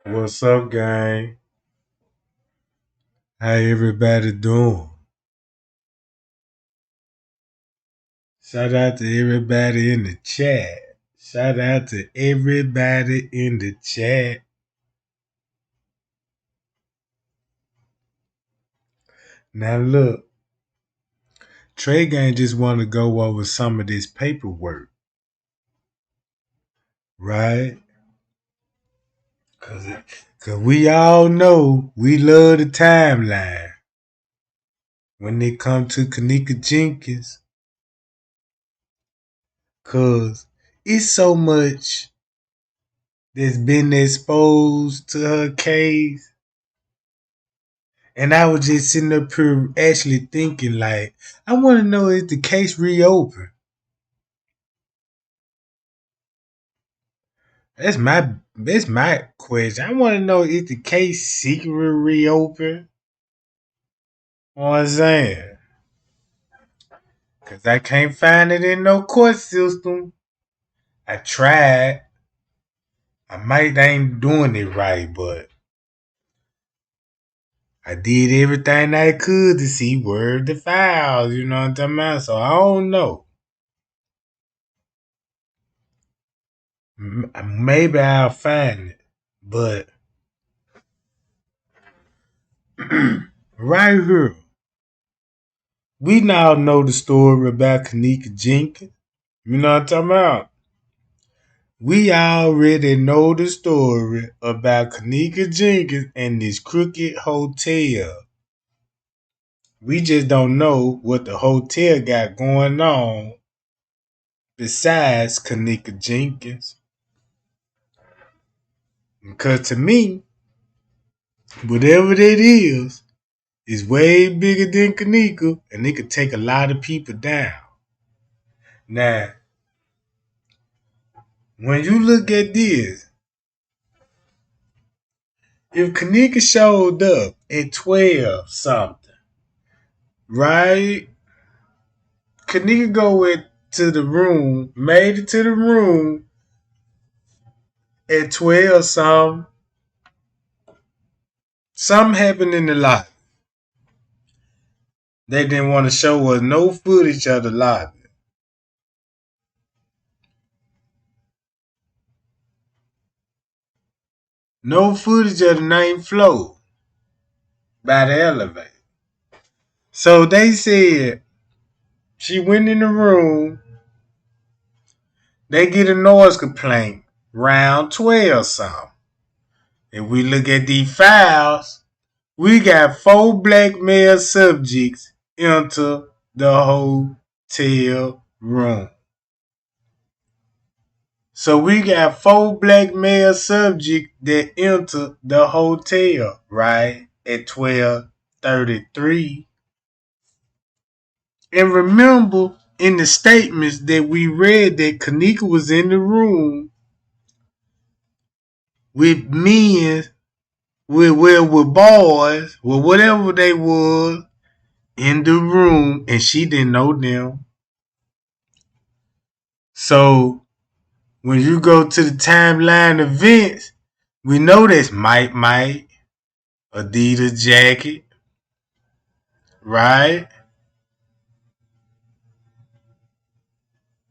What's up, gang? How everybody doing? Shout out to everybody in the chat. Shout out to everybody in the chat. Now look, Trey Gang just want to go over some of this paperwork, right? Cause we all know we love the timeline when it come to Kenneka Jenkins. Cause it's so much that's been exposed to her case. And I was just sitting up here actually thinking, like, I want to know if the case reopened. That's my question. I want to know if the case secret reopened. You know what I'm saying? Cause I can't find it in no court system. I tried. I ain't doing it right, but I did everything I could to see where the files, you know what I'm talking about? So I don't know. Maybe I'll find it. But right here, we now know the story about Kenneka Jenkins. You know what I'm talking about? We already know the story about Kenneka Jenkins and this crooked hotel. We just don't know what the hotel got going on besides Kenneka Jenkins. Because to me, whatever that is way bigger than Kenneka, and it could take a lot of people down. Now, when you look at this, if Kenneka showed up at 12 something, right? Kenneka to the room, made it to the room at 12 something. Something happened in the lobby. They didn't want to show us no footage of the lobby. No footage of the ninth floor by the elevator. So they said she went in the room. They get a noise complaint round 12 something. If we look at these files, we got 4 black male subjects enter the hotel room. So we got 4 black male subjects that enter the hotel, right? At 12:33. And remember in the statements that we read that Kenneka was in the room with men, with boys, with whatever they was in the room, and she didn't know them. So when you go to the timeline events, we know that's Mike, Adidas jacket, right?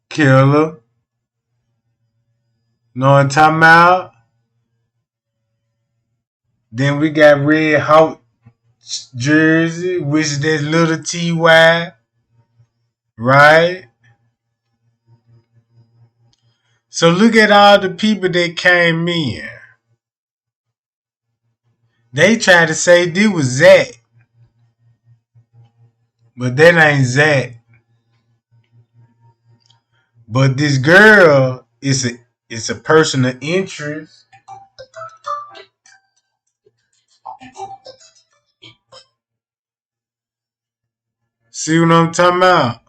Killer. Know what I'm talking about? Then we got Red Hawk jersey, which is that little TY, right? So look at all the people that came in. They tried to say this was Zach, but that ain't Zach. But this girl is a person of interest. See what I'm talking about?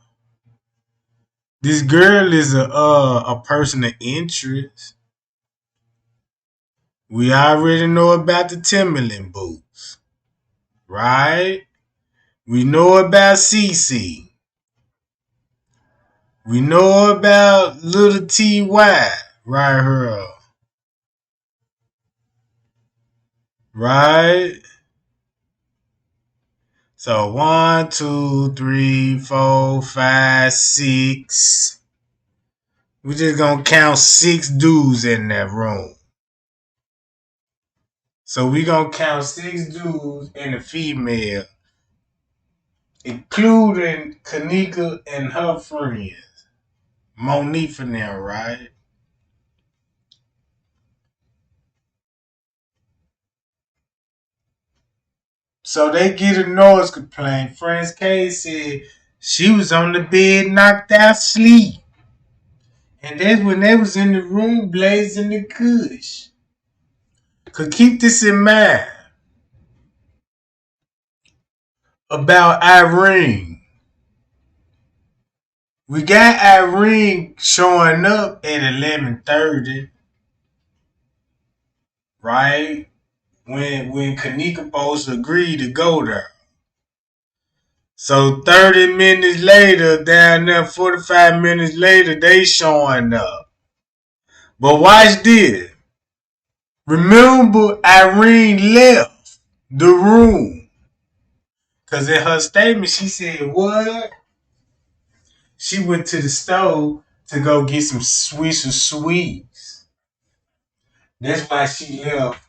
This girl is a person of interest. We already know about the Timberland boots, right? We know about CC. We know about little TY right here. Right? So 1, 2, 3, 4, 5, 6. We just gonna count 6 dudes in that room. So we gonna count 6 dudes and a female, including Kenneka and her friends, Monique and them, right? So they get a noise complaint. Friends K said she was on the bed, knocked out sleep. And that's when they was in the room blazing the kush. Could keep this in mind about Irene. We got Irene showing up at 11:30, right? When Kenneka supposed to agree to go there. So 30 minutes later, down there, 45 minutes later, they showing up. But watch this. Remember, Irene left the room. Because in her statement, she said, what? She went to the store to go get some Swiss sweets. That's why she left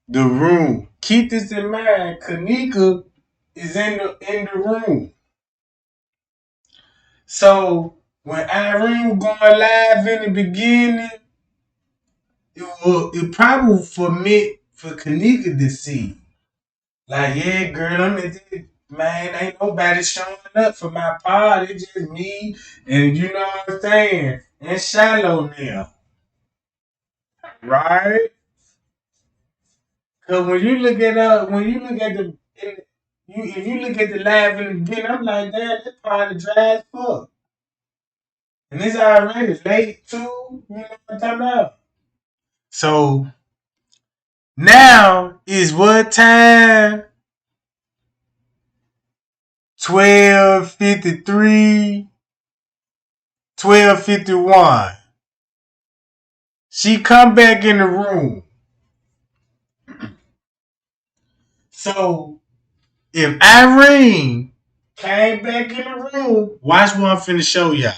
the room. Keep this in mind. Kenneka is in the room. So when Irene was going live in the beginning, it probably for me for Kenneka to see. Like, yeah, girl, I'm at this, man, ain't nobody showing up for my party. It's just me and you know what I'm saying? And Shallow now. Right? Cause when you look at if you look at the live in the beginning, I'm like, damn, this party dry as fuck. And it's already late too. You know what I'm talking about? So now is what time? 12:53, 12:51. She come back in the room. So if Irene came back in the room, watch what I'm finna show y'all.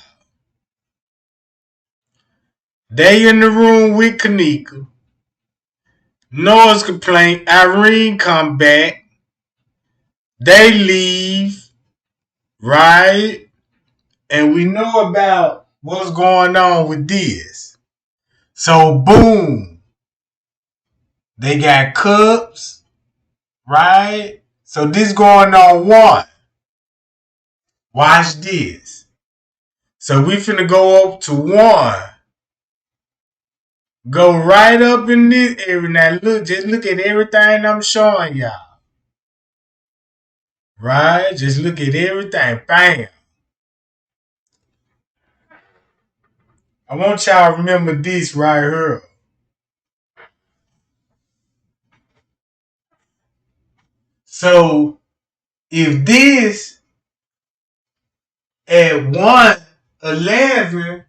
They in the room with Kenneka. Noise complaint. Irene come back. They leave. Right? And we know about what's going on with this. So boom. They got cups. Right? So this going on one. Watch this. So we finna go up to one. Go right up in this area. Now look, just look at everything I'm showing y'all. Right? Just look at everything. Bam. I want y'all to remember this right here. So if this at 1:11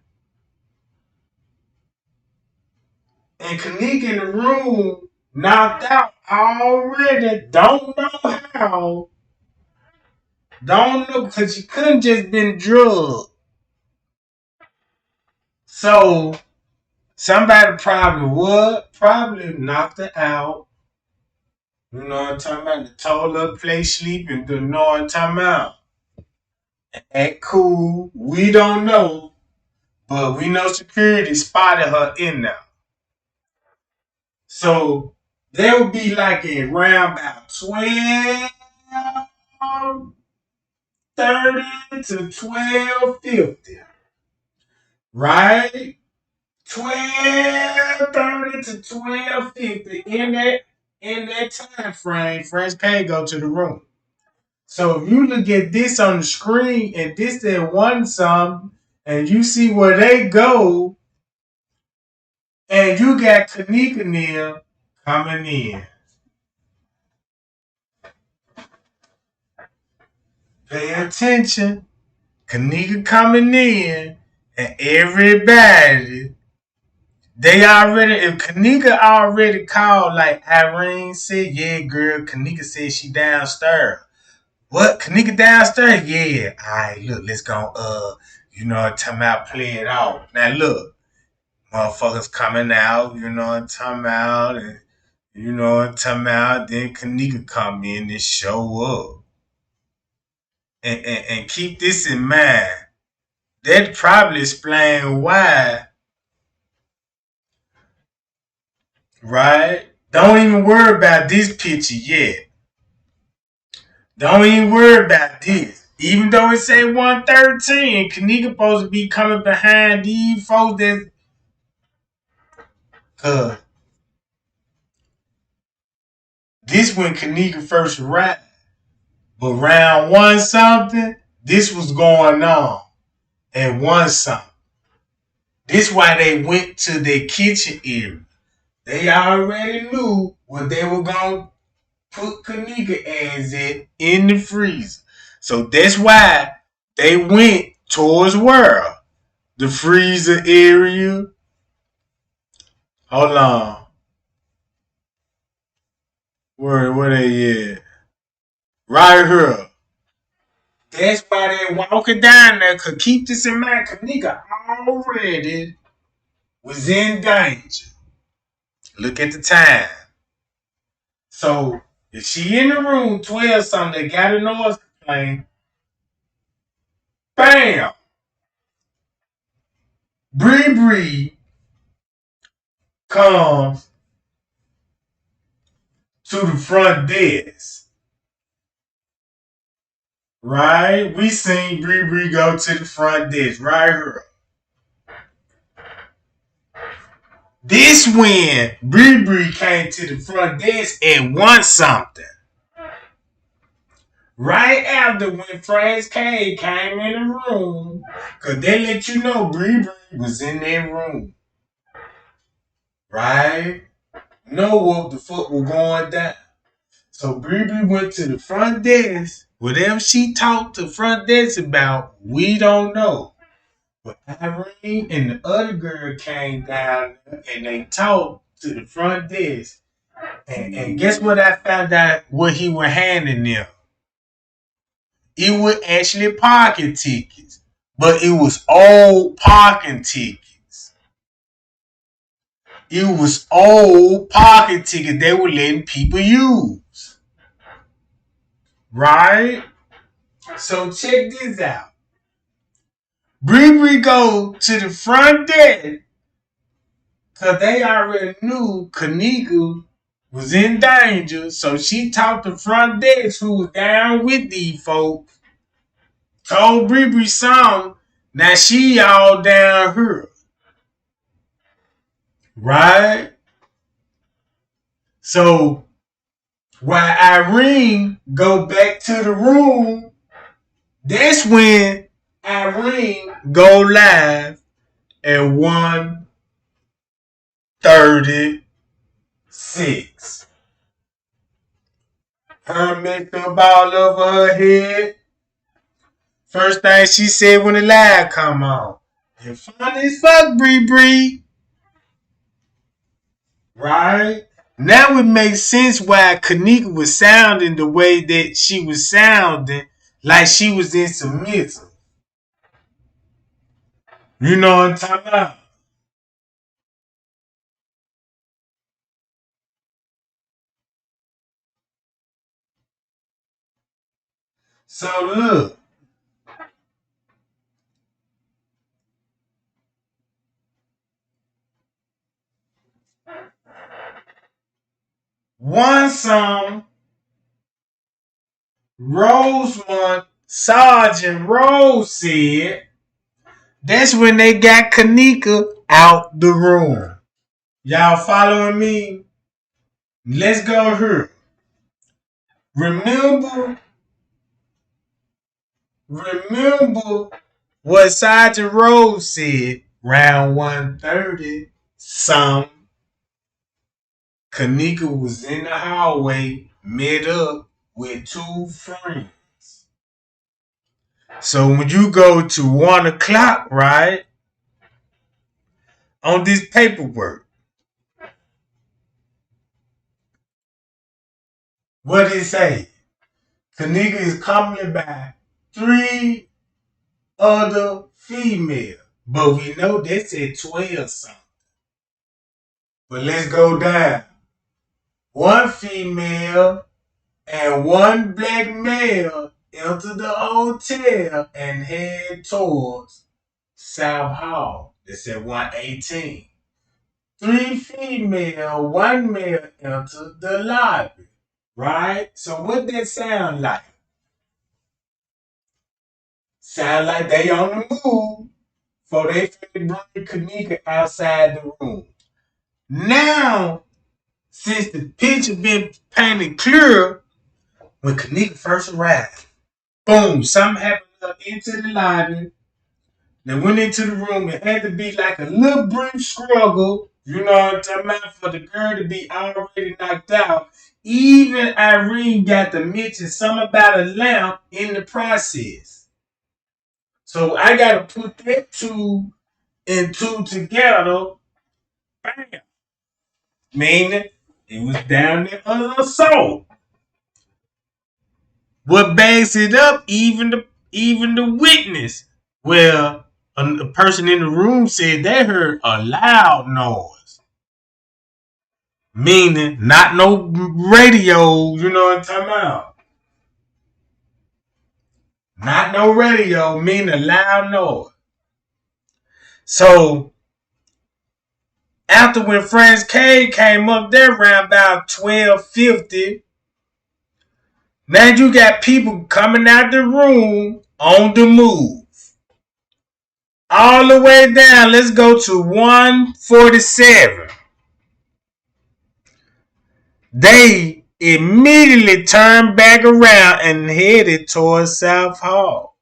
and Kenneka in the room knocked out already, don't know how. Don't know because she couldn't just been drugged. So somebody probably would probably knocked her out. You know what I'm talking about? The told her play sleep and you know what I'm talking about. Act cool. We don't know. But we know security spotted her in there. So they would be like around about 12:30 to 12:50. Right? 12:30 to 12:50 in that time frame, Fresh K go to the room. So if you look at this on the screen and this at one something, and you see where they go, and you got Kenneka Neal coming in. Pay attention. Kenneka coming in, and everybody They already, if Kenneka already called, like Irene said, yeah, girl, Kenneka said she downstairs. What? Kenneka downstairs? Yeah. Alright, look, let's go, talking about play it off. Now look, motherfuckers coming out, talking about, and talking about, then Kenneka come in and show up. And keep this in mind. That probably explain why, right? Don't even worry about this picture yet. Don't even worry about this. Even though it say 113, Kenneka supposed to be coming behind these folks that this when Kenneka first arrived. But round one something, this was going on. And one something. This why they went to their kitchen area. They already knew what they were gonna put Kenneka as in the freezer. So that's why they went towards where? The freezer area. Hold on. Where they at? Right here. That's why they walking down there. Cause keep this in mind, Kenneka already was in danger. Look at the time. So if she in the room 12 something, they got a noise complaint. Bam! Bree comes to the front desk. Right? We seen Bree go to the front desk right here. This when Bree came to the front desk and won something. Right after when Franz K came in the room, cause they let you know Bree was in that room. Right? Know what the fuck was going down. So Bree went to the front desk. Whatever she talked to the front desk about, we don't know. But Irene and the other girl came down and they talked to the front desk. And guess what I found out what he was handing them? It was actually parking tickets. But it was old parking tickets. It was old parking tickets they were letting people use. Right? So check this out. Bree go to the front desk because they already knew Kenneka was in danger. So she talked to front desk who was down with these folks. Told Bree something. Now she all down here. Right? So while Irene go back to the room, that's when Irene go live at 1:36. Her makeup all over her head. First thing she said when the live come on. You're funny as fuck, Bree. Right? Now it makes sense why Kenneka was sounding the way that she was sounding, like she was in submissive. You know what I'm talking about? So look. One song, Rosemont, Sergeant Rose said, that's when they got Kenneka out the room. Y'all following me? Let's go here. Remember what Sergeant Rose said round 1:30. Some Kenneka was in the hallway, met up with two friends. So when you go to 1 o'clock, right? on this paperwork. What did it say? Kenneka is coming by 3 other female. But we know they said 12 something. But let's go down. 1 female and 1 black male enter the hotel and head towards South Hall. They said 118. 3 female, 1 male enter the lobby. Right? So what that sound like? Sound like they on the move for they finna bring Kenneka outside the room. Now, since the picture been painted clear, when Kenneka first arrived, boom, something happened up into the lobby. They went into the room. It had to be like a little brief struggle, you know what I'm talking about, for the girl to be already knocked out. Even Irene got to mention something about a lamp in the process. So I got to put that 2 and 2 together. Bam. Meaning it was down there other assault. What backs it up? Even the witness. Well, a person in the room said they heard a loud noise. Meaning not no radio, you know what I'm talking about? Not no radio, meaning a loud noise. So after when Franz K came up there around about 12:50, now you got people coming out the room on the move. All the way down, let's go to 147. They immediately turned back around and headed towards South Hall.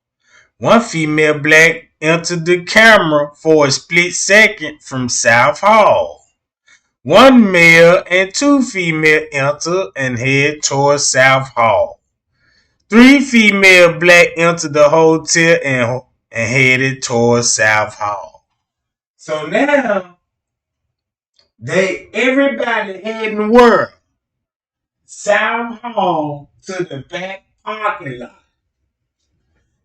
1 female black entered the camera for a split second from South Hall. 1 male and 2 female entered and head towards South Hall. 3 female black entered the hotel and headed towards South Hall. So now everybody heading where? South Hall to the back parking lot.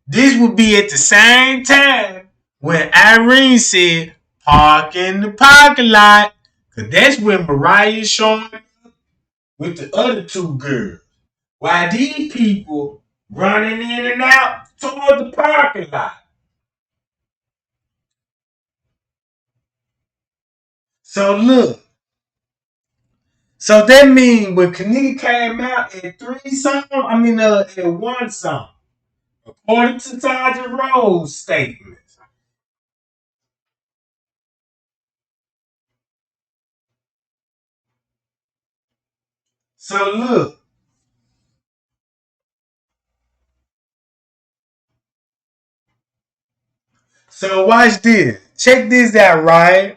This would be at the same time when Irene said, "Park in the parking lot." Because that's when Mariah showing up with the other 2 girls. While these people running in and out toward the parking lot. So look. So that means when Kenneka came out at 3 something, at 1 something, according to Sergeant Rose' statements. So look. So watch this. Check this out, right?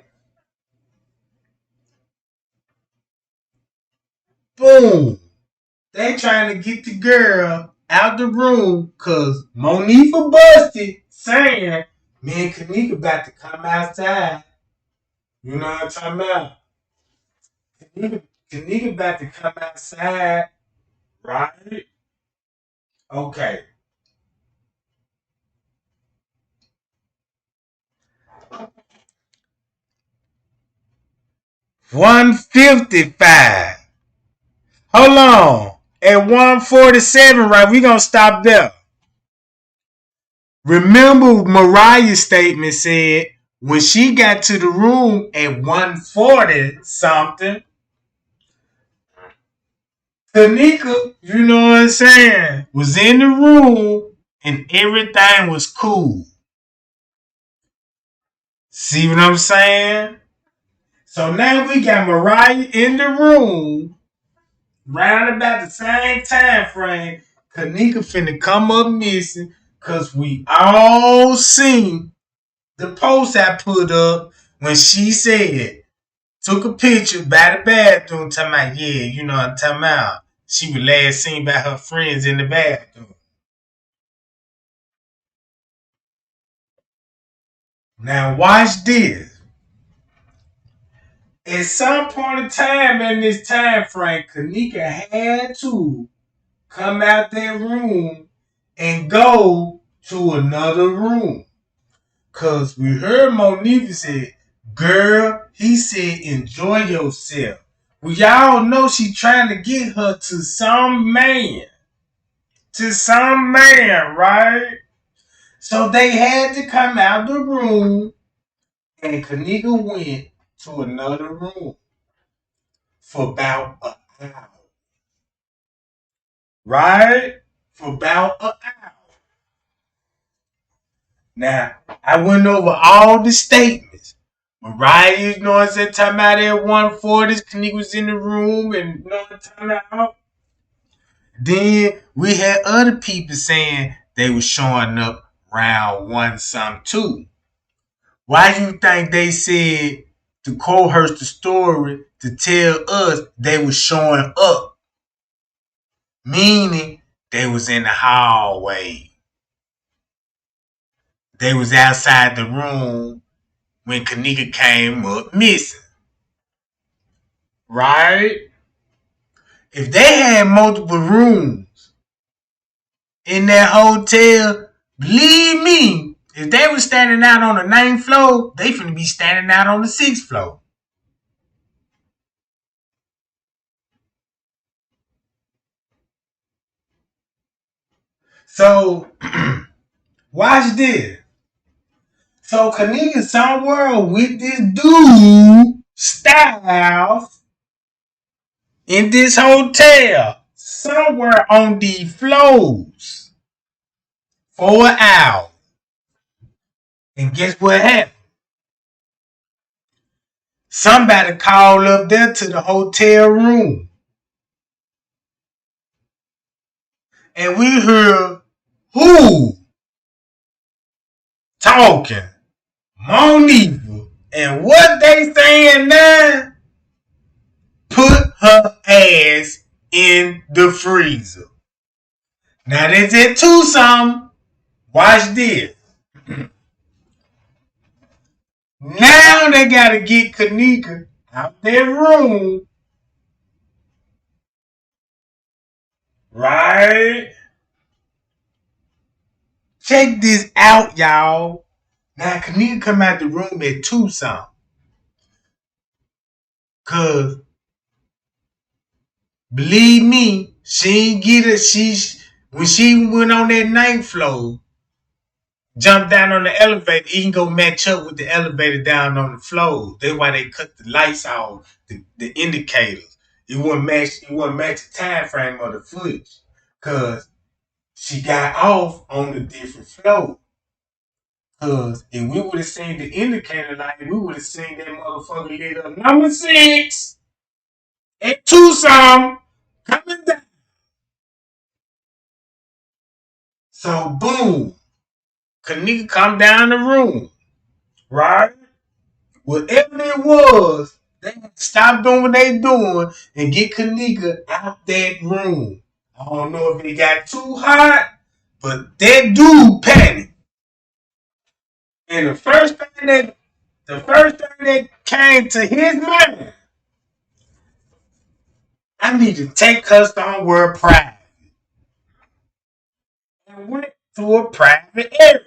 Boom. They trying to get the girl out the room because Monifa busted saying me and Kenneka about to come outside. You know what I'm talking about? Kenneka about to come outside, right? Okay. 155. Hold on. At 147, right? We gonna stop there. Remember Mariah's statement said when she got to the room at 140 something, Kenneka, you know what I'm saying, was in the room and everything was cool. See what I'm saying? So now we got Mariah in the room round about the same time frame. Kenneka finna come up missing because we all seen the post I put up when she said, took a picture by the bathroom, talking about, yeah, you know what I'm talking about. She was last seen by her friends in the bathroom. Now watch this. At some point in time in this time frame, Kenneka had to come out that room and go to another room. Cause we heard Monifa say, girl, he said, enjoy yourself. We all know she trying to get her to some man. To some man, right? So they had to come out the room and Kenneka went to another room for about an hour. Right? For about an hour. Now, I went over all the statements. Mariah, you know what I'm saying, talking about at 140, Kenneka was in the room and you know what I'm talking about. Then we had other people saying they were showing up round one some two. Why do you think they said to coerce the story to tell us they were showing up? Meaning they was in the hallway. They was outside the room when Kenneka came up missing. Right? If they had multiple rooms in that hotel, believe me, if they was standing out on the 9th floor, they finna be standing out on the 6th floor. So, watch this. So, Kenneka somewhere with this dude, Styles, in this hotel, somewhere on the floors, for an hour. And guess what happened? Somebody called up there to the hotel room. And we heard who talking? Monifa. And what they saying now? Put her ass in the freezer. Now they said two something. Watch this. Now they gotta get Kenneka out their room. Right? Check this out, y'all. Now Kenneka come out the room at 2 something. Cause believe me, she ain't get it. When she went on that 9th floor, jumped down on the elevator, he can go match up with the elevator down on the floor. That's why they cut the lights off, the indicators. It wouldn't match the time frame of the footage. Cause she got off on a different floor. Cause if we would have seen the indicator light, we would have seen that motherfucker lit up number 6 at 2 something coming down. So boom, Kenneka come down the room, right? Whatever it was, they had to stop doing what they doing and get Kenneka out that room. I don't know if it got too hot, but that dude panicked. And the first thing that came to his mind, I need to take her somewhere private. And went to a private area.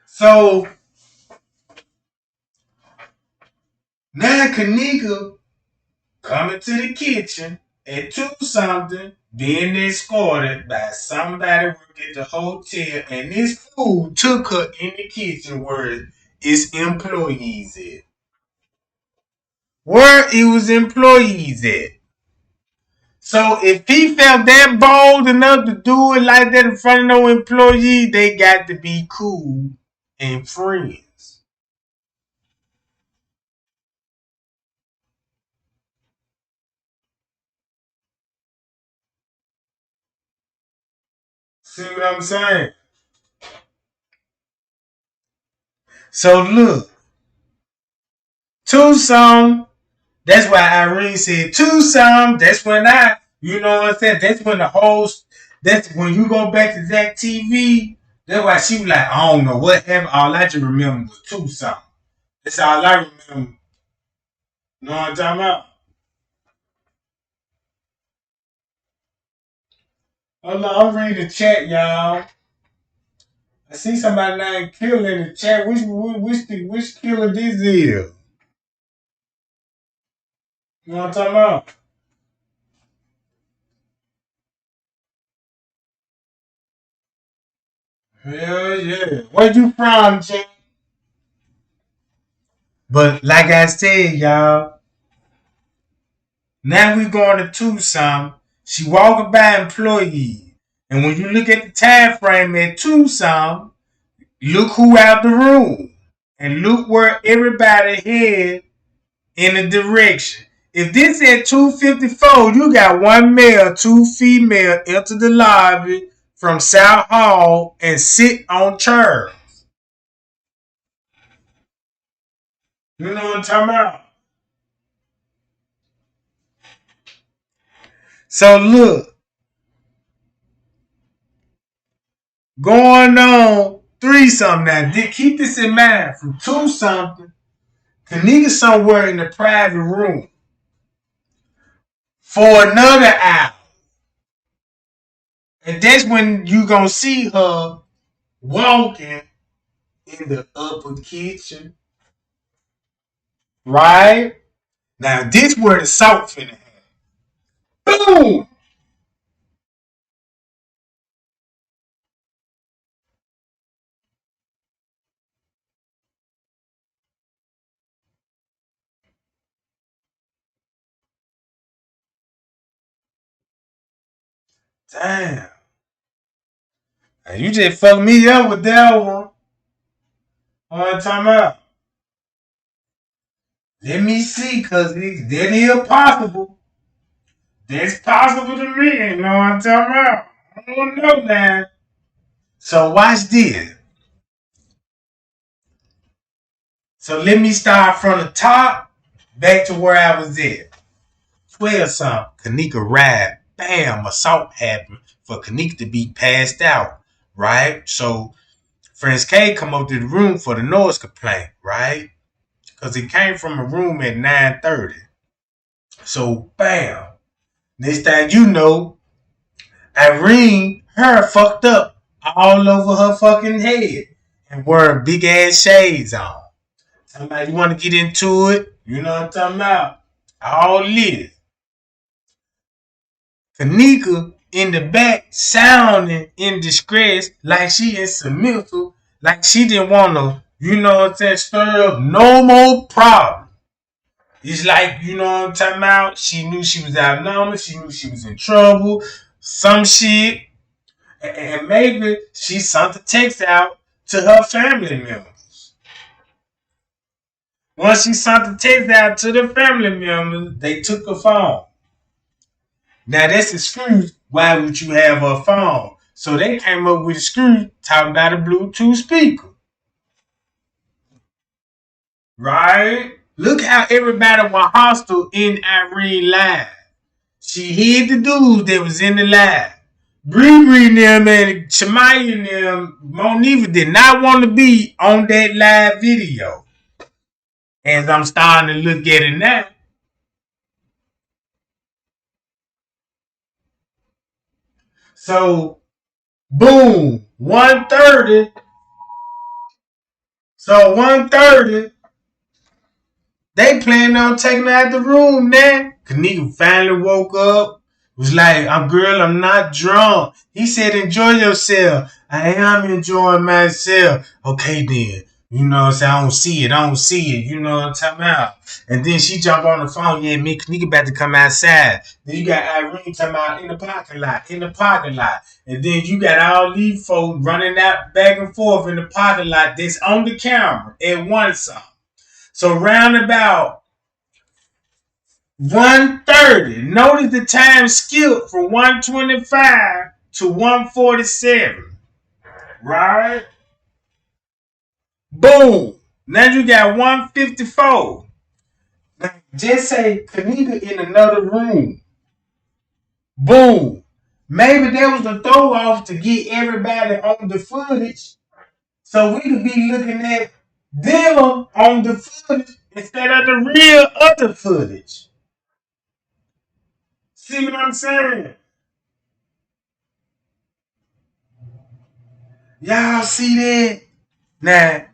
So now Kenneka coming to the kitchen at 2 something, being escorted by somebody working at the hotel, and this fool took her in the kitchen where its employees at. Where it was employees at. So if he felt that bold enough to do it like that in front of no employee, they got to be cool and friends. See what I'm saying? So look, 2 something. That's why Irene said 2 something. That's when you know what I'm saying? That's when the whole That's when you go back to that TV. That's why she was like, I don't know what happened. All I just remember was two something. That's all I remember. You know what I'm talking about? Hold on, I'm reading the chat, y'all. I see somebody named Killer in the chat. Which killer this is? You know what I'm talking about? Hell yeah. Where you from, Jack? But like I said, y'all, now we going to Tucson. She walking by employees. And when you look at the time frame at Tucson, look who out the room. And look where everybody head in a direction. If this at 2:54, you got one male, two female enter the lobby from South Hall and sit on chairs. You know what I'm talking about? So look, going on three something now. Keep this in mind. From two something, Kenneka somewhere in the private room for another hour. And that's when you gonna see her walking in the upper kitchen. Right? Now this where the salt finna happen. Boom! Damn. Now, you just fucked me up with that one. What I'm talking about? Let me see, cause that is possible. That's possible to me. You know what I'm talking about? I don't know, man. So watch this. So let me start from the top back to where I was at. 12 something. Kenneka ride. Bam, assault happened for Kenneka to be passed out. Right? So Friends K come up to the room for the noise complaint, right? Because it came from a room at 9:30. So bam. Next thing you know, Irene, her fucked up all over her fucking head and wearing big ass shades on. Somebody want to get into it? You know what I'm talking about? All this. Kenneka in the back sounding in distress like she in submissive, like she didn't want to, you know what I'm saying, stir up no more problem. It's like, you know what I'm talking about? She knew she was outnumbered. She knew she was in trouble. Some shit. And maybe she sent the text out to her family members. Once she sent the text out to the family members, they took her phone. Now that's excuse. Why would you have her phone? So they came up with a excuse talking about a Bluetooth speaker. Right? Look how everybody was hostile in Irene live. She hid the dudes that was in the live. Bree and them and Shamaya and them, Monifa did not want to be on that live video. As I'm starting to look at it now. So, boom, 1:30. So 1:30, they planned on taking her out the room now. Kenneka finally woke up. Was like, I'm not drunk. He said, enjoy yourself. I am enjoying myself. Okay then. You know what I'm saying? I don't see it. You know what I'm talking about? And then she jumped on the phone. Yeah, me and Kenneka about to come outside. Then you got Irene talking about in the parking lot. And then you got all these folks running out back and forth in the parking lot that's on the camera at one side. So round about 1:30. Notice the time skipped from 1:25 to 1:47. Right? Boom. Now you got 1:54. Now just say Kenneka in another room. Boom. Maybe there was a throw off to get everybody on the footage so we could be looking at them on the footage instead of the real other footage. See what I'm saying? Y'all see that? Now,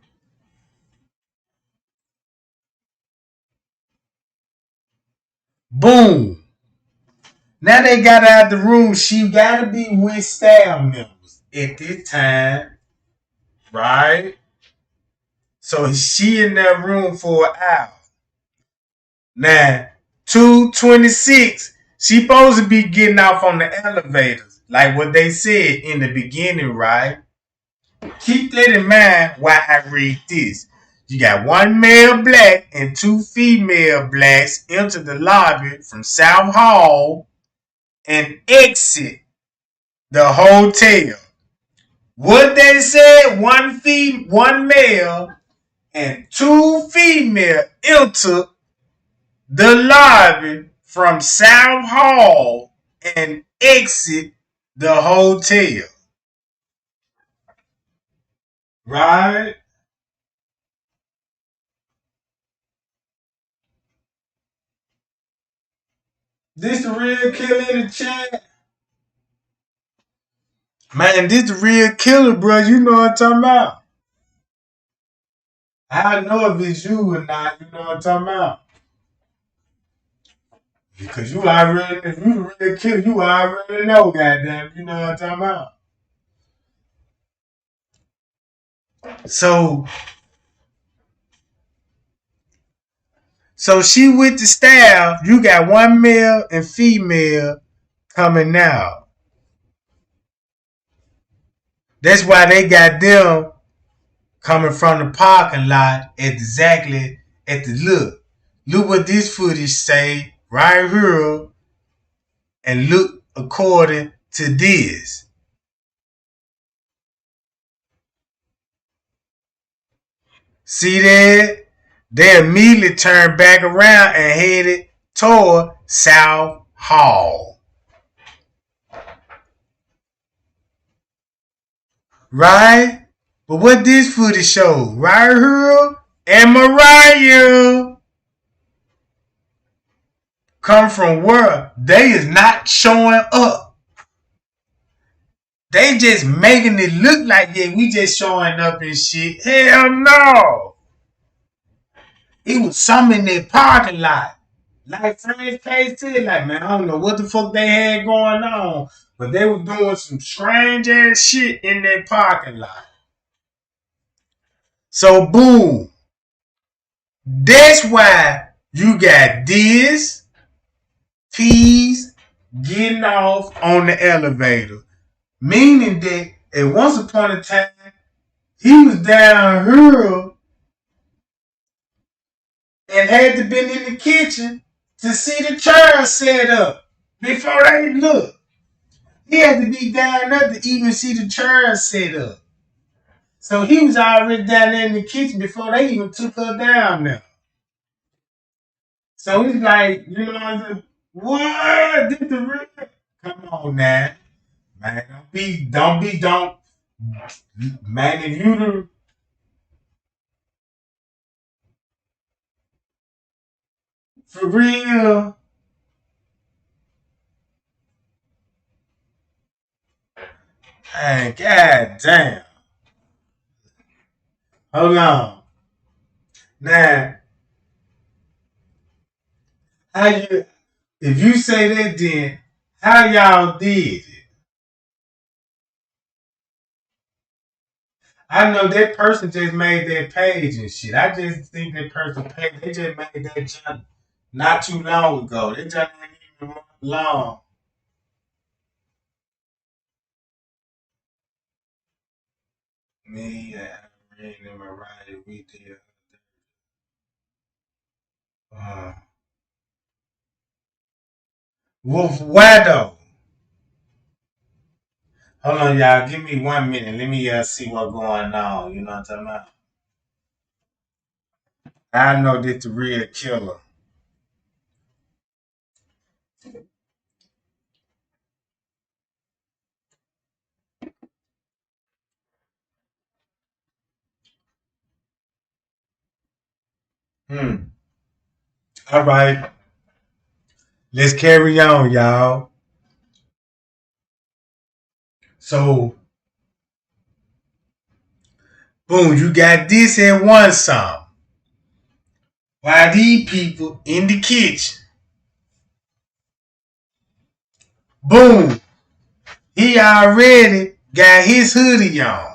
boom. Now they got out the room. She got to be with staff members at this time, right? So she in that room for an hour. Now, 2:26, she supposed to be getting off on the elevators, like what they said in the beginning, right? Keep that in mind while I read this. You got one male black and two female blacks enter the lobby from South Hall and exit the hotel. What they said, one male and two female enter the lobby from South Hall and exit the hotel. Right? This the real killer in the chat. Man, this the real killer, bro. You know what I'm talking about. I know if it's you or not. You know what I'm talking about. Because you already, if you the real killer, you already know, goddamn. You know what I'm talking about. So, so she with the staff. You got one male and female coming out. That's why they got them coming from the parking lot exactly at the look. Look what this footage say right here and look according to this. See that? They immediately turned back around and headed toward South Hall. Right? But what this footage show? Right here and Mariah come from where they is not showing up. They just making it look like, yeah, we just showing up and shit. Hell no. It was some in their parking lot. Like French Case said, like, man, I don't know what the fuck they had going on. But they were doing some strange ass shit in their parking lot. So boom. That's why you got this P's getting off on the elevator. Meaning that at once upon a time, he was down here and had to been in the kitchen to see the chairs set up before they look. He had to be down there to even see the chairs set up. So he was already down there in the kitchen before they even took her down there. So he's like, you know what I'm saying? What? This the real? Come on now. Man, don't. Man, if you the, for real, man, god damn. Hold on. Now, how you, if you say that then, how y'all did it? I know that person just made that page and shit. I just think that person page, they just made that jump not too long ago. They just ain't even long. Me, I read them and write it, we did. Uh, Wolf, why though? Hold on, y'all. Give me 1 minute. Let me see what's going on. You know what I'm talking about? I know this the real killer. Hmm. All right. Let's carry on, y'all. So, boom, you got this at one song. While these people in the kitchen, boom, he already got his hoodie on.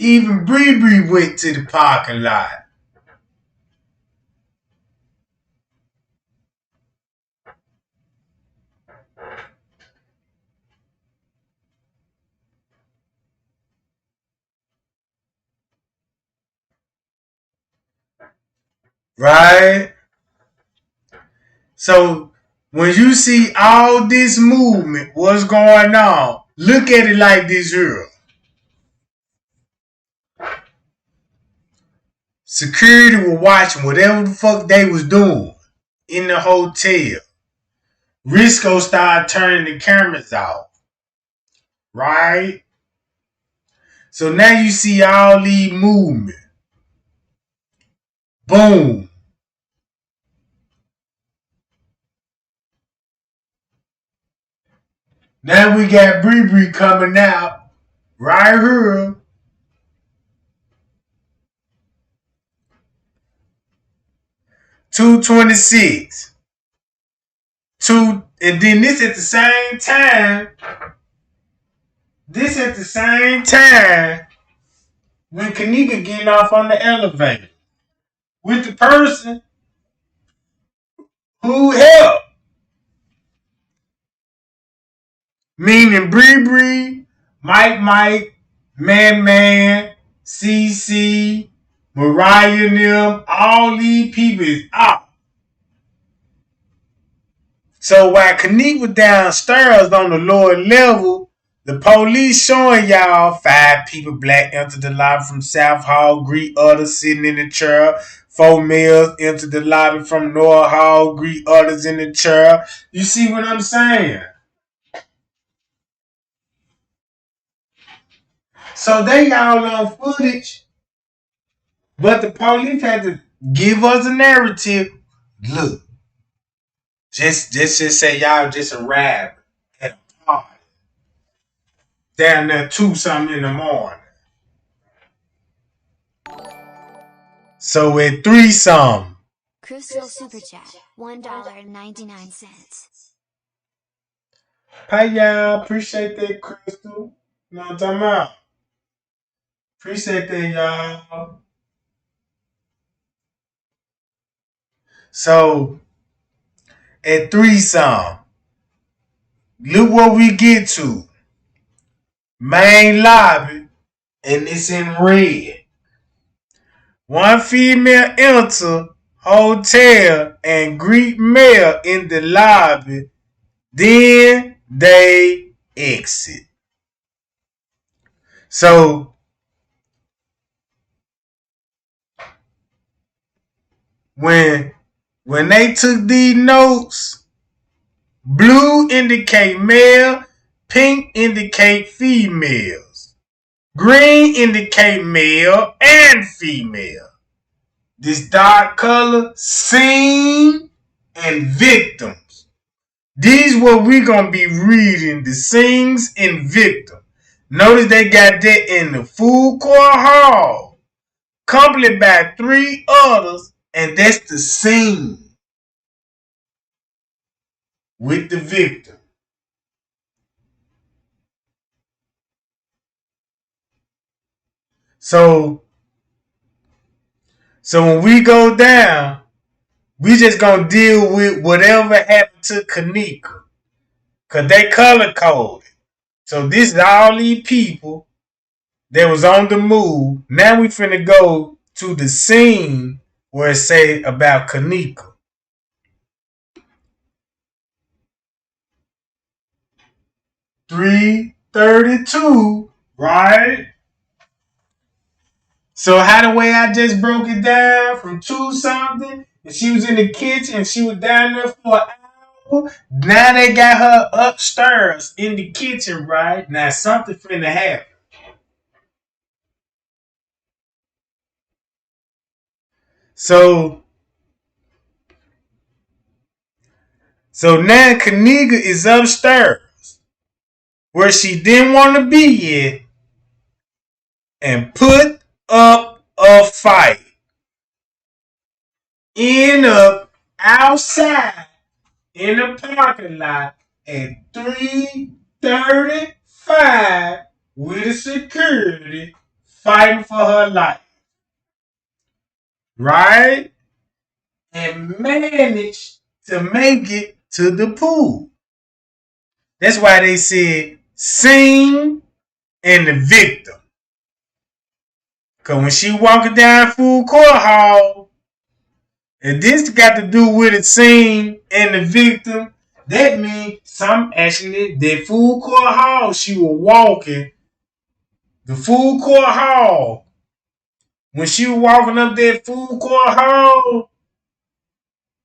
Even Bree Bree went to the parking lot. Right? So when you see all this movement, what's going on? Look at it like this here. Security was watching whatever the fuck they was doing in the hotel. Risco started turning the cameras off. Right? So now you see all these movement. Boom. Now we got Bree Bree coming out right here. 226. And then this at the same time. This at the same time when Kenneka getting off on the elevator with the person who helped. Meaning Bree Bree, Mike, Man, CC, Mariah and them, all these people is out. So while Kenneka was downstairs on the lower level, the police showing y'all 5 people black entered the lobby from South Hall, greet others sitting in the chair. 4 males entered the lobby from North Hall, greet others in the chair. You see what I'm saying? So they all on footage, but the police had to give us a narrative. Look, just say y'all just arrived at a party down there 2 something in the morning. So at 3 something. Crystal Super Chat, $1.99. Hey y'all, appreciate that, Crystal. You know what I'm talking about? Appreciate that, y'all. So at 3 something. Look what we get to. Main lobby, and it's in red. One female enter hotel and greet male in the lobby. Then they exit. So when they took these notes, blue indicate male, pink indicate females, green indicate male and female. This dark color, scene and victims. These what we gonna be reading, the scenes and victims. Notice they got that in the food court hall, accompanied by 3 others, and that's the scene with the victim. So when we go down, we just gonna deal with whatever happened to Kenneka. Cause they color coded. So this is all these people that was on the move. Now we finna go to the scene where it say about Kenneka. 3:32, right? So how the way I just broke it down from 2 something, and she was in the kitchen and she was down there for an hour. Now they got her upstairs in the kitchen, right? Now something finna happen. So, so now Kenneka is upstairs where she didn't want to be yet and put up a fight. End up outside in the parking lot at 3:35 with the security fighting for her life. Right? And managed to make it to the pool. That's why they said scene and the victim. Cause when she walking down full court hall, and this got to do with the scene and the victim, that means some actually that full court hall she was walking, the full court hall. When she was walking up that full court hall,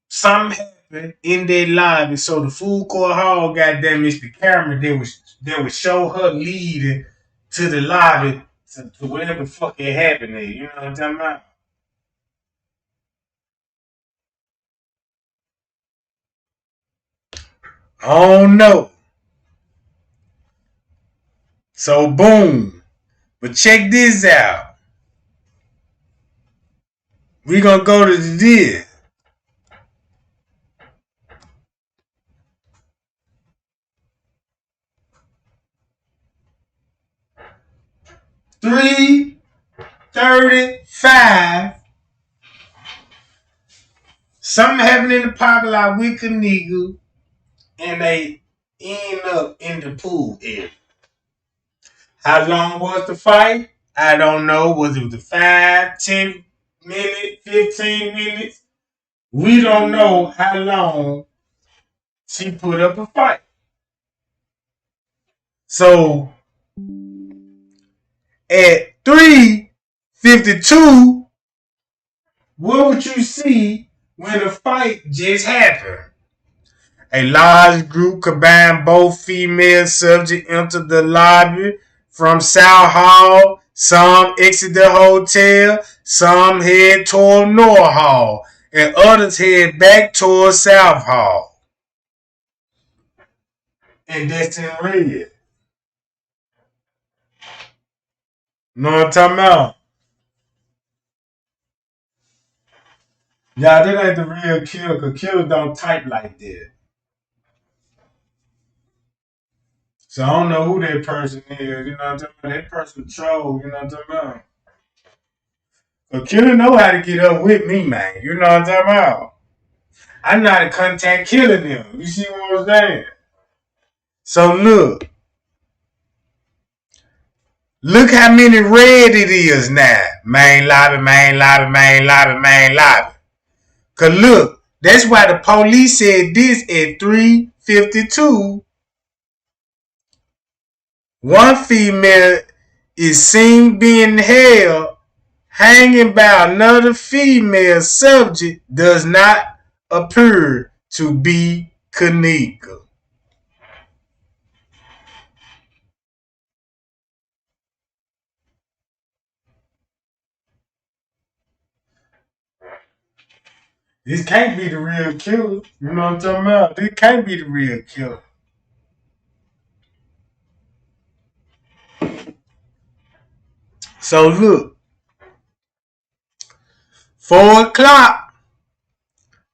something happened in that lobby. So the full court hall, goddamn, it's the camera that would show her leading to the lobby to whatever the fuck it happened there. You know what I'm talking about? Oh no. So boom. But check this out. We gonna go to this. 3:35. Something happened in the parking lot with Kenneka, and they end up in the pool area. How long was the fight? I don't know. Was it the 5, 10 minutes, 15 minutes? We don't know how long she put up a fight. So at 3:52, what would you see when a fight just happened? A large group combined both female subjects entered the lobby from South Hall. Some exit the hotel, some head toward North Hall, and others head back toward South Hall. And that's in red. Know what I'm talking about? Y'all, that ain't the real killer, because killers don't type like that. So I don't know who that person is, you know what I'm talking about? That person troll, you know what I'm talking about? But killer know how to get up with me, man. You know what I'm talking about? I know how to contact killing them. You see what I'm saying? So look how many red it is now. Main lobby, main lobby, main lobby, main lobby. Cause look, that's why the police said this at 3:52. One female is seen being held hanging by another female subject does not appear to be Kenneka. This can't be the real killer. You know what I'm talking about? This can't be the real killer. So look, 4 o'clock,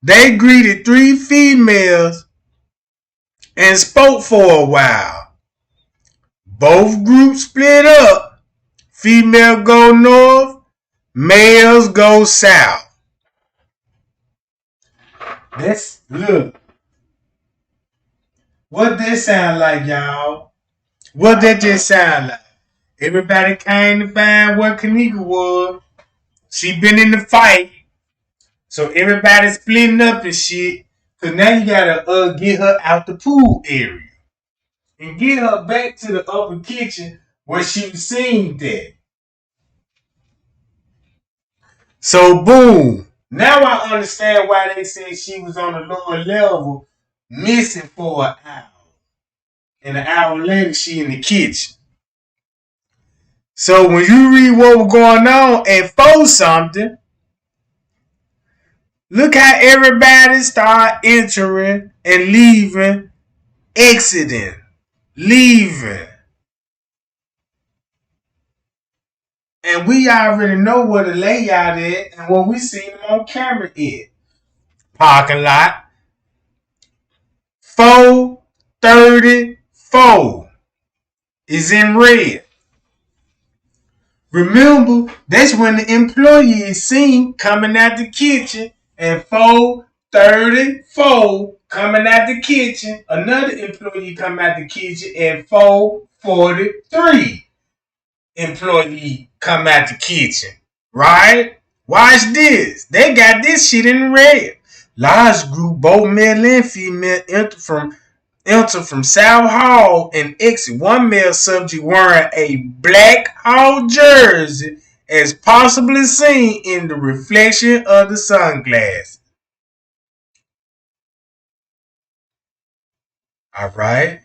they greeted 3 females and spoke for a while. Both groups split up. Female go north, males go south. That's look. What that sound like, y'all? What that just sound like? Everybody came to find what Kenneka was. She been in the fight. So everybody's splitting up and shit. Cause now you gotta get her out the pool area. And get her back to the upper kitchen where she was seen that. So boom. Now I understand why they said she was on the lower level missing for an hour. And an hour later, she in the kitchen. So when you read what was going on at 4 something, look how everybody start entering and leaving, exiting, leaving. And we already know what the layout is and what we seen on camera is. Parking lot, 434 is in red. Remember, that's when the employee is seen coming out the kitchen at 434 coming out the kitchen. Another employee come out the kitchen at 443. Employee come out the kitchen. Right? Watch this. They got this shit in red. Large group, both male and female, enter from South Hall and exit. One male subject wearing a black Hall jersey as possibly seen in the reflection of the sunglasses. Alright.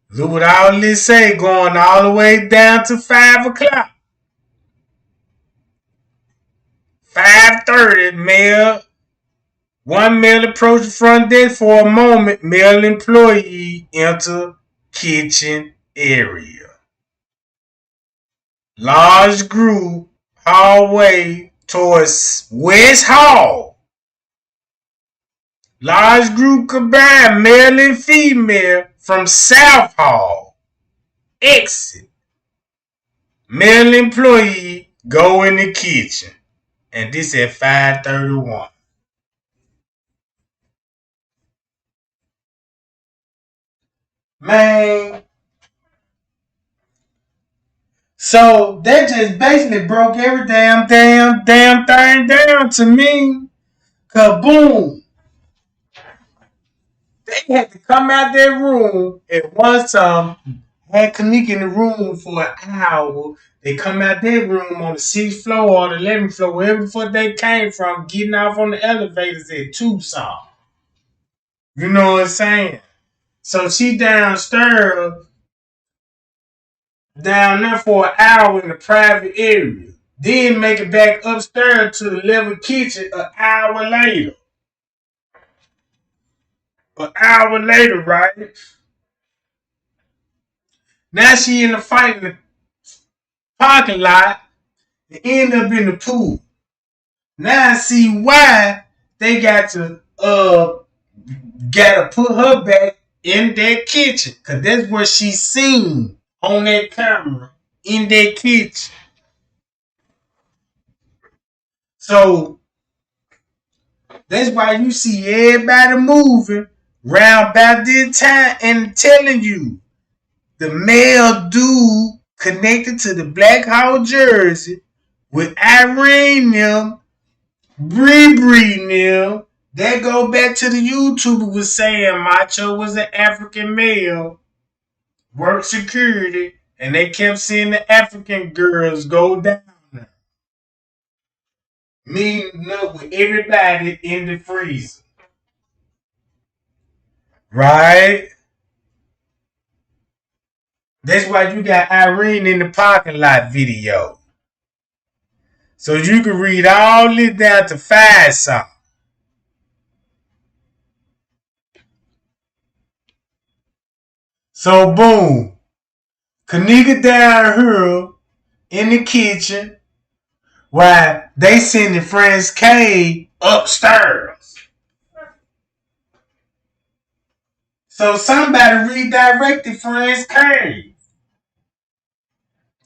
Look what all this say going all the way down to 5 o'clock. 5:30, male. One male approached the front desk for a moment. Male employee enter kitchen area. Large group hallway towards West Hall. Large group combined male and female from South Hall. Exit. Male employee go in the kitchen. And this at 5:31. Man. So that just basically broke every damn thing down to me. Kaboom. They had to come out their room at one time, had Kenneka in the room for an hour. They come out their room on the 6th floor or the 11th floor, wherever the fuck they came from, getting off on the elevators at Tucson. You know what I'm saying? So she downstairs, down there for an hour in the private area. Then make it back upstairs to the level kitchen an hour later. An hour later, right? Now she in the fight in the parking lot and end up in the pool. Now I see why they gotta put her back in that kitchen. Cause that's what she seen on that camera in that kitchen. So that's why you see everybody moving round about this time and telling you the male dude connected to the Black Hawk jersey with Irene them, Bree them. That go back to the YouTuber was saying Macho was an African male, worked security, and they kept seeing the African girls go down there. Meeting up with everybody in the freezer. Right? That's why you got Irene in the parking lot video. So you can read all this down to 5 something. So boom. Kenneka down here in the kitchen while they sending Friends K upstairs. So somebody redirected Friends K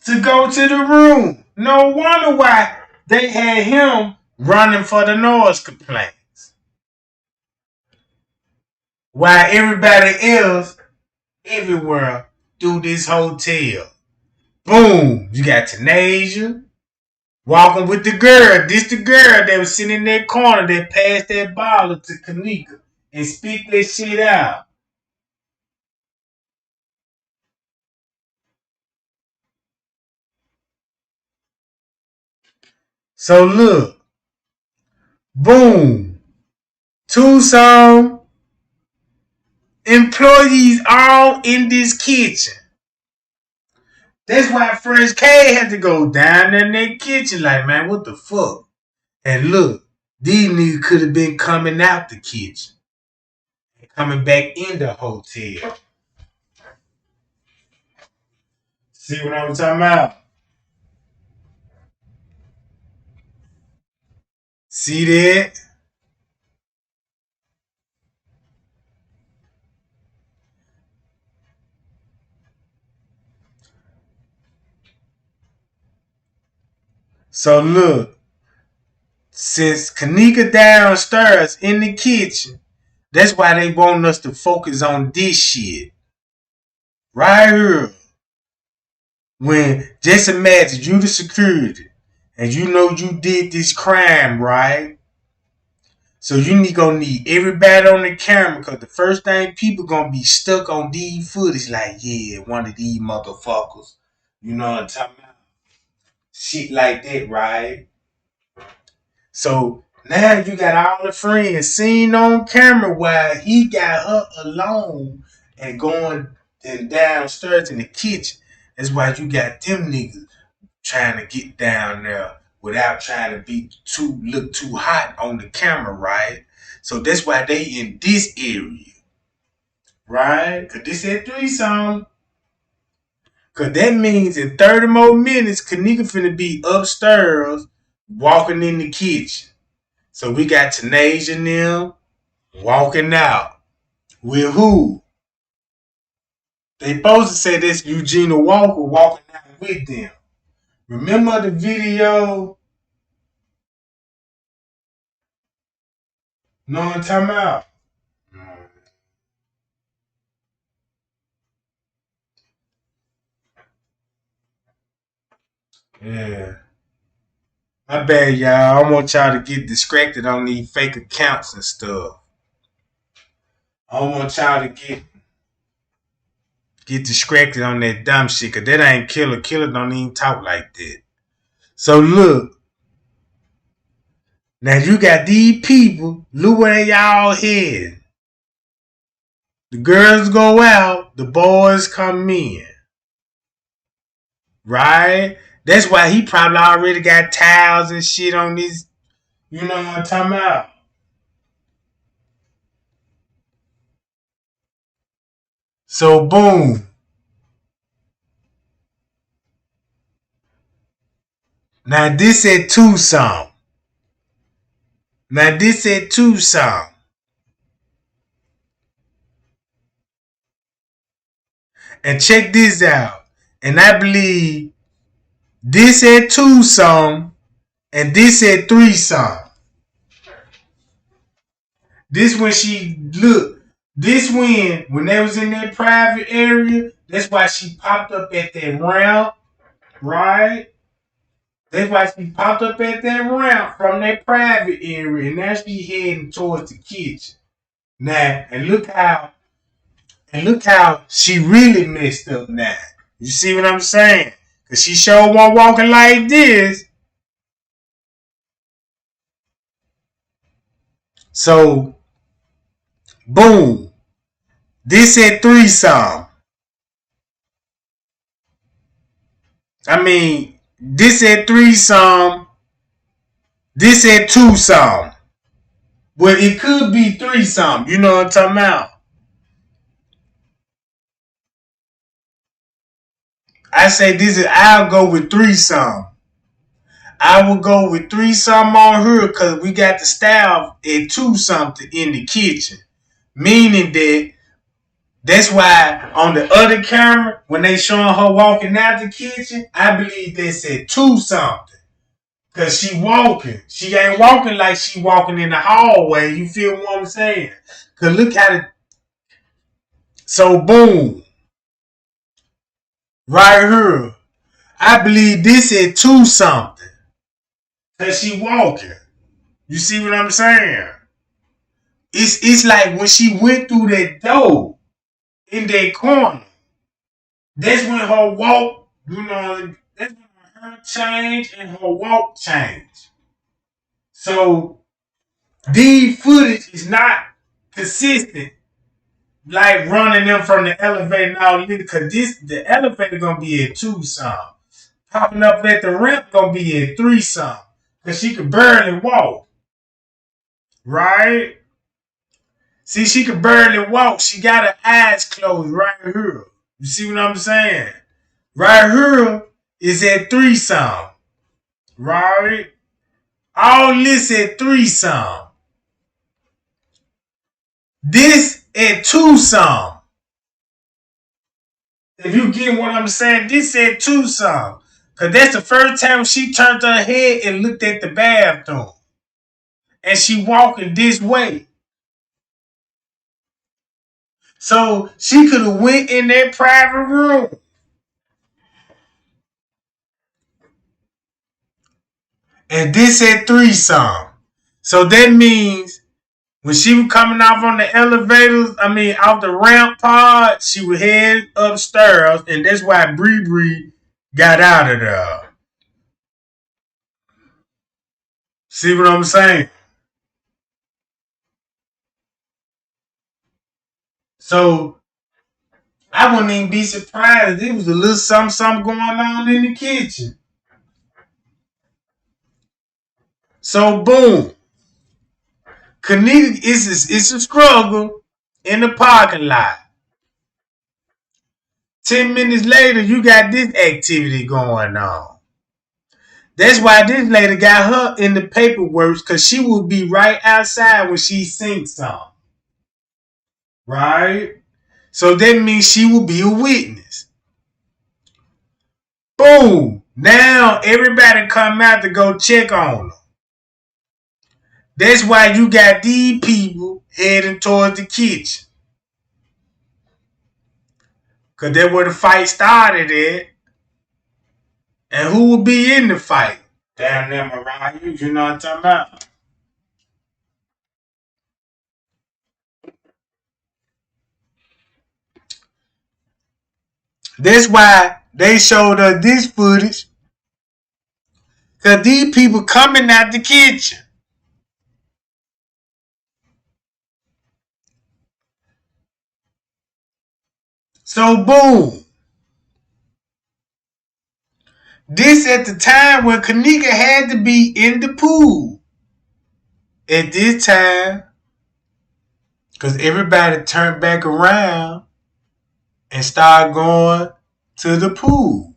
to go to the room. No wonder why they had him running for the noise complaints. While everybody else everywhere through this hotel. Boom. You got Tanasia walking with the girl. This the girl that was sitting in that corner that passed that bottle to Kenneka and spit that shit out. So look. Boom. Tucson employees all in this kitchen. That's why Fresh K had to go down in that kitchen like, man, what the fuck? And look, these niggas could have been coming out the kitchen and coming back in the hotel. See what I'm talking about? See that? So look, since Kenneka downstairs in the kitchen, that's why they want us to focus on this shit. Right here. When just imagine you the security and you know you did this crime, right? So you gonna need everybody on the camera because the first thing people gonna be stuck on these footage like, yeah, one of these motherfuckers. You know what I'm talking about? Shit like that, right? So now you got all the friends seen on camera while he got her alone and going and downstairs in the kitchen. That's why you got them niggas trying to get down there without trying to look too hot on the camera, right? So that's why they in this area, right? Cause this is 3 song. Cause that means in 30 more minutes, Kenneka finna be upstairs walking in the kitchen. So we got Tanasia and them walking out. With who? They supposed to say this Eugenia Walker walking out with them. Remember the video? Know what I'm talking about? Yeah. My bad, y'all. I don't want y'all to get distracted on these fake accounts and stuff. I don't want y'all to get distracted on that dumb shit, cause that ain't Killer. Killer don't even talk like that. So look, now you got these people. Look where they all head. The girls go out, the boys come in. Right? That's why he probably already got towels and shit on these. You know what I'm talking about? So boom. Now this at Tucson. Now this at Tucson. And check this out. And I believe this at Tucson and this at 3 song. This when she look. This when they was in that private area, that's why she popped up at that ramp, right? That's why she popped up at that ramp from that private area, and now she heading towards the kitchen. Now, and look how she really messed up now. You see what I'm saying? Cause she sure wasn't walking like this. So, boom. This at 3 song. I mean, this at 3 song. This at 2 song. Well, it could be 3 song. You know what I'm talking about? I say this is. I'll go with 3 song. I will go with 3 song on her because we got the staff at 2 something in the kitchen. Meaning that that's why on the other camera, when they showing her walking out the kitchen, I believe they said 2 something. Cause she walking. She ain't walking like she walking in the hallway. You feel what I'm saying? Cause look at it. So boom. Right here. I believe this at 2 something. Cause she walking. You see what I'm saying? It's like when she went through that door in that corner. That's when her walk, that's when her change and her walk change. So These footage is not consistent. Like running them from the elevator and all this, cause the elevator gonna be at 2 some. Popping up at the ramp gonna be at 3 some. Cause she could barely walk. Right? See, she could barely walk. She got her eyes closed right here. You see what I'm saying? Right here is at 3 some. Right? All this at 3 some. This at 2 some. If you get what I'm saying, this at 2 some. Because that's the first time she turned her head and looked at the bathroom. And she walking this way. So she could have went in that private room. And this at 3 some. So that means when she was coming off on the elevators, off the ramp pod, she would head upstairs. And that's why Bree Bree got out of there. See what I'm saying? So I wouldn't even be surprised. There was a little something going on in the kitchen. So boom. Kenneka, it's a struggle in the parking lot. 10 minutes later, you got this activity going on. That's why this lady got her in the paperwork, because she will be right outside when she sings something. Right? So that means she will be a witness. Boom. Now everybody come out to go check on her. That's why you got these people heading towards the kitchen. Because that's where the fight started at. And who will be in the fight? Damn them Mariah, you know what I'm talking about? That's why they showed us this footage. Because these people coming out the kitchen. So boom. This at the time when Kenneka had to be in the pool. At this time, because everybody turned back around and started going to the pool.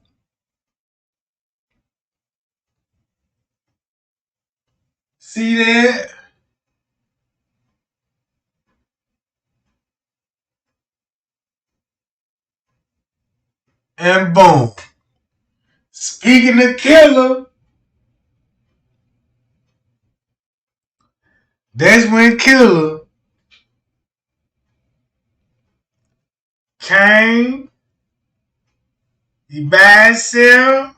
See that? And boom. Speaking of killer, that's when killer came. He by himself.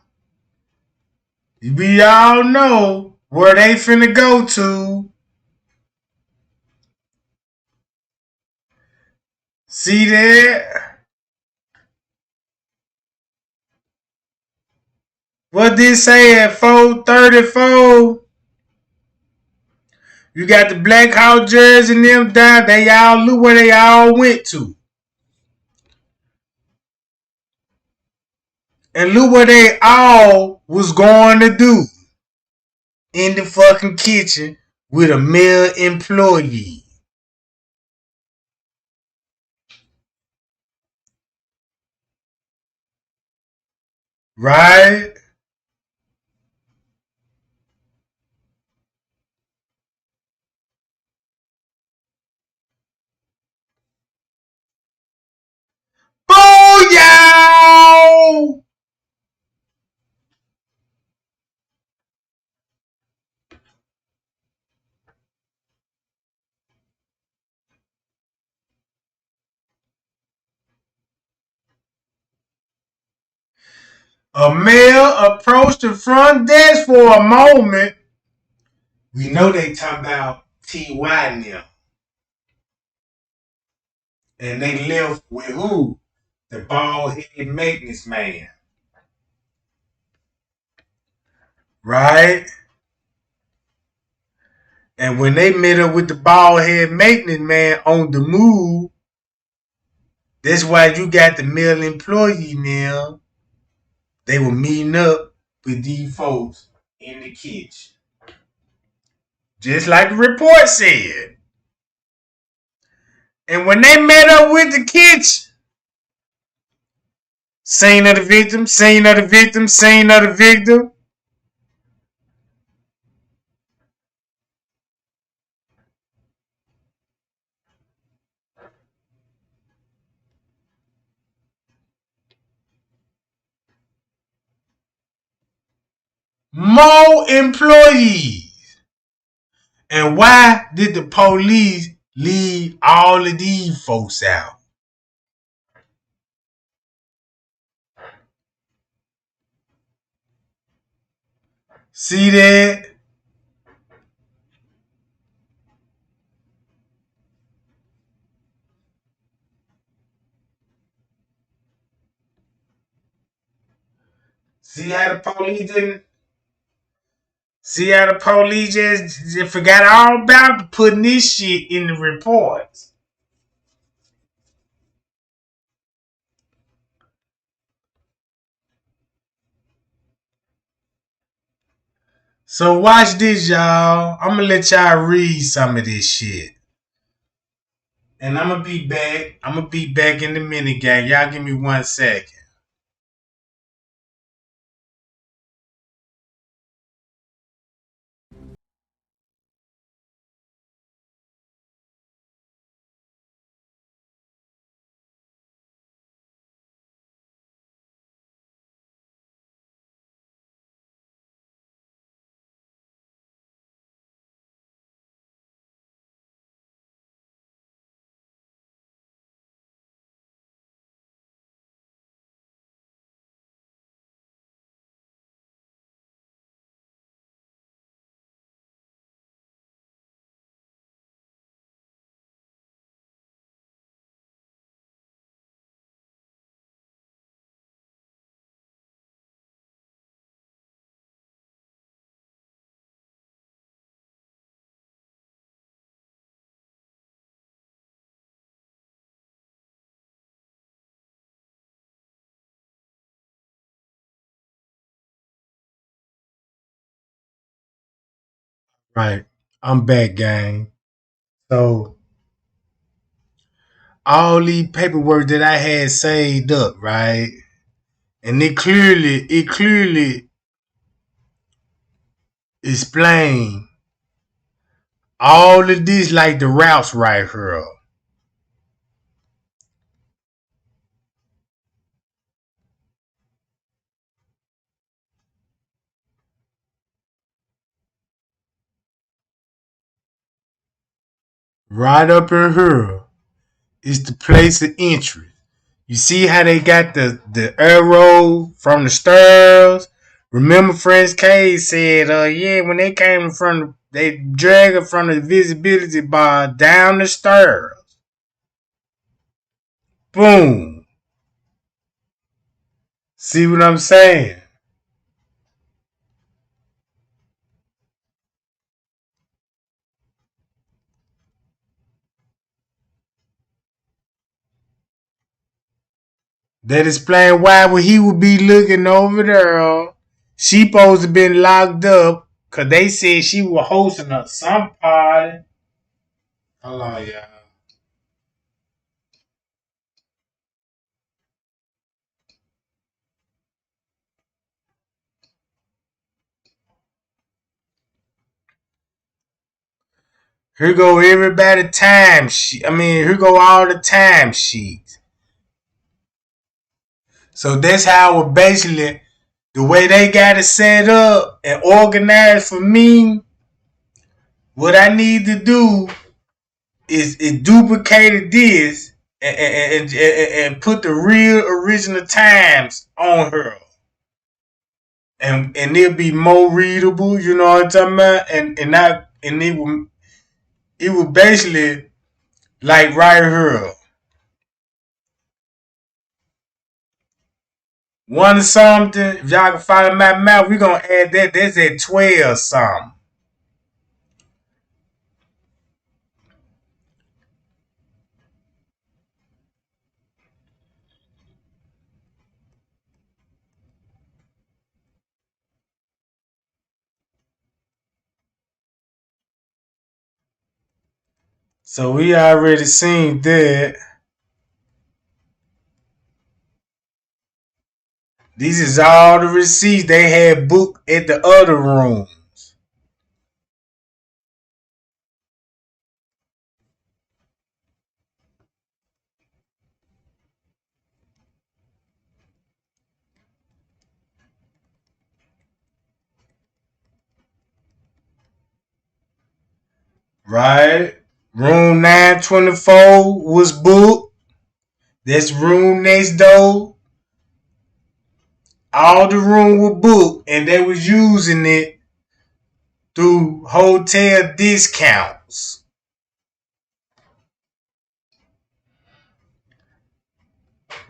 We all know where they finna go to. See that? What did it say at 4:34? You got the Black Hawk jersey and them down. They all look where they all went to. And look what they all was going to do. In the fucking kitchen with a male employee. Right? Booyah! A male approached the front desk for a moment. We know they talking about T.Y. now. And they left with who? The bald-headed maintenance man. Right? And when they met up with the bald head maintenance man on the move, that's why you got the male employee now. They were meeting up with these folks in the kitchen. Just like the report said. And when they met up with the kitchen, scene of the victim, scene of the victim, scene of the victim. More employees. And why did the police leave all of these folks out? See that? See how the police didn't? See how the police just forgot all about putting this shit in the reports. So watch this, y'all. I'm gonna let y'all read some of this shit. And I'm gonna be back. I'm gonna be back in a minute, gang. Y'all give me 1 second. Right. I'm back, gang. So all these paperwork that I had saved up, right? And it clearly explained all of this like the routes right here. Right up in here is the place of entry. You see how they got the arrow from the stairs? Remember, Friends K said, yeah, when they came from, they drag it from the visibility bar down the stairs. Boom. See what I'm saying? That explain why when he would be looking over there, she supposed to been locked up because they said she was hosting some party. Hold on, y'all. Here go everybody time sheet. Here go all the time sheets. So that's how it basically, the way they got it set up and organized for me, what I need to do is duplicate this and put the real original times on her. And it'll be more readable, you know what I'm talking about? And it will basically like right here. One something, if y'all can follow my mouth, we're gonna add that. That's at 12 something. So we already seen that. These is all the receipts they had booked at the other rooms. Right? Room 924 was booked. That's room next door. All the room were booked and they was using it through hotel discounts.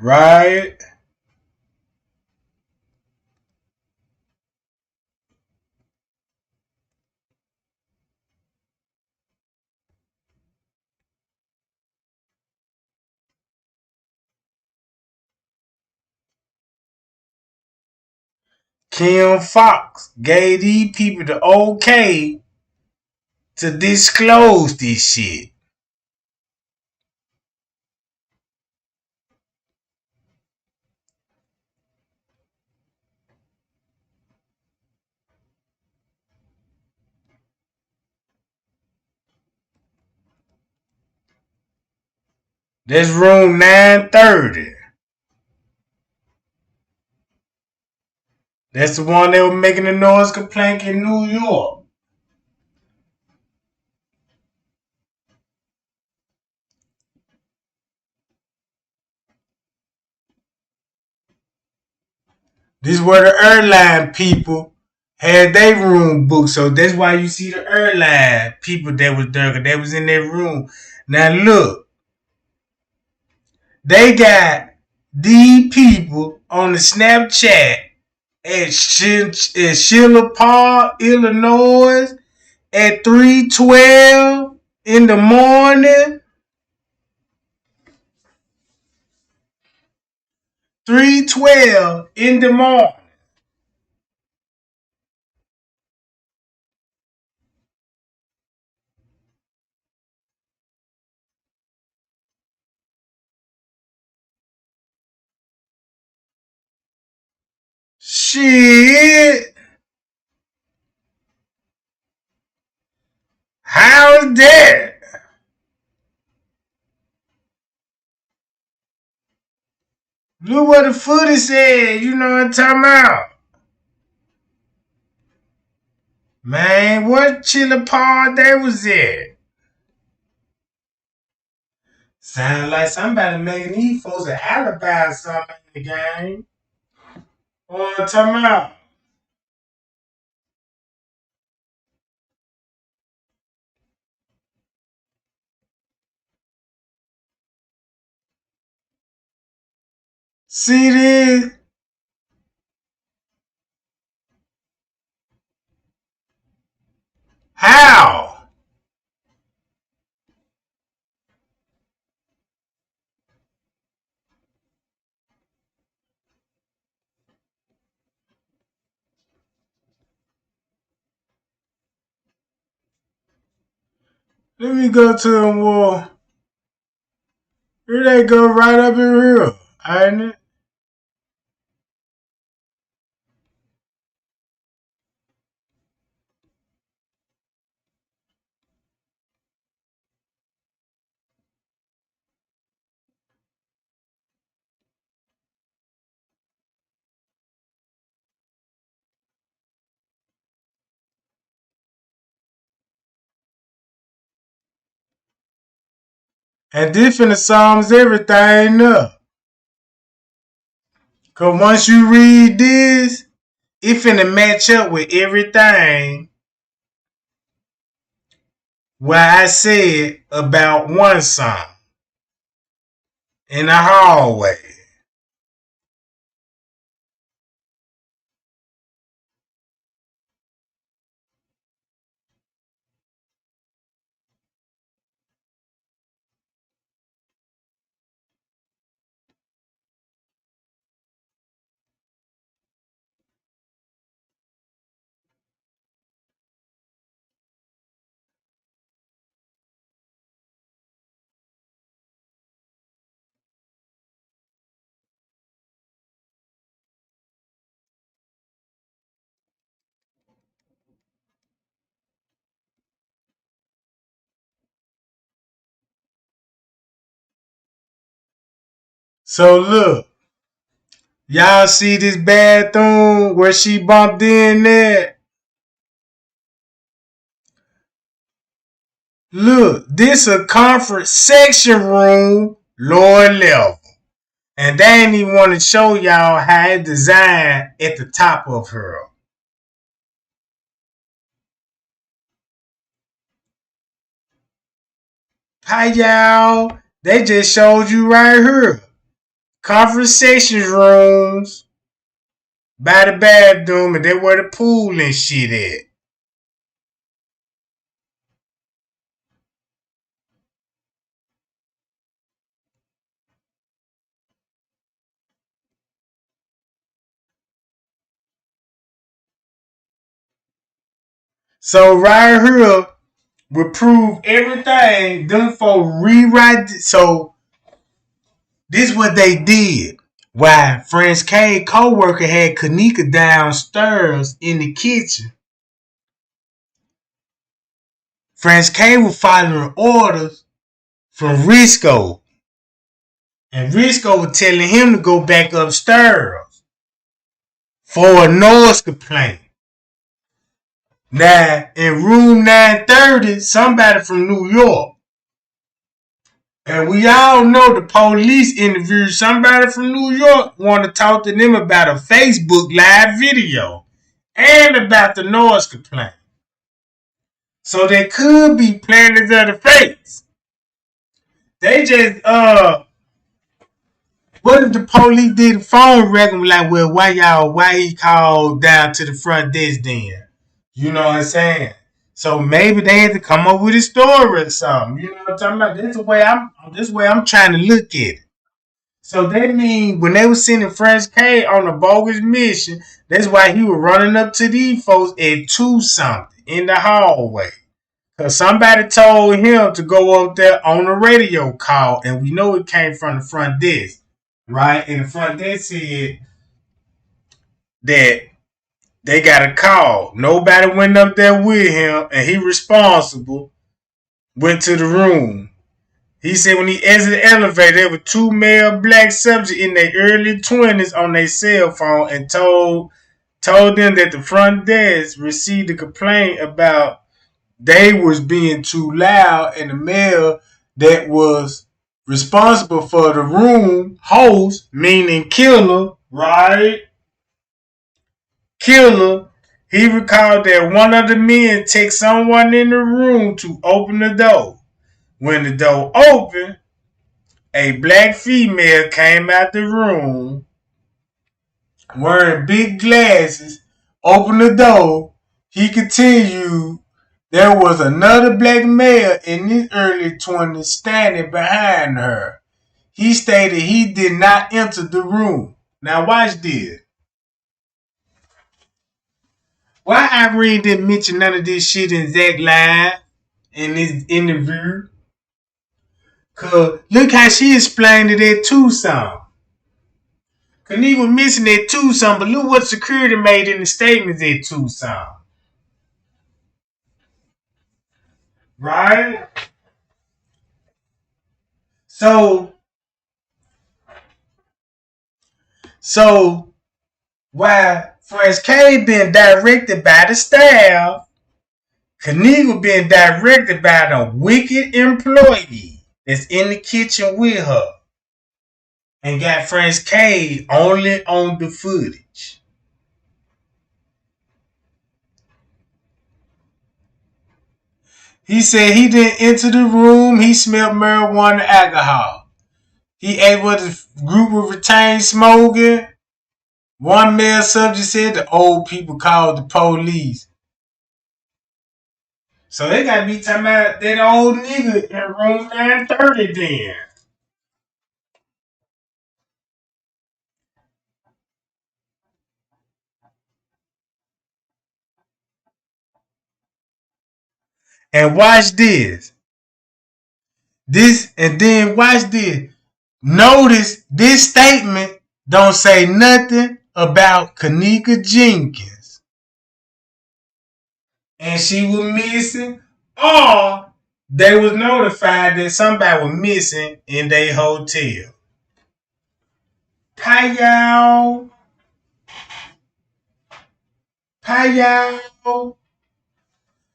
Right? Kim Fox gave these people the okay to disclose this shit. That's room 930. That's the one that was making the noise complaint in New York. This is where the airline people had their room booked. So that's why you see the airline people that was there, 'cause they was in their room. Now look, they got these people on the Snapchat at Schiller Park, Illinois at 3:12 in the morning. 3:12 in the morning. Shit. How's that? Look what the footage said. You know what I'm talking about. Man, what chiller pod they was at? Sound like somebody making these folks an alibi or something in the game. What I'm talking about? See this? How? Let me go to them. Well, here they go right up in here. Ain't it? And this finna sums everything up. Cause once you read this, it finna match up with everything what I said about one song in the hallway. So look, y'all see this bathroom where she bumped in there? Look, this a conference section room, lower level. And they ain't even want to show y'all how it designed at the top of her. Hi y'all. They just showed you right here. Conversation rooms by the bathroom, and they where the pool and shit at. So right here will prove everything. Them for rewrite. So this what they did. Why French K co-worker had Kenneka downstairs in the kitchen. French K was following orders from Risco. And Risco was telling him to go back upstairs for a noise complaint. Now, in room 930, somebody from New York, and we all know the police interviewed somebody from New York, want to talk to them about a Facebook live video and about the noise complaint. So they could be planners of the fakes. They just, what if the police did a phone record like, well, why he called down to the front desk then? You know what I'm saying? So maybe they had to come up with a story or something. You know what I'm talking about? This way I'm trying to look at it. So that means when they were sending French K on a bogus mission, that's why he was running up to these folks at 2 something in the hallway. Cause somebody told him to go up there on a radio call, and we know it came from the front desk, right? And the front desk said that they got a call. Nobody went up there with him, and he responsible went to the room. He said when he exited the elevator, there were 2 male black subjects in their early 20s on their cell phone and told them that the front desk received a complaint about they was being too loud, and the male that was responsible for the room host, meaning killer, right? Killer, he recalled that one of the men took someone in the room to open the door. When the door opened, a black female came out the room wearing big glasses, opened the door. He continued, there was another black male in his early 20s standing behind her. He stated he did not enter the room. Now watch this. Why Irene didn't mention none of this shit in Zach Live in this interview? Cause look how she explained it at Tucson. Kenneka was missing at Tucson, but look what security made in the statements at Tucson. Right? So while Fresh K being directed by the staff, Kenneka being directed by the wicked employee that's in the kitchen with her. And got Fresh K only on the footage. He said he didn't enter the room. He smelled marijuana and alcohol. He ate what the group was retained smoking. One male subject said the old people called the police. So they got to be talking about that old nigga in room 930 then. And watch this. Watch this. Notice this statement don't say nothing about Kenneka Jenkins. And she was missing, or they was notified that somebody was missing in their hotel. Payal, Payal.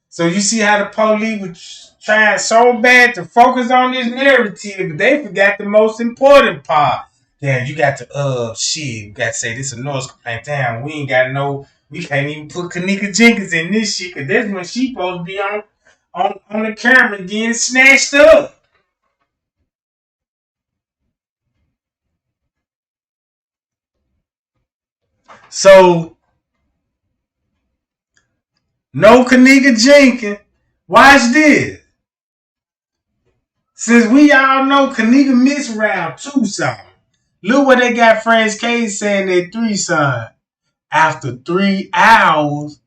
So you see how the police were trying so bad to focus on this narrative, but they forgot the most important part. Damn, you got to shit. You got to say this is a noise complaint. Damn, we ain't got no. We can't even put Kenneka Jenkins in this shit because that's when she supposed to be on the camera getting snatched up. So no Kenneka Jenkins. Watch this. Since we all know Kenneka missed round 2 something. Look what they got Franz K saying at 3 son. After 3 hours,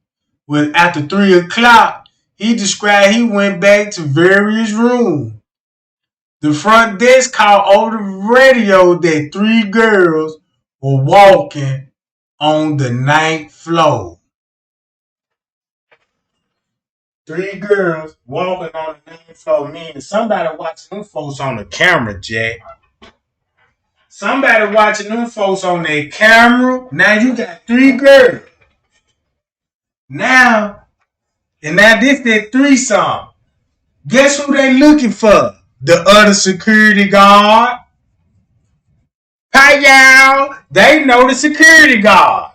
after 3 o'clock, he described he went back to various rooms. The front desk called over the radio that 3 girls were walking on the 9th floor. 3 girls walking on the 9th floor, meaning somebody watching them folks on the camera, Jack. Somebody watching them folks on their camera. Now you got 3 girls. Now this that threesome. Guess who they looking for? The other security guard. Payal. They know the security guard.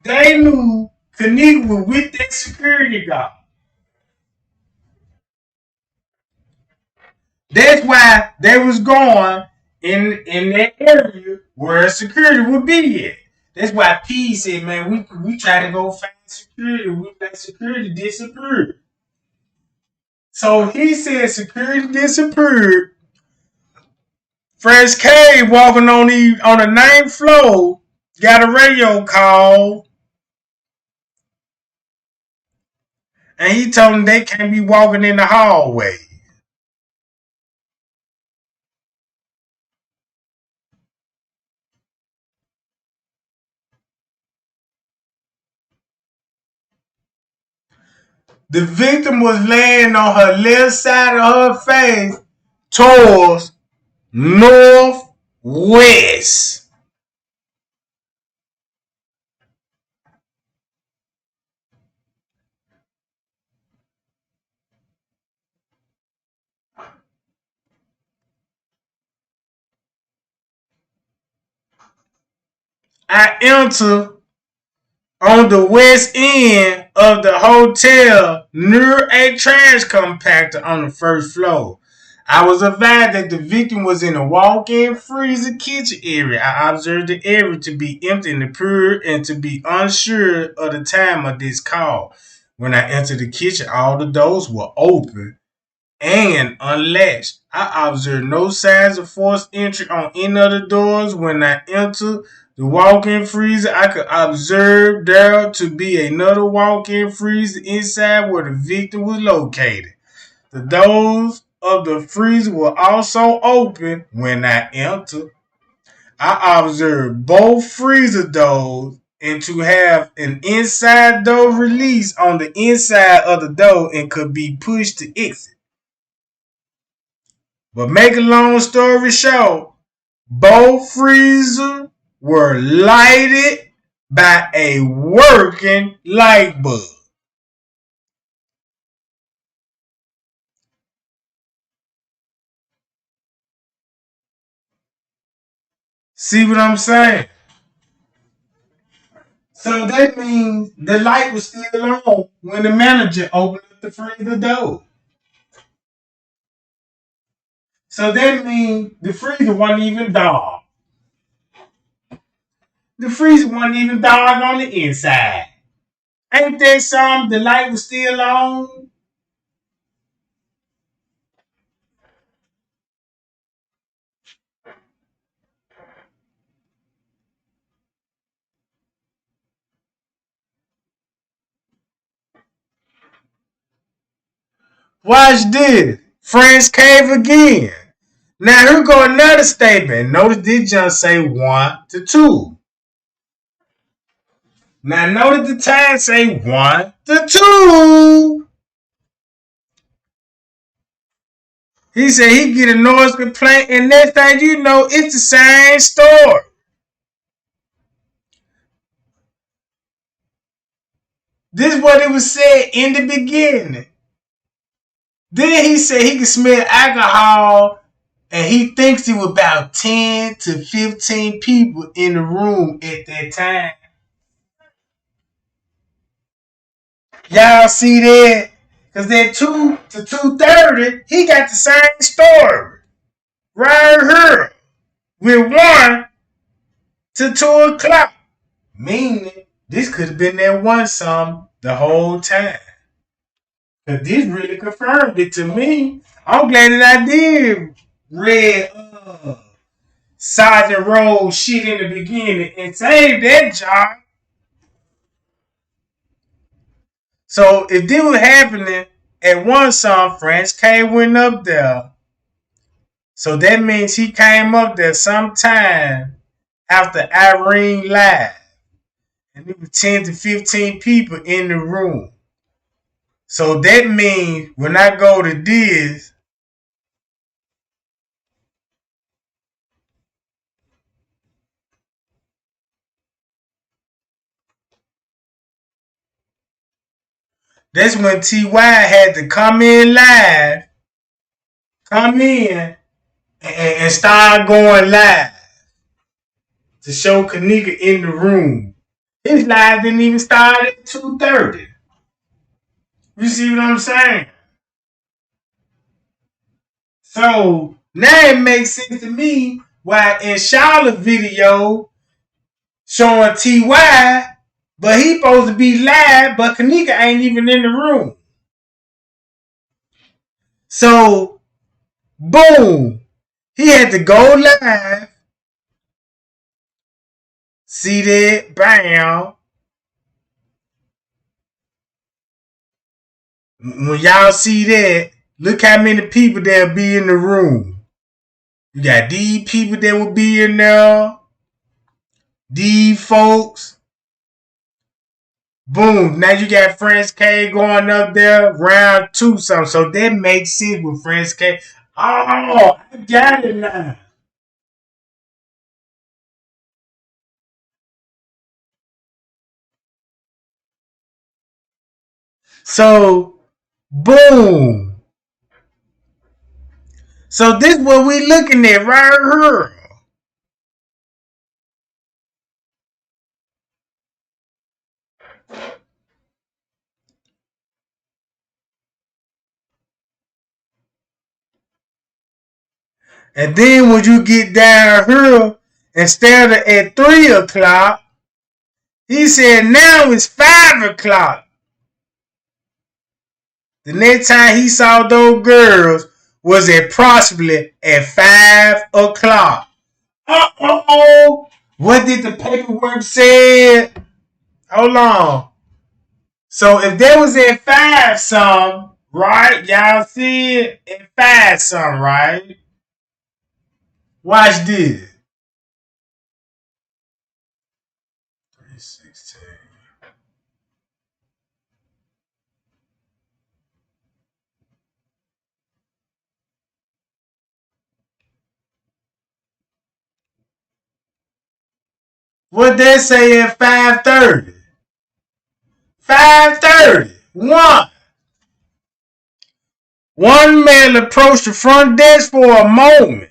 They knew Kenneka was with that security guard. That's why they was going in that area where security would be at. That's why P said, man, we try to go find security. We let security disappear. So he said security disappeared. Fresh K walking on the 9th floor got a radio call, and he told them they can't be walking in the hallway. The victim was laying on her left side of her face towards northwest. I enter on the west end of the hotel near a trash compactor on the first floor. I was advised that the victim was in a walk-in freezer kitchen area. I observed the area to be empty and pure and to be unsure of the time of this call. When I entered the kitchen, all the doors were open and unlatched. I observed no signs of forced entry on any of the doors. When I entered the walk-in freezer, I could observe there to be another walk-in freezer inside where the victim was located. The doors of the freezer were also open when I entered. I observed both freezer doors and to have an inside door release on the inside of the door and could be pushed to exit. But make a long story short, both freezers were lighted by a working light bulb. See what I'm saying? So that means the light was still on when the manager opened up the freezer door. So that means the freezer wasn't even dark. The freezer wasn't even dark on the inside. Ain't that something? The light was still on. Watch this. Friends cave again. Now here go another statement. Notice this just say 1 to 2. Now notice the time say 1 to 2. He said he get a noise complaint, and next thing you know, it's the same story. This is what it was said in the beginning. Then he said he could smell alcohol, and he thinks it was about 10 to 15 people in the room at that time. Y'all see that? Because at 2 to 2:30, he got the same story. Right here. With 1 to 2 o'clock. Meaning, this could have been that one song the whole time. Because this really confirmed it to me. I'm glad that I did read Sergeant Rose shit in the beginning and saved that job. So if this was happening at one song, French K went up there. So that means he came up there sometime after Irene live. And there was 10 to 15 people in the room. So that means when I go to this, that's when T.Y. had to come in live, come in, and start going live to show Kenneka in the room. His live didn't even start at 2:30. You see what I'm saying? So now it makes sense to me why in Charlotte's video showing T.Y., but he supposed to be live, but Kenneka ain't even in the room. So, boom. He had to go live. See that? Bam. When y'all see that, look how many people there'll be in the room. You got these people that will be in there. These folks. Boom. Now you got French K going up there. Round 2 something. So that makes sense with French K. Oh, I got it now. So, boom. So this is what we looking at right here. And then when you get down here, instead of at 3 o'clock, he said now it's 5 o'clock. The next time he saw those girls was approximately at 5 o'clock. Uh-oh. What did the paperwork say? Hold on. So if there was at 5 some, right? Y'all see it? At 5 some, right? Watch this. 316. What they say at 5:30? 5:30. One man approached the front desk for a moment.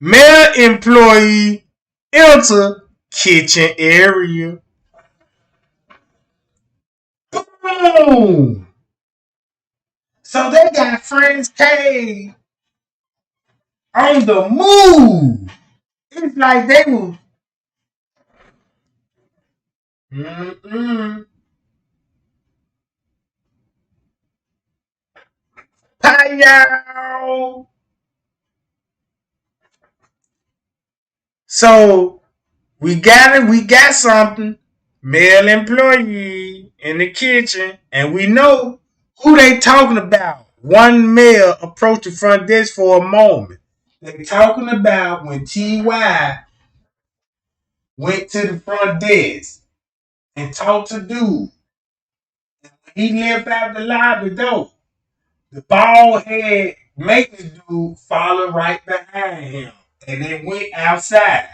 Male employee enter kitchen area. Boom. So they got Friends K on the move. It's like they were. Hi, So we got it. We got something. Male employee in the kitchen, and we know who they talking about. One male approached the front desk for a moment. They talking about when T.Y. went to the front desk and talked to dude. He left out the lobby door. The bald head maintenance dude followed right behind him, and they went outside.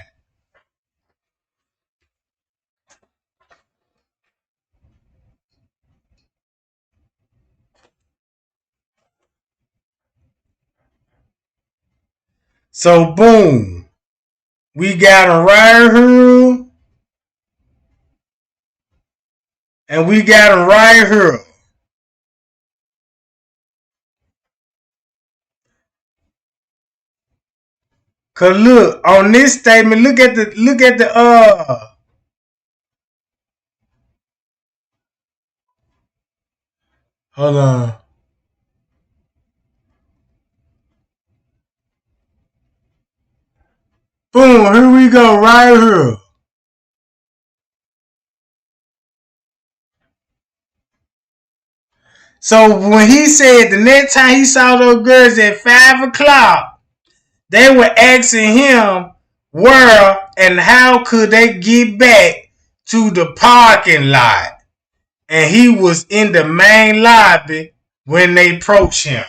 So boom, we got him right here, and we got him right here. Cause look on this statement, look at the. Hold on. Boom, here we go, right here. So when he said the next time he saw those girls at 5 o'clock, they were asking him where and how could they get back to the parking lot. And he was in the main lobby when they approached him.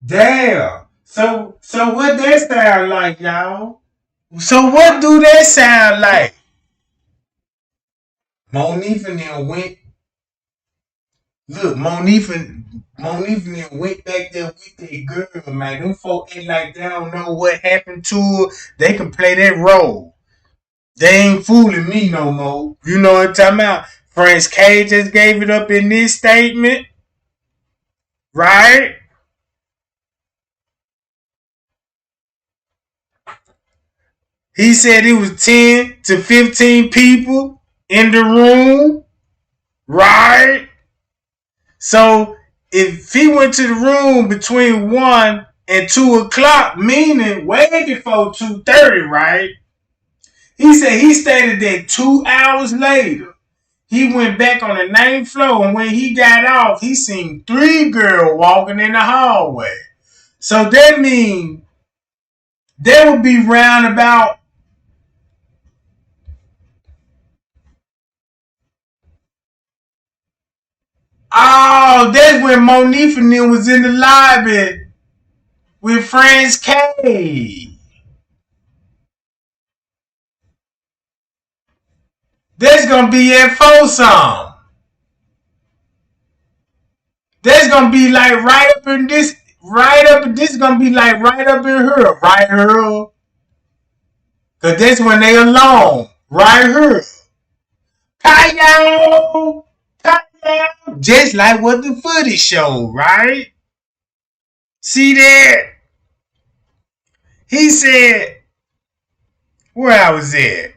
Damn. So what that sound like, y'all? So what do that sound like? Monifa and them went. Look, Monifa and them went back there with that girl, man. Them folk ain't like they don't know what happened to her. They can play that role. They ain't fooling me no more. You know what I'm talking about? Prince K just gave it up in this statement, right? He said it was 10 to 15 people in the room, right? So if he went to the room between 1 and 2 o'clock, meaning way before 2:30, right? He said he stated that 2 hours later, he went back on the 9th floor, and when he got off, he seen 3 girls walking in the hallway. So that means there would be round about. Oh, that's when Monifa and them was in the lobby with Franz K. That's gonna be at Folsom. That's gonna be like right up in this, right up. This is gonna be like right up in here, right here. Cause that's when they alone, right here. Pow, pow, just like what the footage showed, right? See that? He said, where I was at.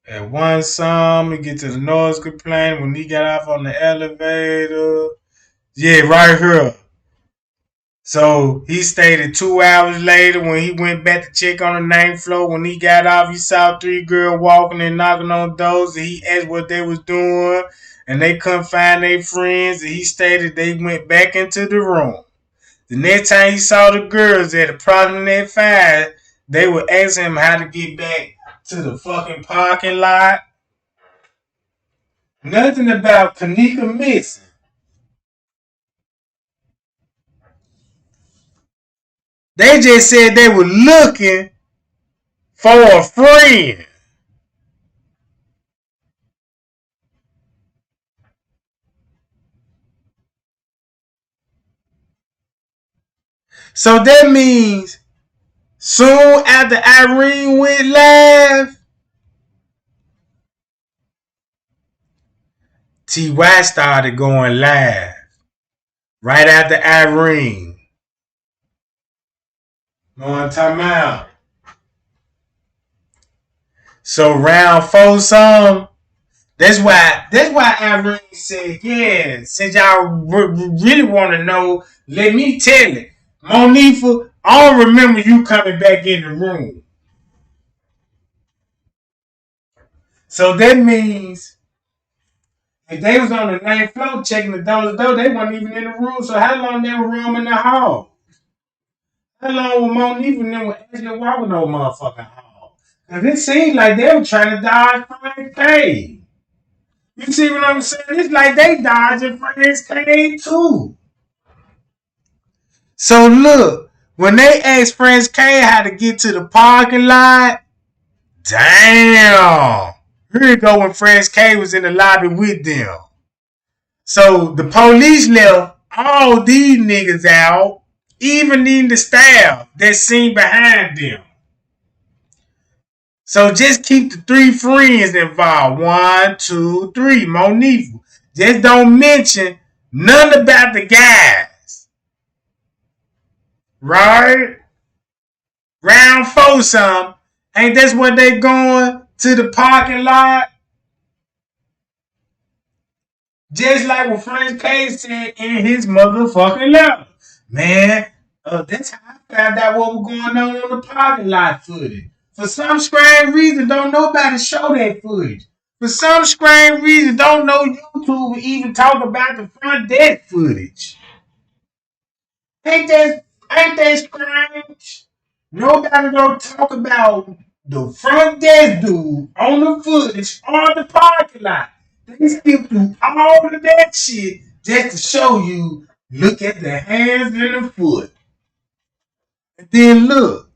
At one some, he get to the noise complaint when he got off on the elevator. Yeah, right here. So he stated 2 hours later when he went back to check on the 9th floor. When he got off, he saw 3 girls walking and knocking on doors. And he asked what they was doing, and they couldn't find their friends. And he stated they went back into the room. The next time he saw the girls at approximately 5, they would ask him how to get back to the fucking parking lot. Nothing about Kenneka missing. They just said they were looking for a friend. So that means soon after Irene went live, TY started going live right after Irene. Know what I'm talking about? So round 4 some. That's why Irene said, yeah, since y'all really want to know, let me tell it. Monifa, I don't remember you coming back in the room. So that means if they was on the 9th floor checking the door, they weren't even in the room. So how long they were roaming the hall? How long were Monifa and them were actually walking no motherfucking hall? Cause it seemed like they were trying to dodge Frank K. You see what I'm saying? It's like they dodging Friends K too. So look, when they asked Friends K how to get to the parking lot, damn. Here you go when Friends K was in the lobby with them. So the police left all these niggas out, even in the staff that's seen behind them. So just keep the three friends involved. One, two, three. Monifa. Just don't mention none about the guys. Right? Round four some. Ain't that's what they going to the parking lot? Just like what Frank K said in his motherfucking letter. Man, that's how I found out what was going on the parking lot footage. For some strange reason, don't nobody show that footage. For some strange reason, don't know YouTube will even talk about the front desk footage. Ain't that strange? Nobody don't talk about the front desk dude on the footage or the parking lot. They skip through all of that shit just to show you, look at the hands and the foot. And then look.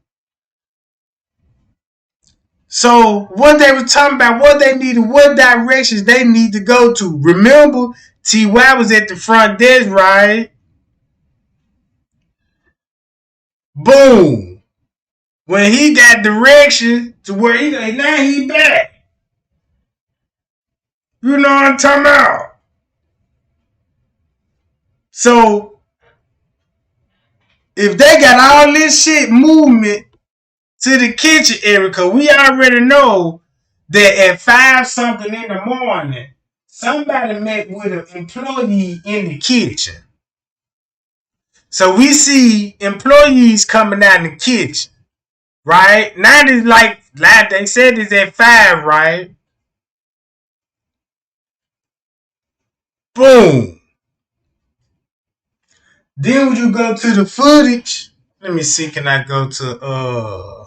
So what they were talking about, what they needed, what directions they need to go to. Remember, T.Y. was at the front desk, right? Boom. When he got direction to where he now he back. You know what I'm talking about? So if they got all this shit movement to the kitchen area, cause we already know that at 5 something in the morning, somebody met with an employee in the kitchen. So we see employees coming out in the kitchen, right? Now it's like they said it's at 5, right? Boom. Then when you go to the footage, let me see, can I go to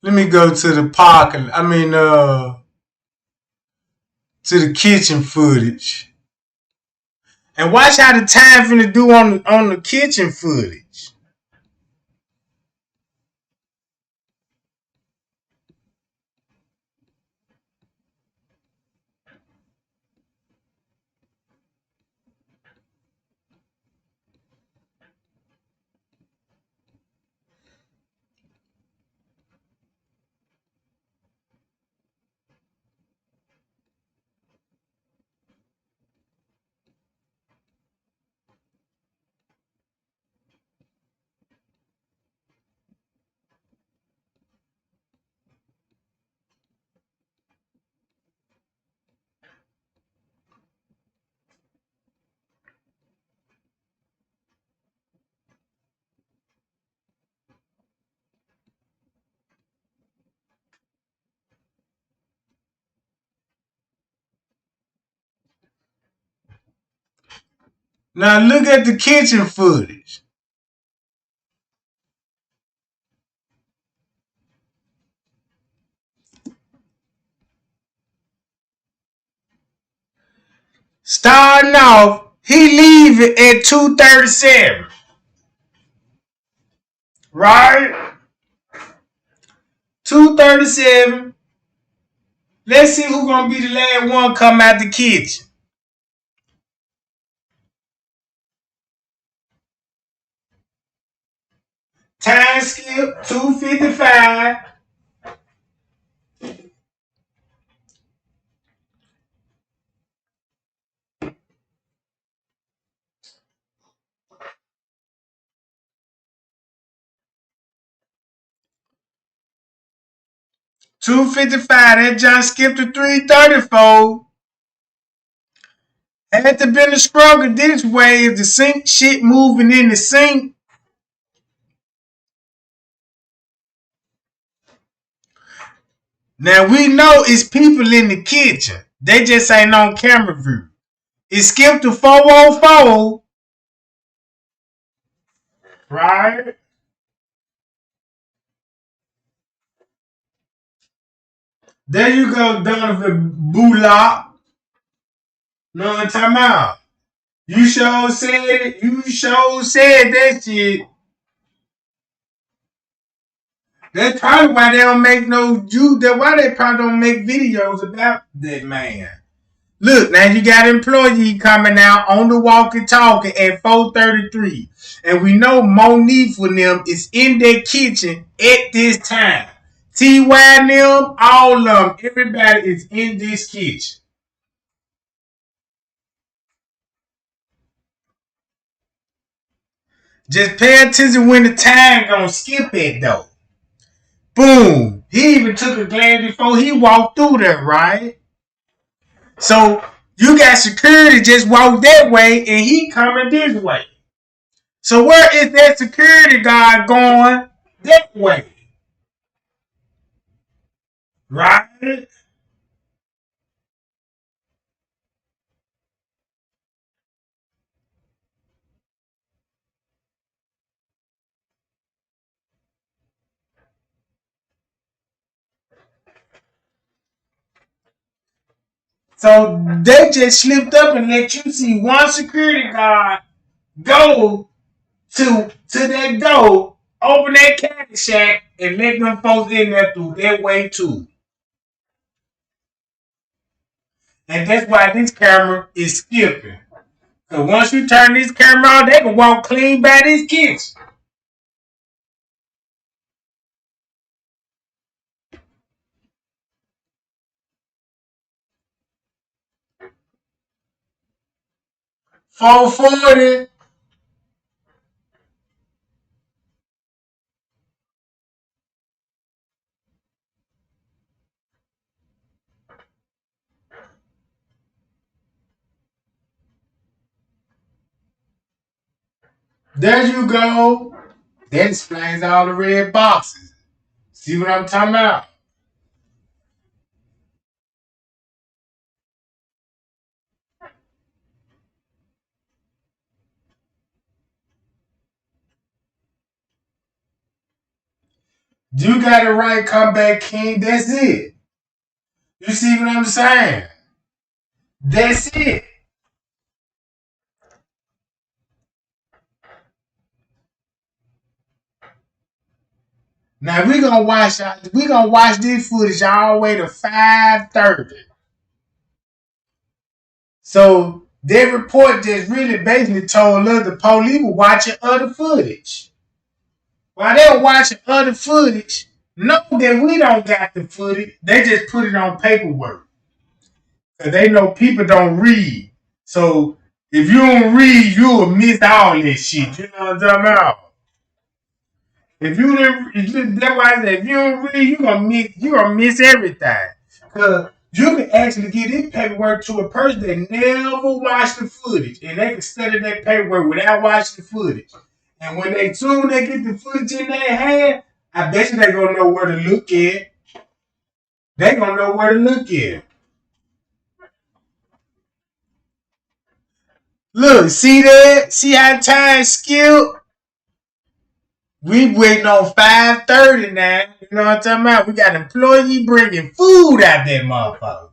let me go to the parking, to the kitchen footage. And watch how the time finna do on the kitchen footage. Now look at the kitchen footage. Starting off, he leaving at 2:37. Right? 2:37. Let's see who's gonna be the last one come out the kitchen. Time skip 2:55. 2:55. That John skipped to 3:34. Had to been a struggle this way if the sink shit moving in the sink. Now we know it's people in the kitchen. They just ain't on camera view. It skipped to 4:04. Right? There you go, Donovan Bullock. Know what I'm talking about? You sure said it. You sure said that shit. That's probably why they don't make no you. That's why they probably don't make videos about that man. Look, now you got an employee coming out on the walkie-talkie at 4:33, and we know Monique for them is in their kitchen at this time. Ty and them, all of them, everybody is in this kitchen. Just pay attention when the time gonna skip it though. Boom. He even took a glance before he walked through there, right? So you got security just walk that way and he coming this way. So where is that security guard going that way? Right? So they just slipped up and let you see one security guard go to that door, open that candy shack, and let them folks in there through their way too. And that's why this camera is skipping. Cause once you turn this camera on, they can walk clean by this kitchen. 440. There you go. That explains all the red boxes. See what I'm talking about? You got it right, comeback king. That's it. You see what I'm saying? That's it. Now we gonna watch this footage all the way to 5:30. So their report just really basically told us the police were watching other footage. While they were watching other footage, know that we don't got the footage. They just put it on paperwork. Cause they know people don't read. So if you don't read, you will miss all this shit. You know what I'm talking about? If you didn't, that's why I said if you don't read, you gonna miss everything. Cause you can actually get this paperwork to a person that never watched the footage, and they can study that paperwork without watching the footage. And when they soon they get the footage in their hand, I bet you they gonna know where to look at. They gonna know where to look at. Look, see that? See how time skipped? We waiting on 5:30 now. You know what I'm talking about? We got an employee bringing food out that motherfucker.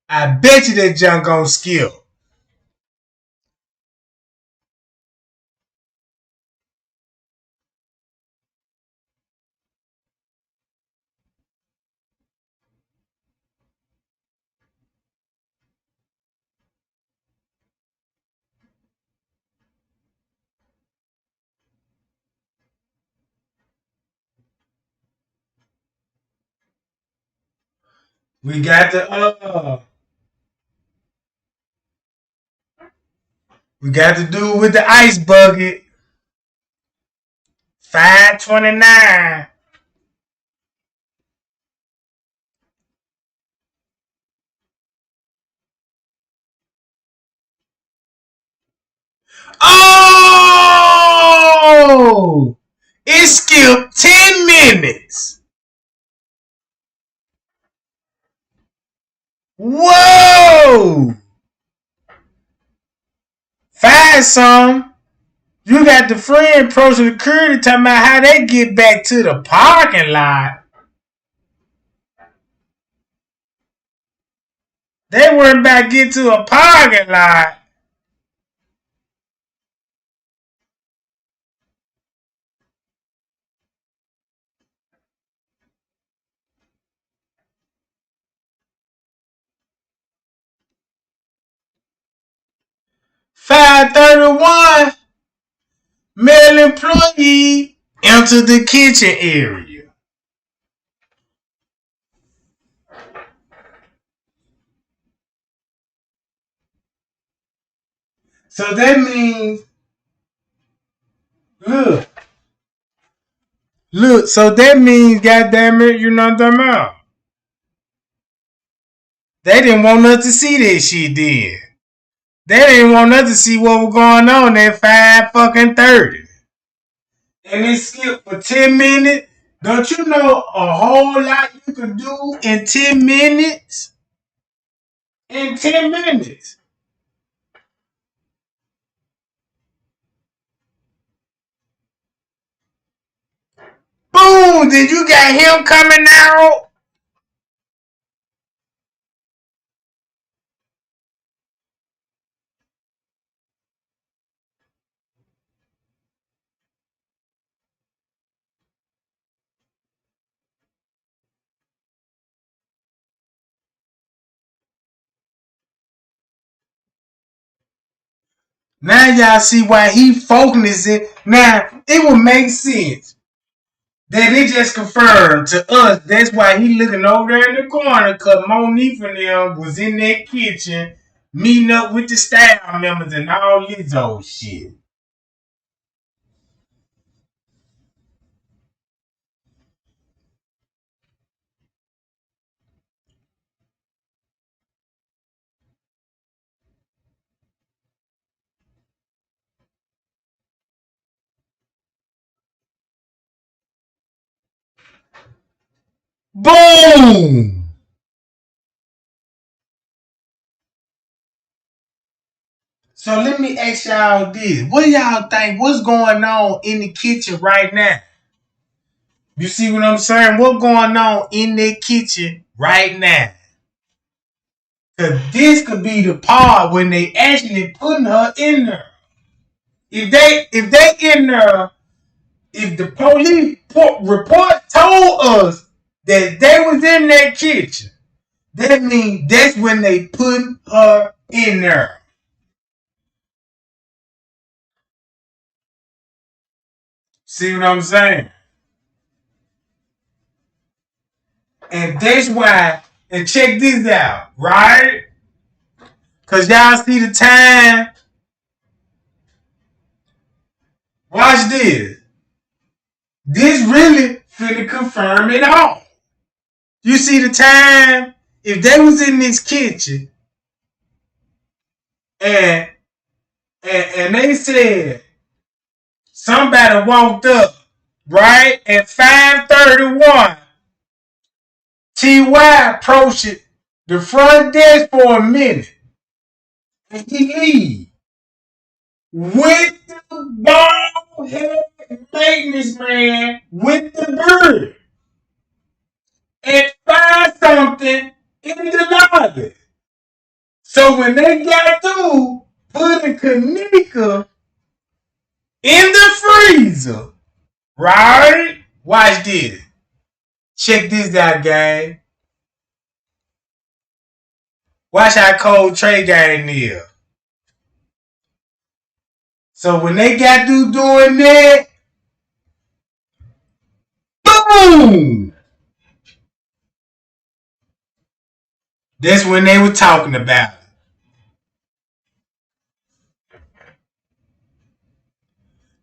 I bet you that junk gonna skip. We got the we got to do with the ice bucket. 5:29. Oh! It skipped 10 minutes. Whoa! Find some. You got the friend approaching security talking about how they get back to the parking lot. They weren't about to get to a parking lot. $5:31, male employee entered the kitchen area. So that means, look, so that means, goddamn it, you know what I'm talking about? They didn't want us to see that shit then. They didn't want us to see what was going on at 5:30. And it skipped for 10 minutes. Don't you know a whole lot you could do in 10 minutes? In 10 minutes. Boom! Did you got him coming out? Now y'all see why he focusing. Now, it would make sense that it just confirmed to us. That's why he looking over there in the corner, because Monique and them was in that kitchen meeting up with the staff members and all this old shit. Boom! So let me ask y'all this. What do y'all think? What's going on in the kitchen right now? You see what I'm saying? What's going on in the kitchen right now? Cause this could be the part when they actually putting her in there. If they in there, if the police report told us that they was in that kitchen, that means that's when they put her in there. See what I'm saying? And that's why, and check this out, right? Cause y'all see the time. Watch this. This really finna confirm it all. You see the time? If they was in this kitchen and they said somebody walked up, right? At 5:31, T.Y. approached the front desk for a minute. And he leave with the bald head maintenance man with the bird and find something in the lobby. So when they got through putting Kenneka in the freezer, right? Watch this. Check this out, gang. Watch how cold Trey gang is. So when they got through doing that, boom! That's when they were talking about it.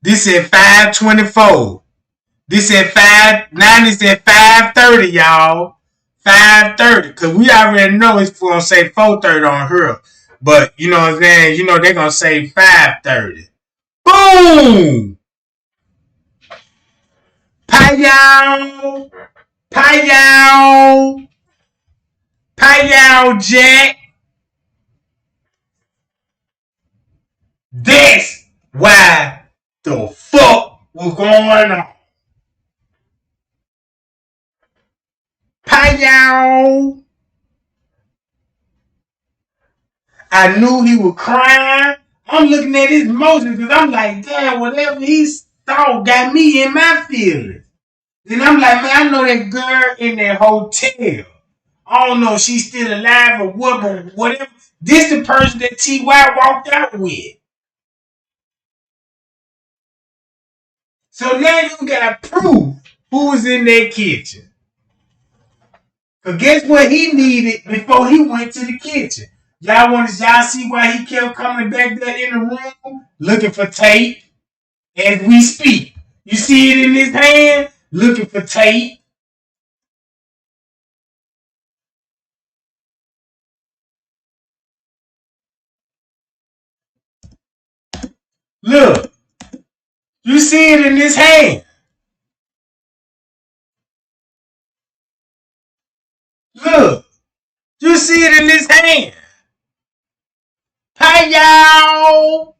This at 5:24. This at 5. Now this at 5:30, y'all. 5:30. Cause we already know it's gonna say 4:30 on her. But you know what I'm saying? You know they're gonna say 5:30. Boom! Payal! Payal! Payal Jack! That's why the fuck was going on. Pow! I knew he was crying. I'm looking at his emotions because I'm like, damn, whatever he thought got me in my feelings. Then I'm like, man, I know that girl in that hotel. I don't know if she's still alive or what, but whatever. This the person that T.Y. walked out with. So now you got proof who was in that kitchen. But guess what he needed before he went to the kitchen? Y'all see why he kept coming back there in the room looking for tape as we speak. You see it in his hand looking for tape. Look, you see it in his hand. Look, you see it in his hand. Hi y'all.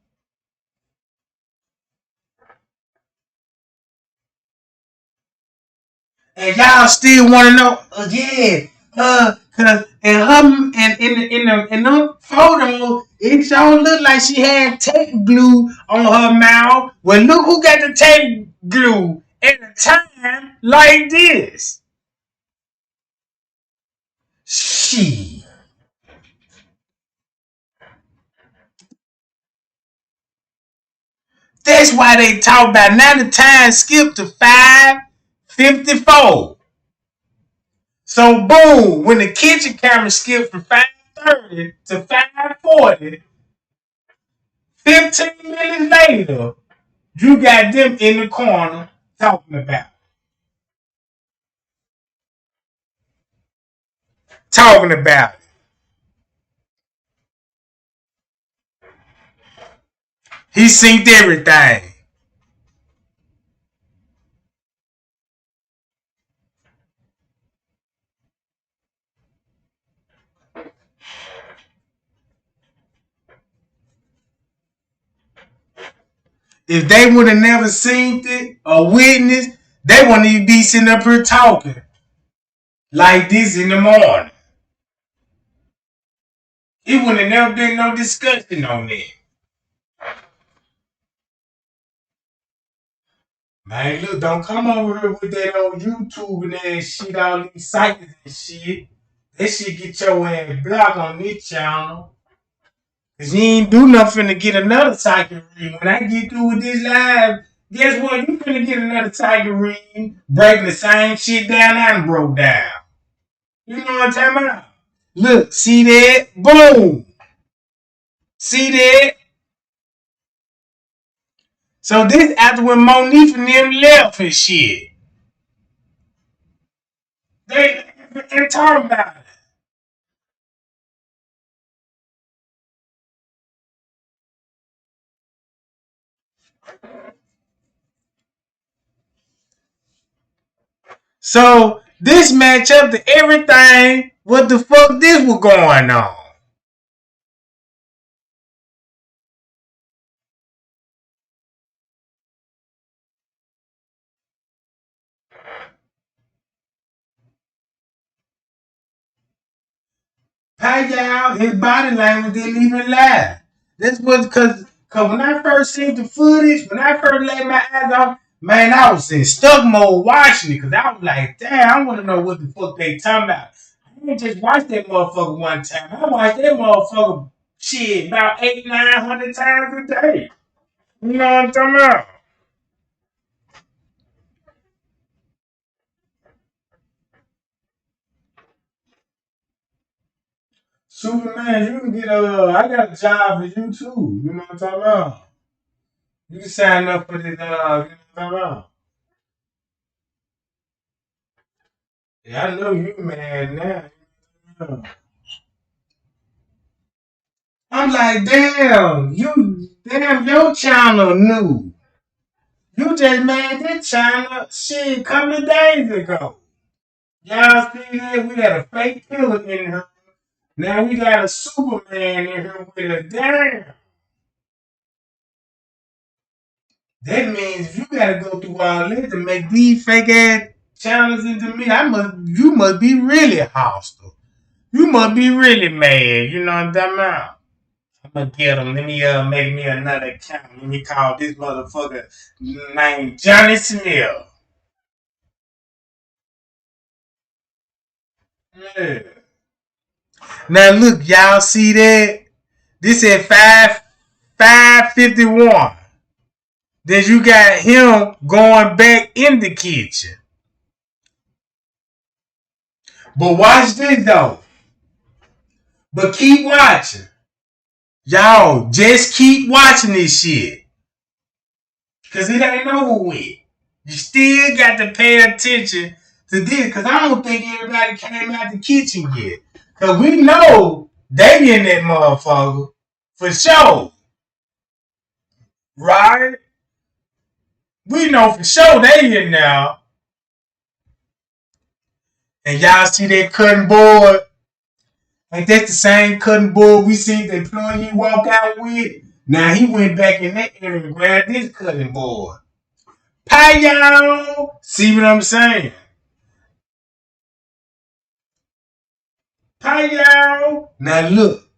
And y'all still want to know again. Cause in her and in the photo, it sure looked like she had tape glue on her mouth. Well, look who got the tape glue at a time like this. She. That's why they talk about now the time skipped to 5:54. So boom, when the kitchen camera skipped from 5:30 to 5:40, 15 minutes later, you got them in the corner talking about it. He synced everything. If they would have never seen it or witnessed, they wouldn't even be sitting up here talking like this in the morning. It would have never been no discussion on that. Man, look, don't come over here with that old YouTube and that shit, all these sites and shit. That shit get your ass blocked on this channel. Cause you ain't do nothing to get another tiger ring. When I get through with this live, guess what? You finna get another tiger ring, breaking the same shit down and broke down. You know what I'm talking about? Look, see that? Boom! See that? So this after when Monique and them left and shit. They talking about it. So this match up to everything. What the fuck this was going on? Pacquiao, his body language didn't even lie. This was cause when I first seen the footage, when I first laid my eyes on, man, I was in stuck mode watching it because I was like, damn, I want to know what the fuck they talking about. I didn't just watch that motherfucker one time. I watched that motherfucker shit about 800-900 times a day. You know what I'm talking about? Superman, you can get I got a job for you too. You know what I'm talking about? You can sign up for this, you know what I'm talking about? Yeah, I know you mad now. I'm like, damn, your channel new. You just made this channel shit a couple of days ago. Y'all see that? We got a fake killer in here. Now we got a Superman in here with a damn. That means if you gotta go through all that to make these fake ass challenges into me, you must be really hostile. You must be really mad. You know what I'm talking about? I'm gonna get him. Let me make me another account. Let me call this motherfucker named Johnny Smith. Yeah. Now look, y'all see that? This at 5:51. Then you got him going back in the kitchen. But watch this though. But keep watching. Y'all, just keep watching this shit. Cause it ain't over with. You still got to pay attention to this. Cause I don't think everybody came out the kitchen yet. Cause we know they in that motherfucker. For sure. Right? We know for sure they in now. And y'all see that cutting board? Ain't that the same cutting board we see the employee walk out with? Now he went back in that area and grabbed this cutting board. Pie y'all! See what I'm saying? Pie y'all! Now look,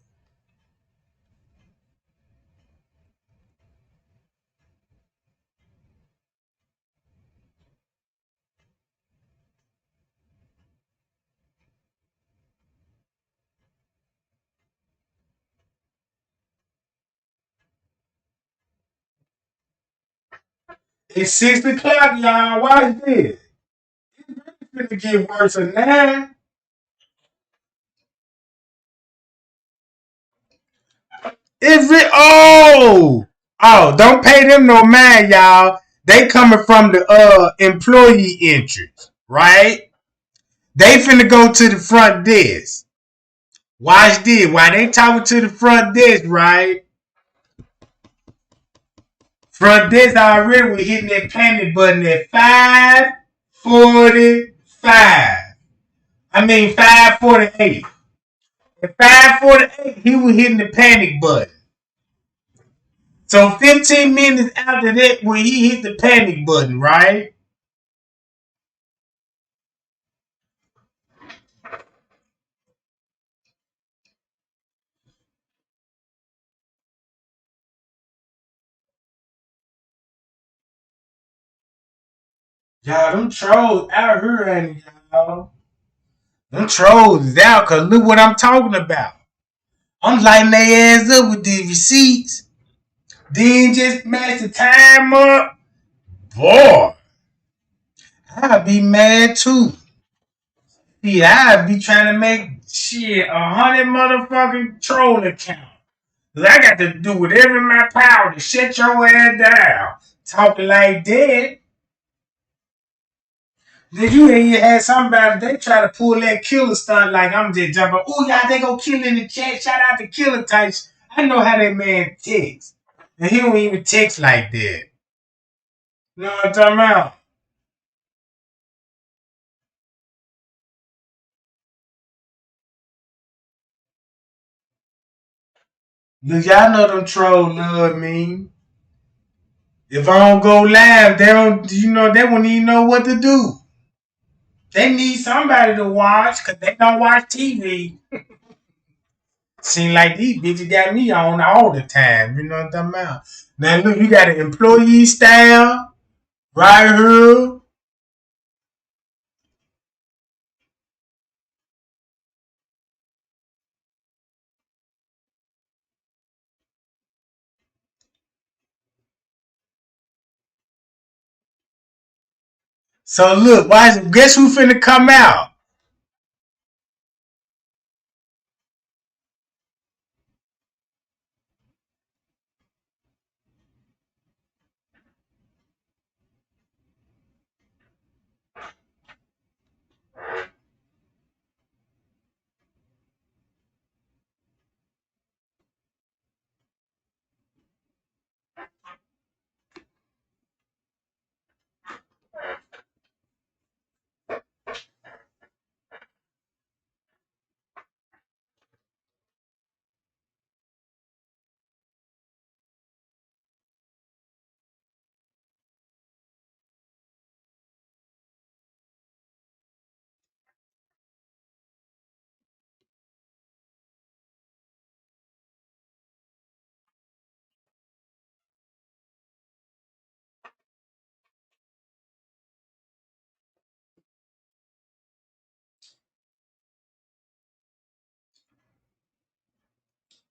it's 6 o'clock, y'all. Watch this. It's gonna get worse than that. Oh, don't pay them no mind, y'all. They coming from the employee entrance, right? They finna go to the front desk. Watch this. While they talking to the front desk, right? Front desk already was hitting that panic button at 5:45. I mean 5:48. At 5:48, he was hitting the panic button. So 15 minutes after that, when he hit the panic button, right? Y'all, them trolls out here, and y'all, them trolls is out. Cause look what I'm talking about. I'm lighting their ass up with these receipts. Then just match the time up. Boy, I'd be mad too. See, I'd be trying to make shit 100 motherfucking troll accounts. Cause I got to do whatever in my power to shut your ass down. Talking like that. Then you ain't had somebody, they try to pull that killer stunt like I'm just jumping. Oh, y'all, they go kill in the chat. Shout out to Killer Types. I know how that man texts. And he don't even text like that. You know what I'm talking about? Look, y'all know them trolls love me. If I don't go live, they don't, they won't even know what to do. They need somebody to watch because they don't watch TV. Seem like these bitches got me on all the time. You know what I'm talking about? Now look, you got an employee style right here. So look, guess who finna come out?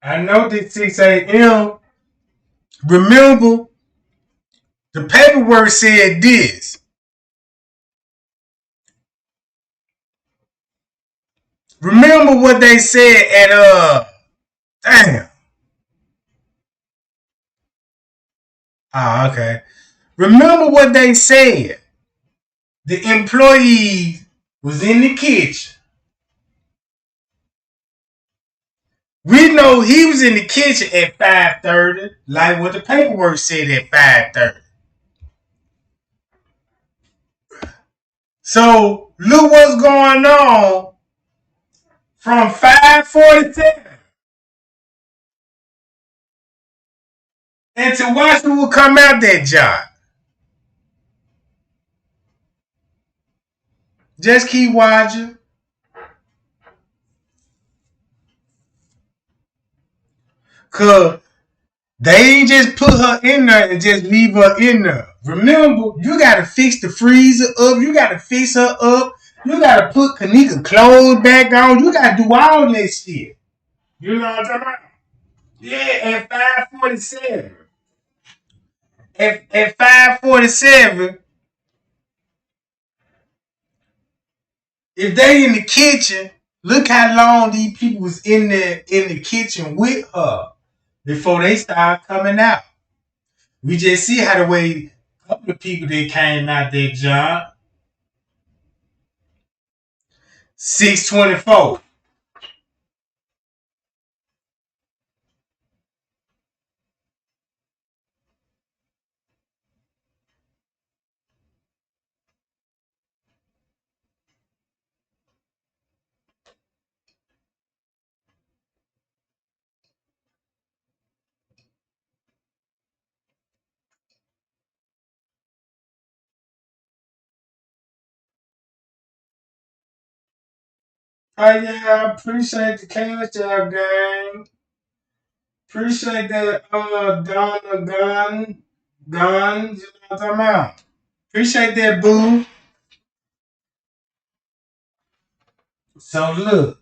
I know this 6 a.m. Remember, the paperwork said this. Remember what they said at damn. Ah, okay. Remember what they said. The employee was in the kitchen. We know he was in the kitchen at 5:30, like what the paperwork said at 5:30. So look what's going on from 5:47 and to watch who will come out that job. Just keep watching. Cause they ain't just put her in there and just leave her in there. Remember, you gotta fix the freezer up. You gotta fix her up. You gotta put Kenneka clothes back on. You gotta do all that shit. You know what I'm talking about? Yeah, at 5:47. At 5:47, if they in the kitchen, look how long these people was in the kitchen with her before they start coming out. We just see how the way a couple of people that came out that job. 6:24. Oh yeah, I appreciate the cash out, gang. Appreciate that Donna guns, you know what I'm talking about. Appreciate that, boo. So look,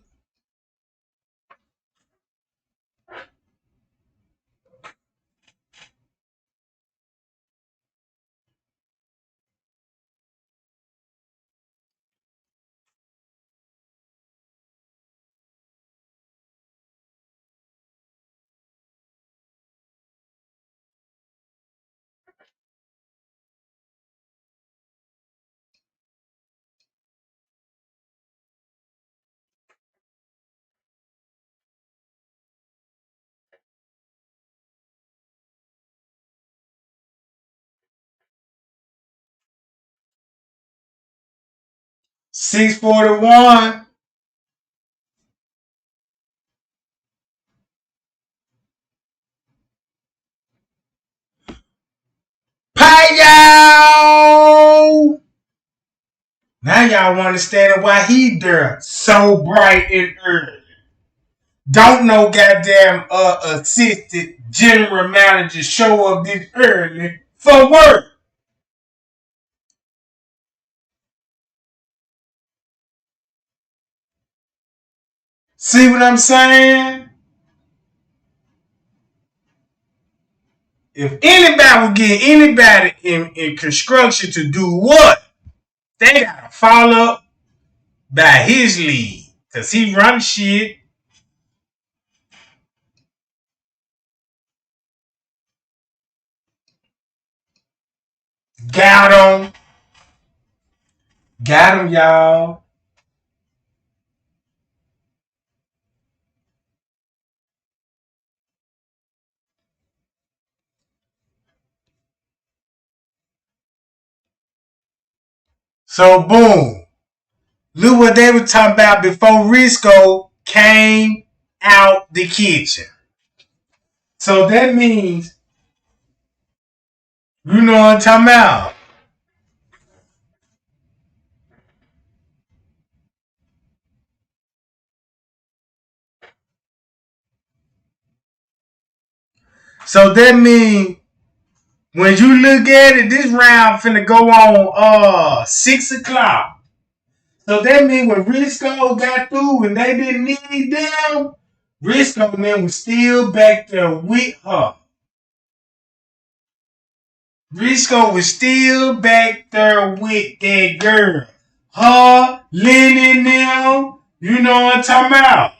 $6.41. Payo! Now y'all understand why he there so bright and early. Don't no goddamn assistant general manager show up this early for work. See what I'm saying? If anybody would get anybody in construction to do what, they gotta follow by his lead. Cause he run shit. Got him. Got him, y'all. So boom. Look what they were talking about before Risco came out the kitchen. So that means, you know what I'm talking about. So that means when you look at it, this round finna go on 6 o'clock. So that means when Risco got through and they didn't need them, Risco and them was still back there with her. Risco was still back there with that girl. Her, Lenny and them, you know what I'm talking about.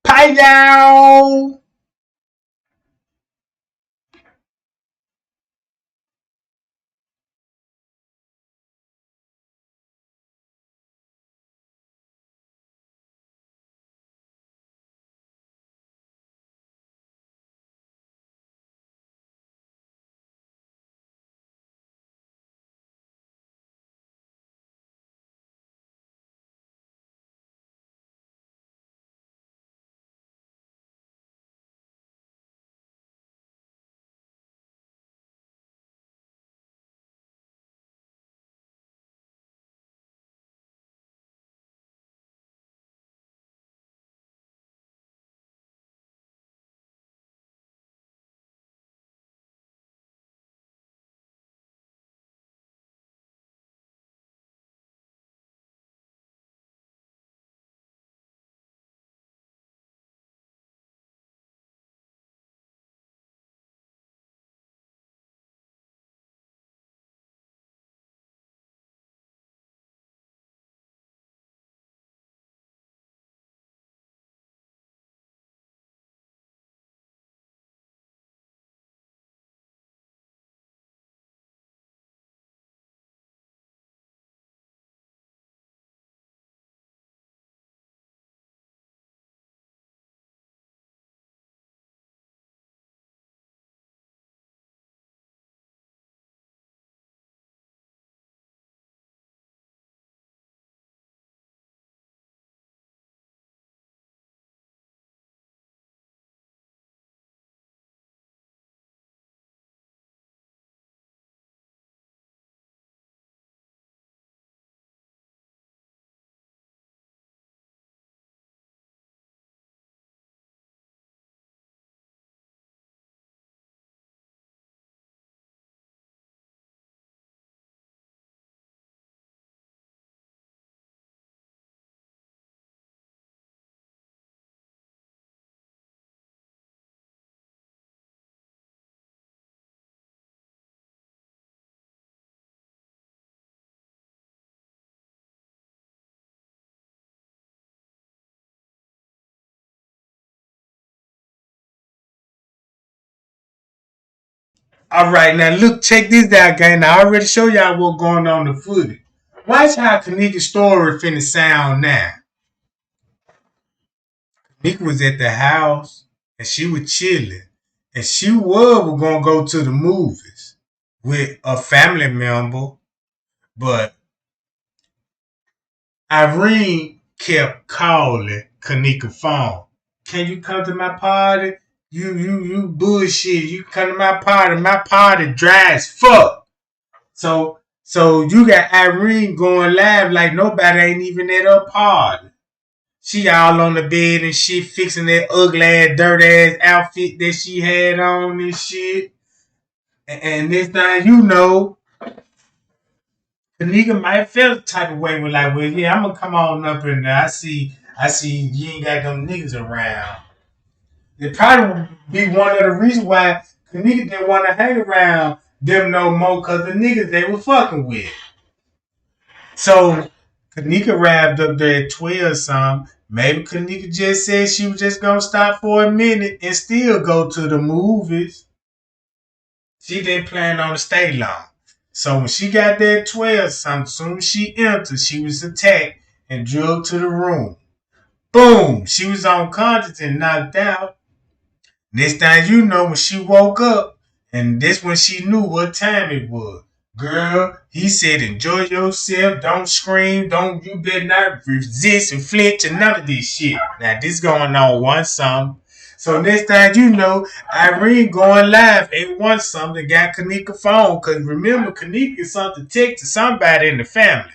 Pie down. All right, now look, check this out, gang. I already show y'all what's going on in the footage. Watch how Kanika's story finna sound now. Kanika was at the house and she was chilling. And she was gonna go to the movies with a family member, but Irene kept calling Kanika phone. Can you come to my party? You bullshit. You come to my party. My party dry as fuck. So you got Irene going live like nobody ain't even at her party. She all on the bed and shit, fixing that ugly ass, dirt ass outfit that she had on and shit. And this thing, you know, the nigga might feel the type of way with like, well, yeah, I'm gonna come on up in there. I see you ain't got them niggas around. It probably would be one of the reasons why the nigga didn't want to hang around them no more because the niggas they were fucking with. So Kanika wrapped up there at 12 something. Maybe Kanika just said she was just gonna stop for a minute and still go to the movies. She didn't plan on to stay long. So when she got there at 12 something, soon as she entered, she was attacked and drugged to the room. Boom! She was unconscious and knocked out. Next thing you know, when she woke up, and this when she knew what time it was. Girl, he said, enjoy yourself, don't scream, you better not resist and flinch and none of this shit. Now this going on one song. So next thing you know, Irene going live ain't one something got Kanika phone. Cause remember, Kanika is something to text to somebody in the family.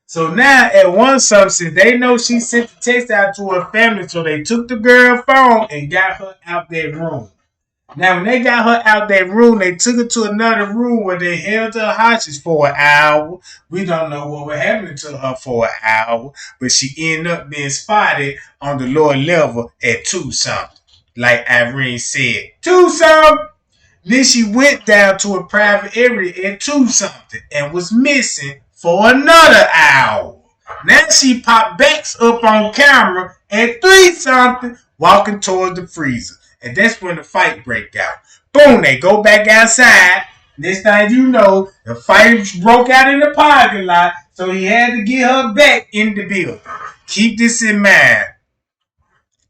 So now at one substance, they know she sent the text out to her family, so they took the girl phone and got her out that room. Now, when they got her out that room, they took her to another room where they held her hostage for an hour. We don't know what was happening to her for an hour, but she ended up being spotted on the lower level at 2 something. Like Irene said, 2 something. Then she went down to a private area at 2 something and was missing for another hour. Now she popped back up on camera at 3 something walking towards the freezer. And that's when the fight break out. Boom, they go back outside. Next thing you know, the fight broke out in the parking lot, so he had to get her back in the building. Keep this in mind.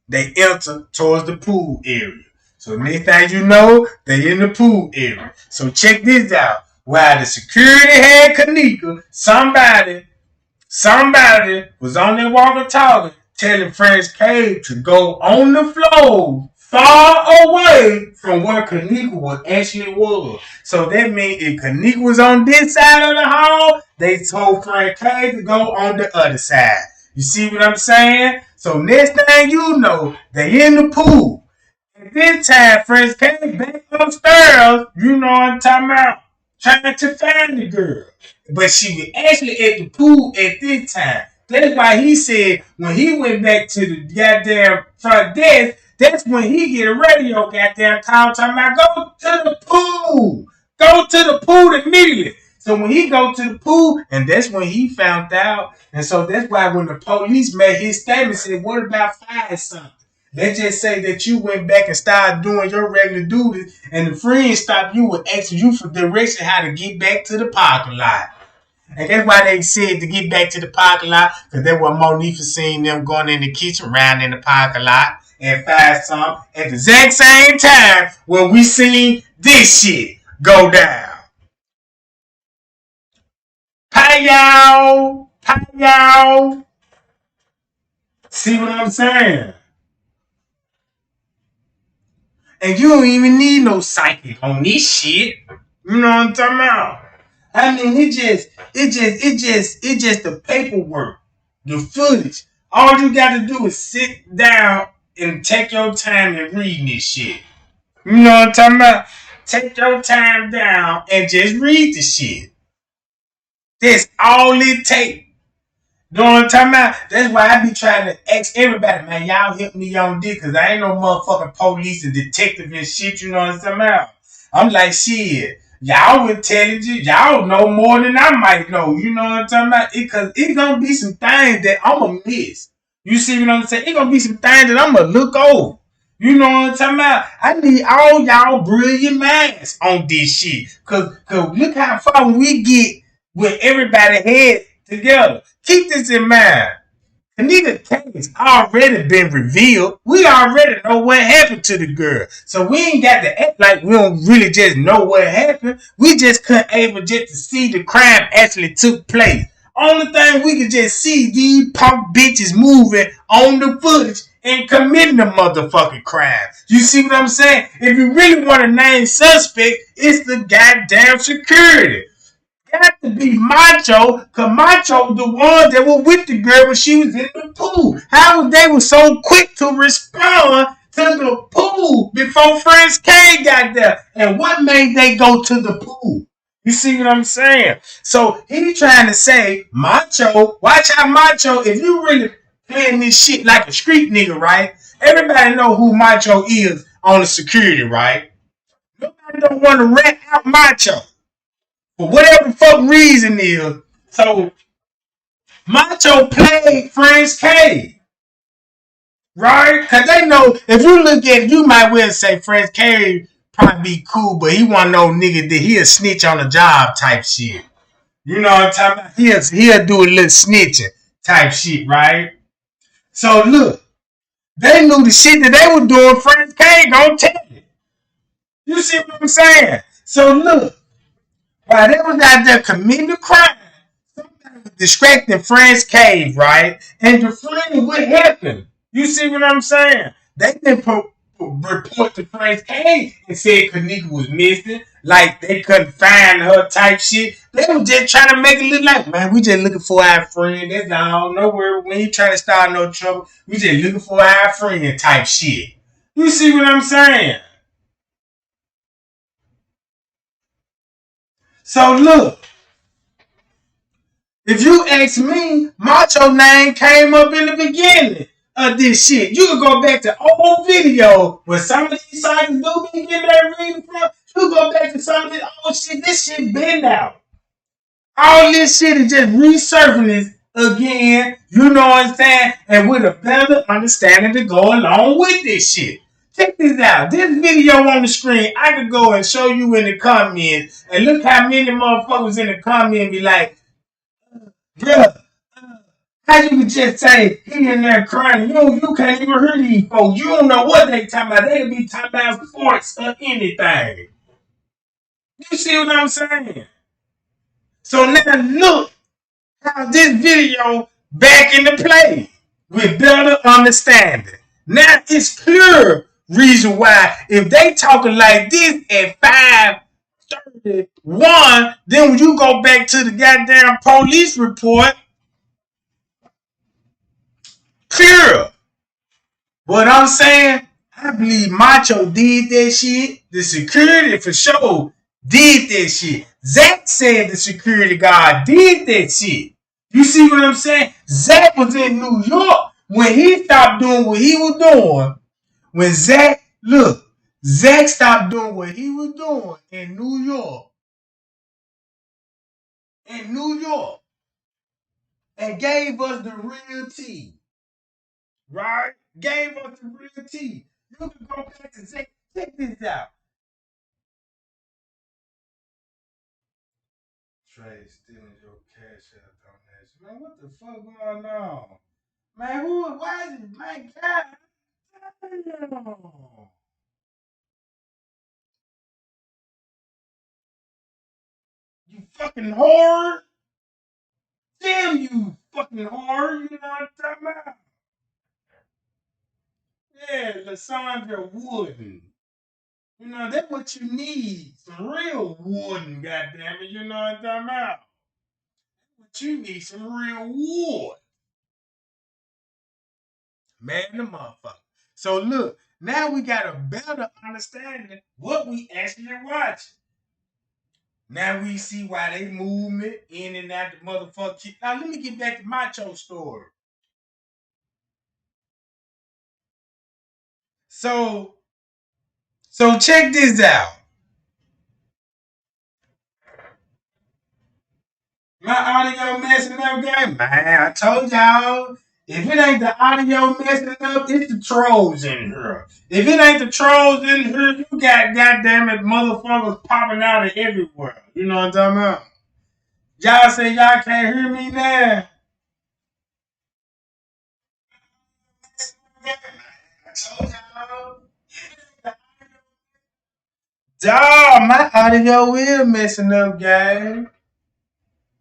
They enter towards the pool area. So next thing you know, they in the pool area. So check this out. While the security had Kenneka, somebody was on their walkie-talkie telling French Cave to go on the floor far away from where Kenneka actually was. So that means if Kenneka was on this side of the hall, they told French Cave to go on the other side. You see what I'm saying? So next thing you know, they in the pool. At this time, French came back upstairs, you know what I'm talking about, trying to find the girl. But she was actually at the pool at this time. That's why he said when he went back to the goddamn front desk, that's when he get a radio goddamn call talking about go to the pool. Go to the pool immediately. So when he go to the pool, and that's when he found out. And so that's why when the police made his statement, said, what about 5 something? Let's just say that you went back and started doing your regular duties, and the friend stopped you with asking you for direction how to get back to the parking lot. And that's why they said to get back to the parking lot, because that's what Monifa seen them going in the kitchen, round in the parking lot, and 5 something at the exact same time when we seen this shit go down. Pow! Pow! See what I'm saying? And you don't even need no psychic on this shit. You know what I'm talking about? I mean, it's just the paperwork, the footage. All you got to do is sit down and take your time and read this shit. You know what I'm talking about? Take your time down and just read the shit. That's all it takes. You know what I'm talking about? That's why I be trying to ask everybody, man, y'all help me on this, because I ain't no motherfucking police and detective and shit, you know what I'm talking about? I'm like, shit, y'all intelligent, y'all know more than I might know, you know what I'm talking about? Because it's gonna be some things that I'm gonna miss. You see what I'm saying? It's gonna be some things that I'm gonna look over. You know what I'm talking about? I need all y'all brilliant minds on this shit. Cause look how far we get with everybody head together. Keep this in mind. Kenneka case already been revealed. We already know what happened to the girl. So we ain't got to act like we don't really just know what happened. We just couldn't able just to see the crime actually took place. Only thing we could just see these punk bitches moving on the footage and committing the motherfucking crime. You see what I'm saying? If you really want to name suspect, it's the goddamn security. Got to be Macho, because Macho the one that was with the girl when she was in the pool. How was they were so quick to respond to the pool before Friends K got there? And what made they go to the pool? You see what I'm saying? So he trying to say, Macho, watch out Macho, if you really playing this shit like a street nigga, right? Everybody know who Macho is on the security, right? Nobody don't want to rat out Macho. For whatever fuck reason is. So Macho played Friends K. Right? Because they know if you look at it, you might well say Friends K probably be cool, but he want no nigga that he'll snitch on the job type shit. You know what I'm talking about? He'll do a little snitching type shit, right? So look, they knew the shit that they were doing, Friends K gonna tell you. You see what I'm saying? So look, while they was out there committing the crime, somebody was distracting Friends Cave, right? And the friend, what happened? You see what I'm saying? They didn't report to Friends Cave and said Kenneka was missing. like they couldn't find her type shit. They was just trying to make it look like, man, we just looking for our friend. That's all. No worry. We ain't trying to start no trouble. We just looking for our friend type shit. You see what I'm saying? So look, if you ask me, Macho name came up in the beginning of this shit. You can go back to old video where some of these sites do be getting that reading from. You go back to some of this old shit. This shit been out. All this shit is just resurfacing again. You know what I'm saying? And with a better understanding to go along with this shit. Check this out. This video on the screen, I could go and show you in the comments. And look how many motherfuckers in the comments be like, bruh, how you can just say he in there crying? You can't even hear these folks. You don't know what they talking about. They could be talking about sports or anything. You see what I'm saying? So now look how this video back into play with better understanding. Now it's clear reason why if they talking like this at 5:31, then when you go back to the goddamn police report, clear. What I'm saying, I believe Macho did that shit. The security for sure did that shit. Zach said the security guard did that shit. You see what I'm saying? Zach was in New York when he stopped doing what he was doing. When Zach stopped doing what he was doing in New York, and gave us the real tea. Right? Gave us the real tea. You can go back and say, check this out. Trey stealing your cash out donation. Man, what the fuck going on? Man, why is it, man, God damn. You fucking whore. Damn you fucking whore. You know what I'm talking about? Yeah, Lysandra Wooden. You know, that's what you need. Some real wooden, goddammit. You know what I'm talking about? What you need, some real wood. Man, the motherfucker. So look, now we got a better understanding what we actually watching. Now we see why they movement in and out the motherfucker. Now let me get back to Macho story. So, so check this out. My audio messing up, game, man. I told y'all, if it ain't the audio messing up, it's the trolls in here. If it ain't the trolls in here, you got goddamn it motherfuckers popping out of everywhere. You know what I'm talking about? Y'all say y'all can't hear me now. I told y'all. Dog, my audio is messing up, gang.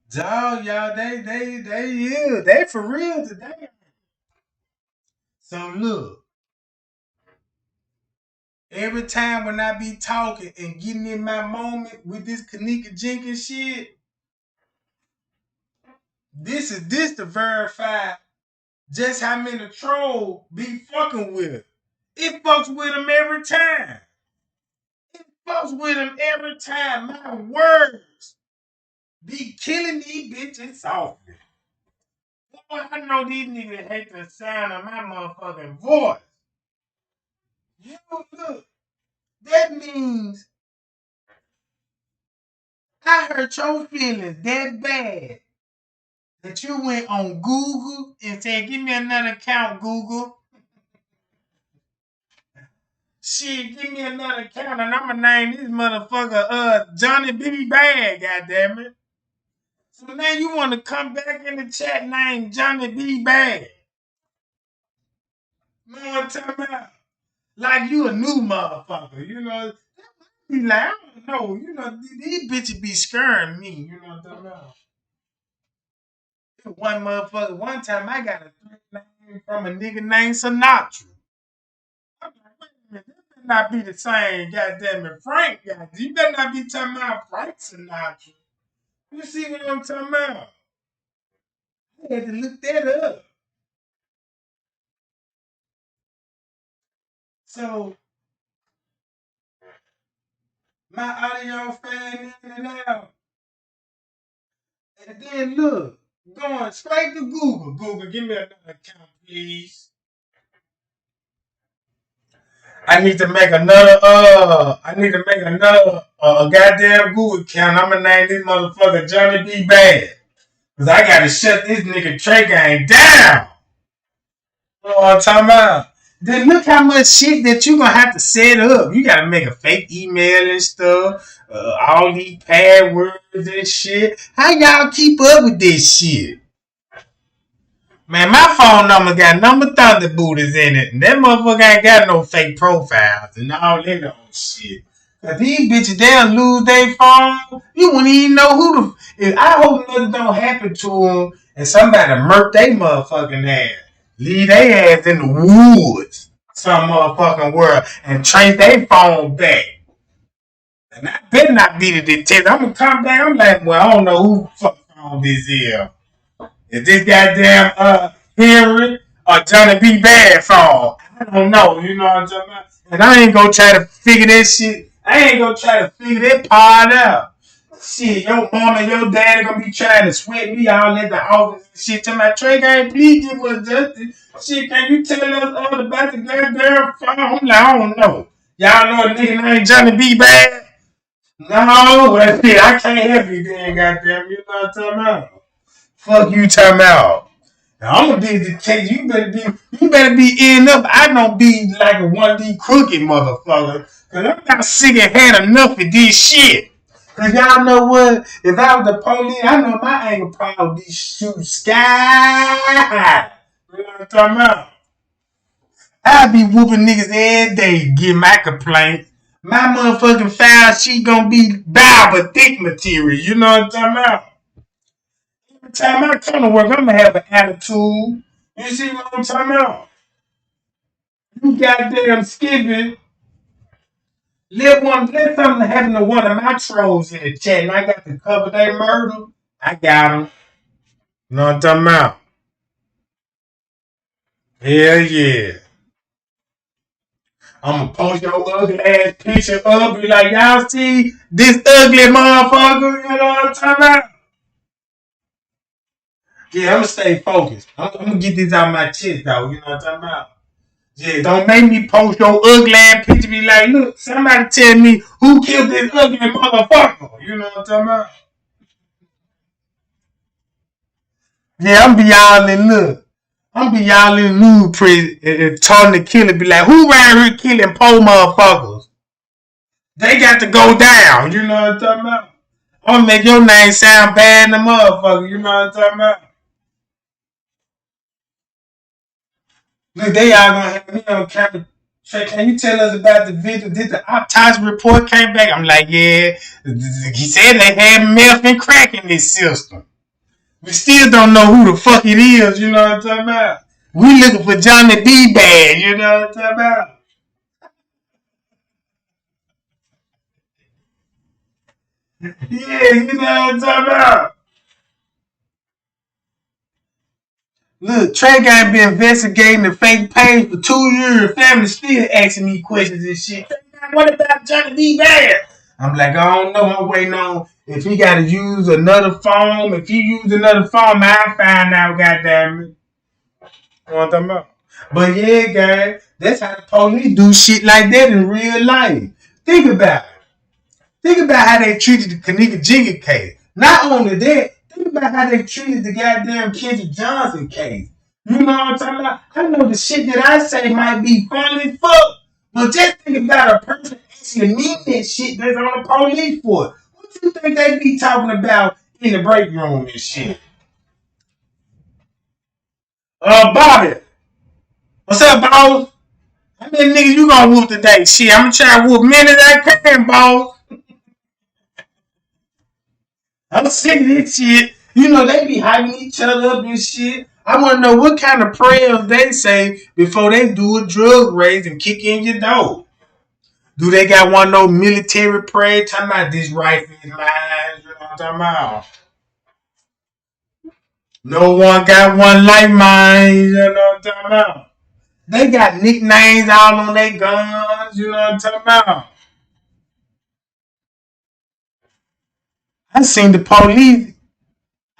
Dog, y'all, they for real today. So look, every time when I be talking and getting in my moment with this Kenneka Jenkins shit, this to verify just how many trolls be fucking with it. It fucks with them every time. It fucks with them every time. My words be killing these bitches softly. Boy, I know these niggas hate the sound of my motherfucking voice. You look, that means I hurt your feelings that bad that you went on Google and said, give me another account, Google. Shit, give me another account and I'ma name this motherfucker Johnny B. Bad, goddammit. So now you wanna come back in the chat name Johnny B. Bad. You know what I'm talking about? Like you a new motherfucker, you know. Be like, I don't know, you know, these bitches be scaring me, you know what I'm talking about? One motherfucker, one time I got a threat name from a nigga named Sinatra. I'm like, wait a minute, not be the same, goddamn it, Frank. Goddamn. You better not be talking about Frank Sinatra. You see what I'm talking about? I had to look that up. So my audio fan in and out. And then look, going straight to Google. Google, give me another account, please. I need to make another goddamn Google account. I'ma name this motherfucker Johnny B. Bad. Cause I gotta shut this nigga Trey gang down. You know what I'm talking about? Then look how much shit that you gonna have to set up. You gotta make a fake email and stuff. All these passwords and shit. How y'all keep up with this shit? Man, my phone number got number Thunderbooters in it. And that motherfucker ain't got no fake profiles and all that old shit. Cause these bitches, they'll lose their phone. You wouldn't even know who the... I hope nothing don't happen to them and somebody murk their motherfucking ass. Leave their ass in the woods some motherfucking world and trace their phone back. And I better not be the detective. I'm gonna come back. I'm like, well, I don't know who fucking phone this is. Is this goddamn Henry or Johnny B. Bad phone? I don't know. You know what I'm talking about? And I ain't gonna try to figure that shit. I ain't gonna try to figure that part out. Shit, your mom and your daddy gonna be trying to sweat me all at the office and shit. Tell my Trey gang, please give us justice. Shit, can you tell us all about the goddamn phone? I'm like, I don't know. Y'all know a nigga named Johnny B. Bad? No, well, shit, I can't help you then, goddamn. You know what I'm talking about? Fuck you talking about. Now, I'm gonna be the case. You better be end up. I don't be like a 1D crooked motherfucker. Cause I'm not sick and had enough of this shit. Cause y'all know what? If I was the police, I know my aim would probably be shoot sky. You know what I'm talking about? I be whooping niggas every day, get my complaint. My motherfucking file sheet gonna be Bible thick material. You know what I'm talking about? Every time I come to work, I'm gonna have an attitude. You see what I'm talking about? You goddamn skipping. Let something happen to one of my trolls in the chat and I got to cover their murder. I got them. You know what I'm talking about? Hell yeah. I'm gonna post your ugly ass picture up. Be like, y'all see this ugly motherfucker? You know what I'm talking about? Yeah, I'm gonna stay focused. I'm gonna get this out of my chest, though. You know what I'm talking about? Yeah, don't make me post your ugly ass picture. Be like, look, somebody tell me who killed this ugly motherfucker. You know what I'm talking about? Yeah, I'm be all in look. I'm be all in nude prison and telling the killer, be like, who around here killing poor motherfuckers? They got to go down. You know what I'm talking about? I'm gonna make your name sound bad in the motherfucker. You know what I'm talking about? Look, they all gonna have me on camera. Trey, can you tell us about the video? Did the autopsy report came back? I'm like, yeah. He said they had meth and crack in this system. We still don't know who the fuck it is. You know what I'm talking about? We looking for Johnny B. Bad. You know what I'm talking about? Yeah, you know what I'm talking about? Look, Trey got been investigating the fake page for 2 years. Family still asking me questions and shit. What about Johnny B. Bad? I'm like, I don't know. I'm waiting on if he got to use another phone. If he use another phone, I'll find out, goddamn it. You know what I'm talking about? But yeah, guys, that's how the police do shit like that in real life. Think about it. Think about how they treated the Kenneka Jenkins case. Not only that, think about how they treated the goddamn Kendrick Johnson case. You know what I'm talking about? I know the shit that I say might be funny as fuck, but just think about a person actually mean that shit that's on the police for. What you think they be talking about in the break room and shit? Bobby, what's up, boss? How many niggas you gonna whoop today? Shit, I'm gonna try to whoop many as I can, boss. I'm sick of this shit. You know, they be hyping each other up and shit. I want to know what kind of prayers they say before they do a drug raid and kick in your door. Do they got one of those military parades? Talking about this rifle is mine. You know what I'm talking about? No one got one like mine. You know what I'm talking about? They got nicknames all on their guns. You know what I'm talking about? I seen the police.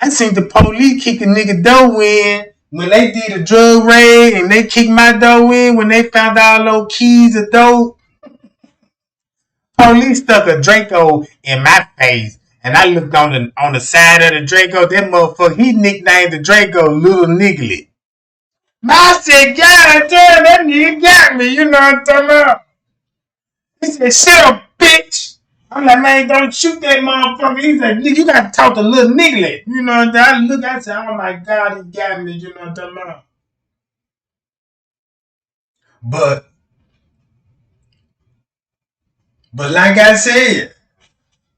I seen the police kick a nigga door in when they did a drug raid and they kicked my door in when they found all those keys of dope. Police stuck a Draco in my face. And I looked on the side of the Draco. That motherfucker, he nicknamed the Draco Little Niggly. I said, God damn, that nigga got me. You know what I'm talking about? He said, shut up, bitch. I'm like, man, don't shoot that motherfucker. He's like, nigga, you got to talk to Little Niggly. You know what I'm saying? I said, oh my God, he got me. You know what I'm talking about? But, but like I said,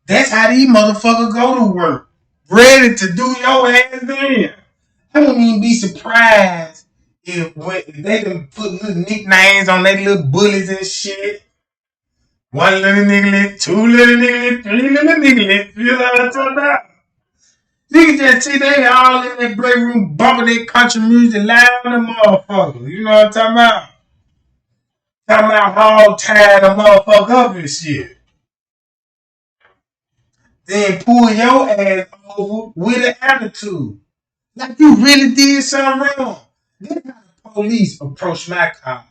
that's how these motherfuckers go to work. Ready to do your ass in. I wouldn't even be surprised if they done put little nicknames on their little bullies and shit. One little nigga, two little nigga, three little nigga. You know what I'm talking about? You can just see they all in that break room bumping their country music loud on the motherfucker. You know what I'm talking about? Talking about hog tying the motherfucker up and shit. Then pull your ass over with an attitude. Like you really did something wrong. Then how the police approach my car.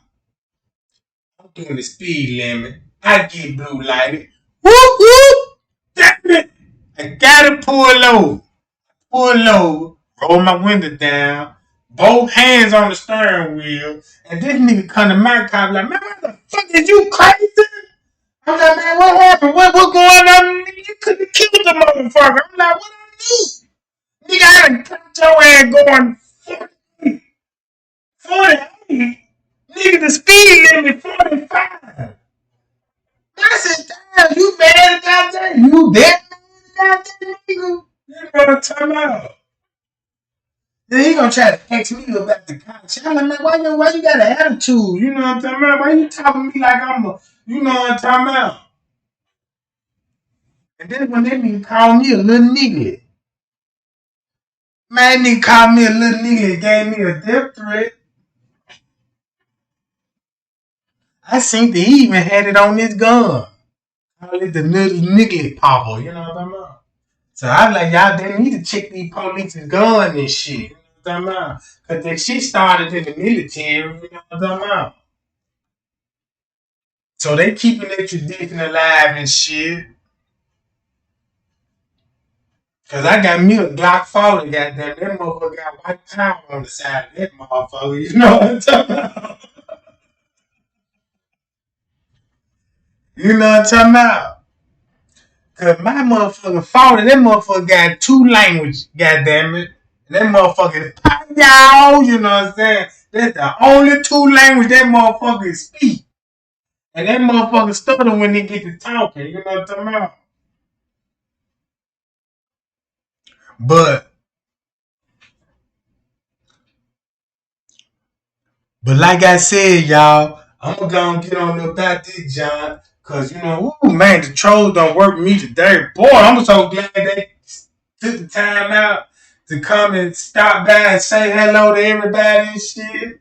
I'm doing the speed limit. I get blue lighted. Whoop whoop! Damn it! I gotta pull over. Pull over. Roll my window down. Both hands on the steering wheel. And this nigga come to my car like, man, what the fuck is you crazy? I'm like, man, what happened? What going on? You could have killed the motherfucker. I'm like, what I do? Nigga, I done cut your ass going 48. 48? Nigga, the speed limit 45. I said, damn, you mad about that? You that mad about that, nigga? You know what I'm talking about? Then he gonna try to text me about the cops. I'm like, man, why you got an attitude? You know what I'm talking about? Why you talking to me like I'm a, you know what I'm talking about? And then when they nigga call me a little nigga. Man, nigga called me a little nigga and gave me a death threat. I seen that he even had it on his gun. Call it the little nigga popper, you know what I'm talking about? So I was like, y'all, they need to check these police's gun and shit. You know what I'm talking about? Because that shit started in the military, you know what I'm talking about? So they keeping that tradition alive and shit. Cause I got me a Glock 40, goddamn. That motherfucker got white power on the side of that motherfucker. You know what I'm talking about? You know what I'm talking about? Cause my motherfucker 40, that motherfucker got two languages, goddamn it. And that motherfucker is y'all, you know what I'm saying? That's the only two language that motherfucker speak. And that motherfucker stutter when they get to talking, you know what I'm talking about? But like I said, y'all, I'm gonna get on about this, John. Cause you know, ooh, man, the trolls don't work with me today. Boy, I'm so glad they took the time out to come and stop by and say hello to everybody and shit.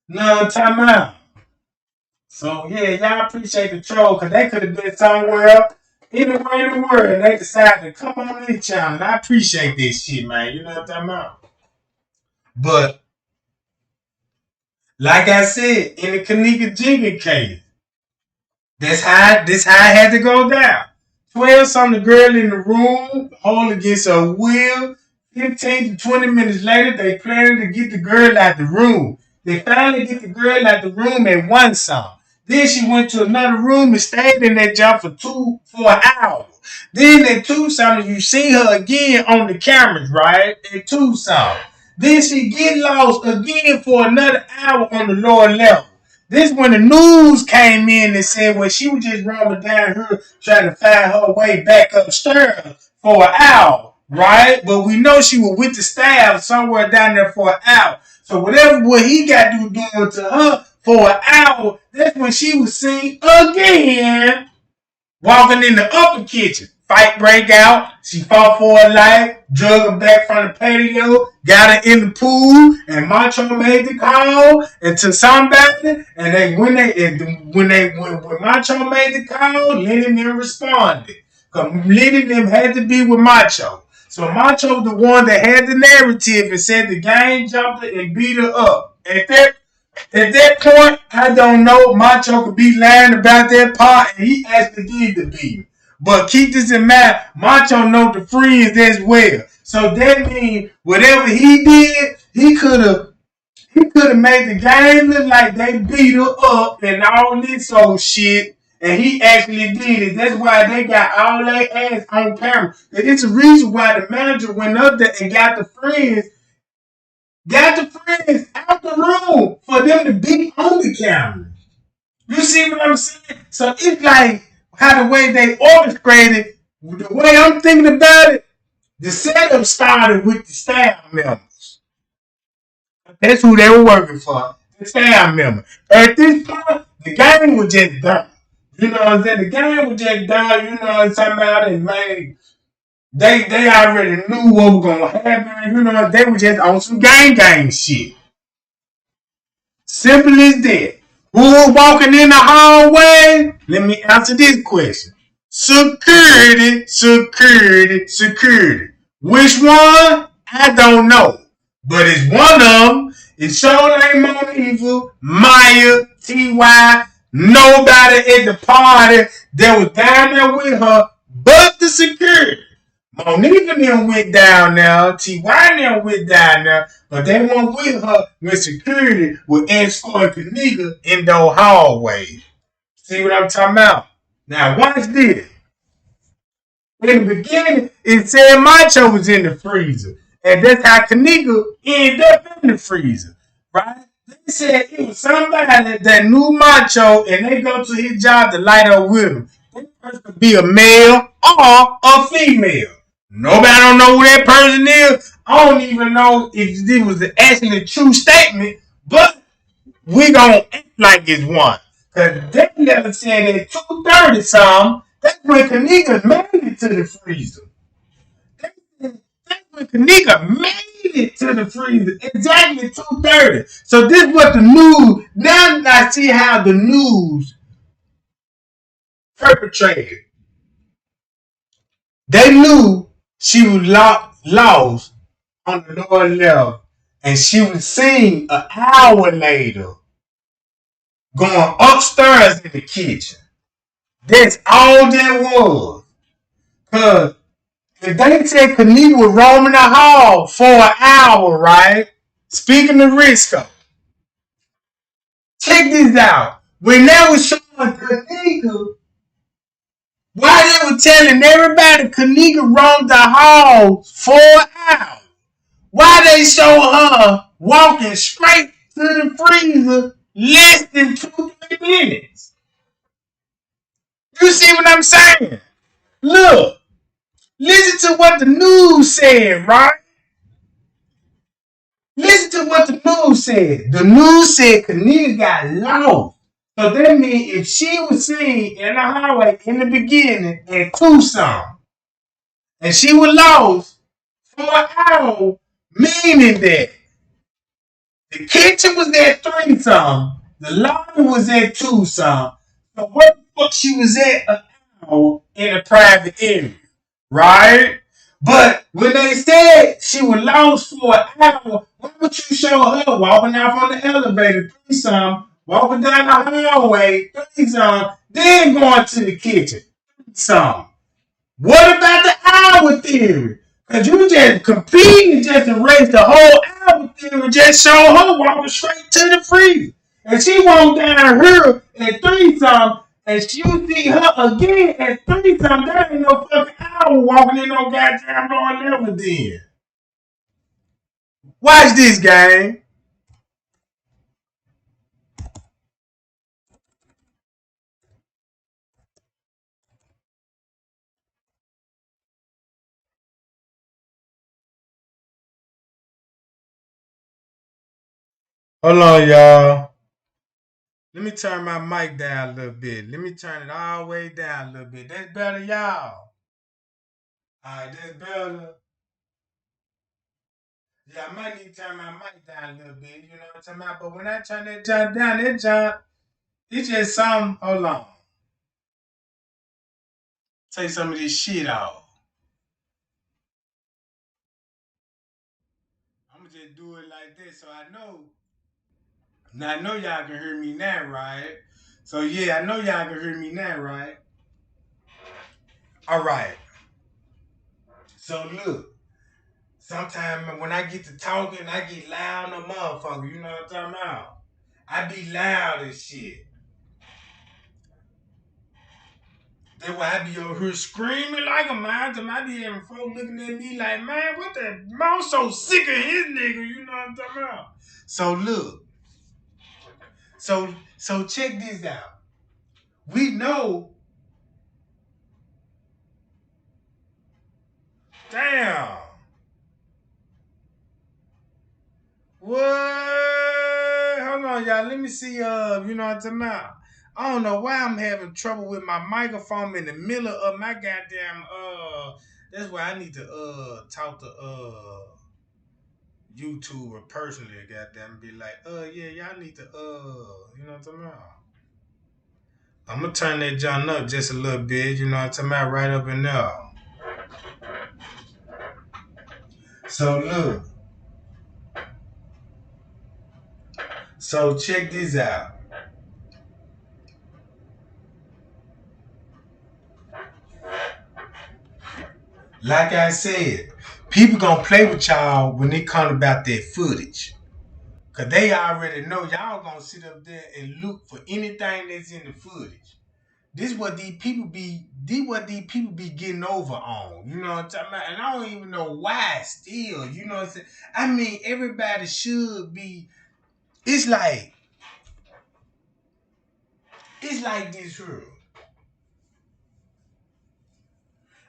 No, time out. So yeah, y'all appreciate the troll because they could have been somewhere anywhere in the world and they decided to come on this channel. I appreciate this shit, man. You know what I'm talking about? But like I said, in the Kenneka Jenkins case, this how it had to go down. 12 something girl in the room, hold against her will. 15 to 20 minutes later, they planning to get the girl out the room. They finally get the girl out the room at one song. Then she went to another room and stayed in that job for an hour. Then at Tucson, you see her again on the cameras, right? At Tucson. Then she get lost again for another hour on the lower level. This when the news came in and said, well, she was just roaming down here trying to find her way back upstairs for an hour, right? But we know she was with the staff somewhere down there for an hour. So whatever what he got to do doing to her for an hour. That's when she was seen again walking in the upper kitchen. Fight break out. She fought for her life, drug her back from the patio, got her in the pool, and Macho made the call into somebody. And when Macho made the call, Lenny and them responded. Because Lenny and them had to be with Macho. So Macho the one that had the narrative and said the gang jumped her and beat her up. At that point, I don't know. Macho could be lying about that part, and he actually did the beating. But keep this in mind, Macho know the friends as well. So that means whatever he did, he could have made the game look like they beat her up and all this old shit. And he actually did it. That's why they got all their ass on camera. It's a reason why the manager went up there and got the friends out the room for them to be on the camera. You see what I'm saying? So it's like how the way they orchestrated, the way I'm thinking about it, the setup started with the staff members. That's who they were working for, the staff member. At this point, the game was just done. You know what I'm saying? The game was just done, you know what I'm talking about? And man, they already knew what was gonna happen, you know, they were just on some gang shit. Simple as that. Who was walking in the hallway? Let me answer this question. Security, security, security. Which one? I don't know. But it's one of them. It's show name on evil, Maya, TY, nobody at the party that was down there with her but the security. Monique and them went down there, TY and them went down there, but they weren't with her when security was escorting Kenneka in those hallways. See what I'm talking about? Now watch this. In the beginning, it said Macho was in the freezer. And that's how Kenneka ended up in the freezer. Right? They said it was somebody that knew Macho and they go to his job to light up with him. That person could be a male or a female. Nobody don't know who that person is. I don't even know if this was actually a true statement, but we gonna act like it's one. Cause they never said at 2:30 something. That's when Kenneka made it to the freezer. That's when Kenneka made it to the freezer. Exactly 2:30. So this was the news. Now I see how the news perpetrated. They knew she was lost on the lower level, and she was seen an hour later going upstairs in the kitchen. That's all that was. Cause if they said Kenneka was roaming the hall for an hour, right? Speaking of Risco, check this out. When they was showing Kenneka, why they were telling everybody Kenneka roamed the hall for an hour? Why they show her walking straight to the freezer less than 2-3 minutes? You see what I'm saying? Look, listen to what the news said, right? Listen to what the news said. The news said Kenneka got lost. So that means if she was seen in the highway in the beginning at Tucson and she was lost for an hour, meaning that the kitchen was at 3 something, the laundry was at 2 something. So where the fuck she was at an hour in a private area, right? But when they said she was lost for an hour, why would you show her walking off on the elevator, 3 something, walking down the hallway, 3 something, then going to the kitchen, 3 something? What about the hour theory? Because you just completely just erased the whole hour theory, just show her walking straight to the freezer. And she walked down here at 3 something, and you see her again at 3 something. That ain't no fucking hour walking in no goddamn lower level then. Watch this game. Hold on, y'all. Let me turn my mic down a little bit. Let me turn it all the way down a little bit. That's better, y'all. Alright, that's better. Yeah, I might need to turn my mic down a little bit, you know what I'm talking about? But when I turn that jump down, that jump, it's just some, hold on. Take some of this shit off. I'm gonna just do it like this so I know. Now I know y'all can hear me now, right? So yeah, I know y'all can hear me now, right? Alright. So look, sometimes when I get to talking, I get loud on motherfucker, you know what I'm talking about? I be loud as shit. That's why I be over here screaming like a mountain. I be having folks looking at me like, man, what the? I'm so sick of his nigga. You know what I'm talking about? So look, so check this out. We know, damn, what? Hold on, y'all. Let me see. You know what I'm talking about? I don't know why I'm having trouble with my microphone in the middle of my goddamn. That's why I need to talk to YouTuber personally, goddamn, be like, yeah, y'all need to, you know what I'm talking about? I'm gonna turn that John up just a little bit, you know what I'm talking about, right up in there. So look, so check this out. Like I said, people gonna play with y'all when it comes about that footage. Cause they already know y'all gonna sit up there and look for anything that's in the footage. This what these people be getting over on. You know what I'm talking about? And I don't even know why still. You know what I'm saying? I mean, everybody should be. It's like this here.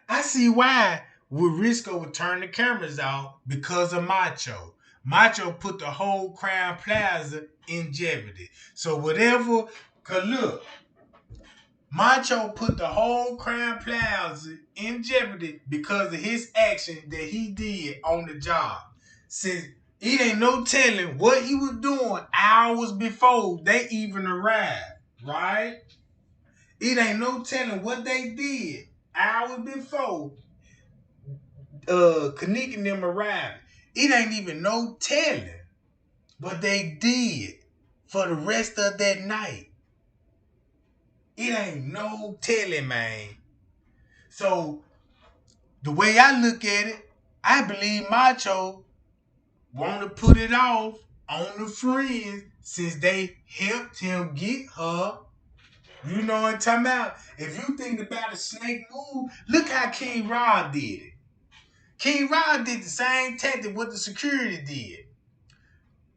I see why Risco would turn the cameras off because of Macho. Macho put the whole Crown Plaza in jeopardy. So whatever, cause look, Macho put the whole Crown Plaza in jeopardy because of his action that he did on the job. Since it ain't no telling what he was doing hours before they even arrived, right? It ain't no telling what they did hours before Kenneka and them arrived. It ain't even no telling what they did for the rest of that night. It ain't no telling, man. So the way I look at it, I believe Macho want to put it off on the friends since they helped him get her. You know what I'm talking about? If you think about a snake move, look how King Rod did it. King Rod did the same tactic what the security did.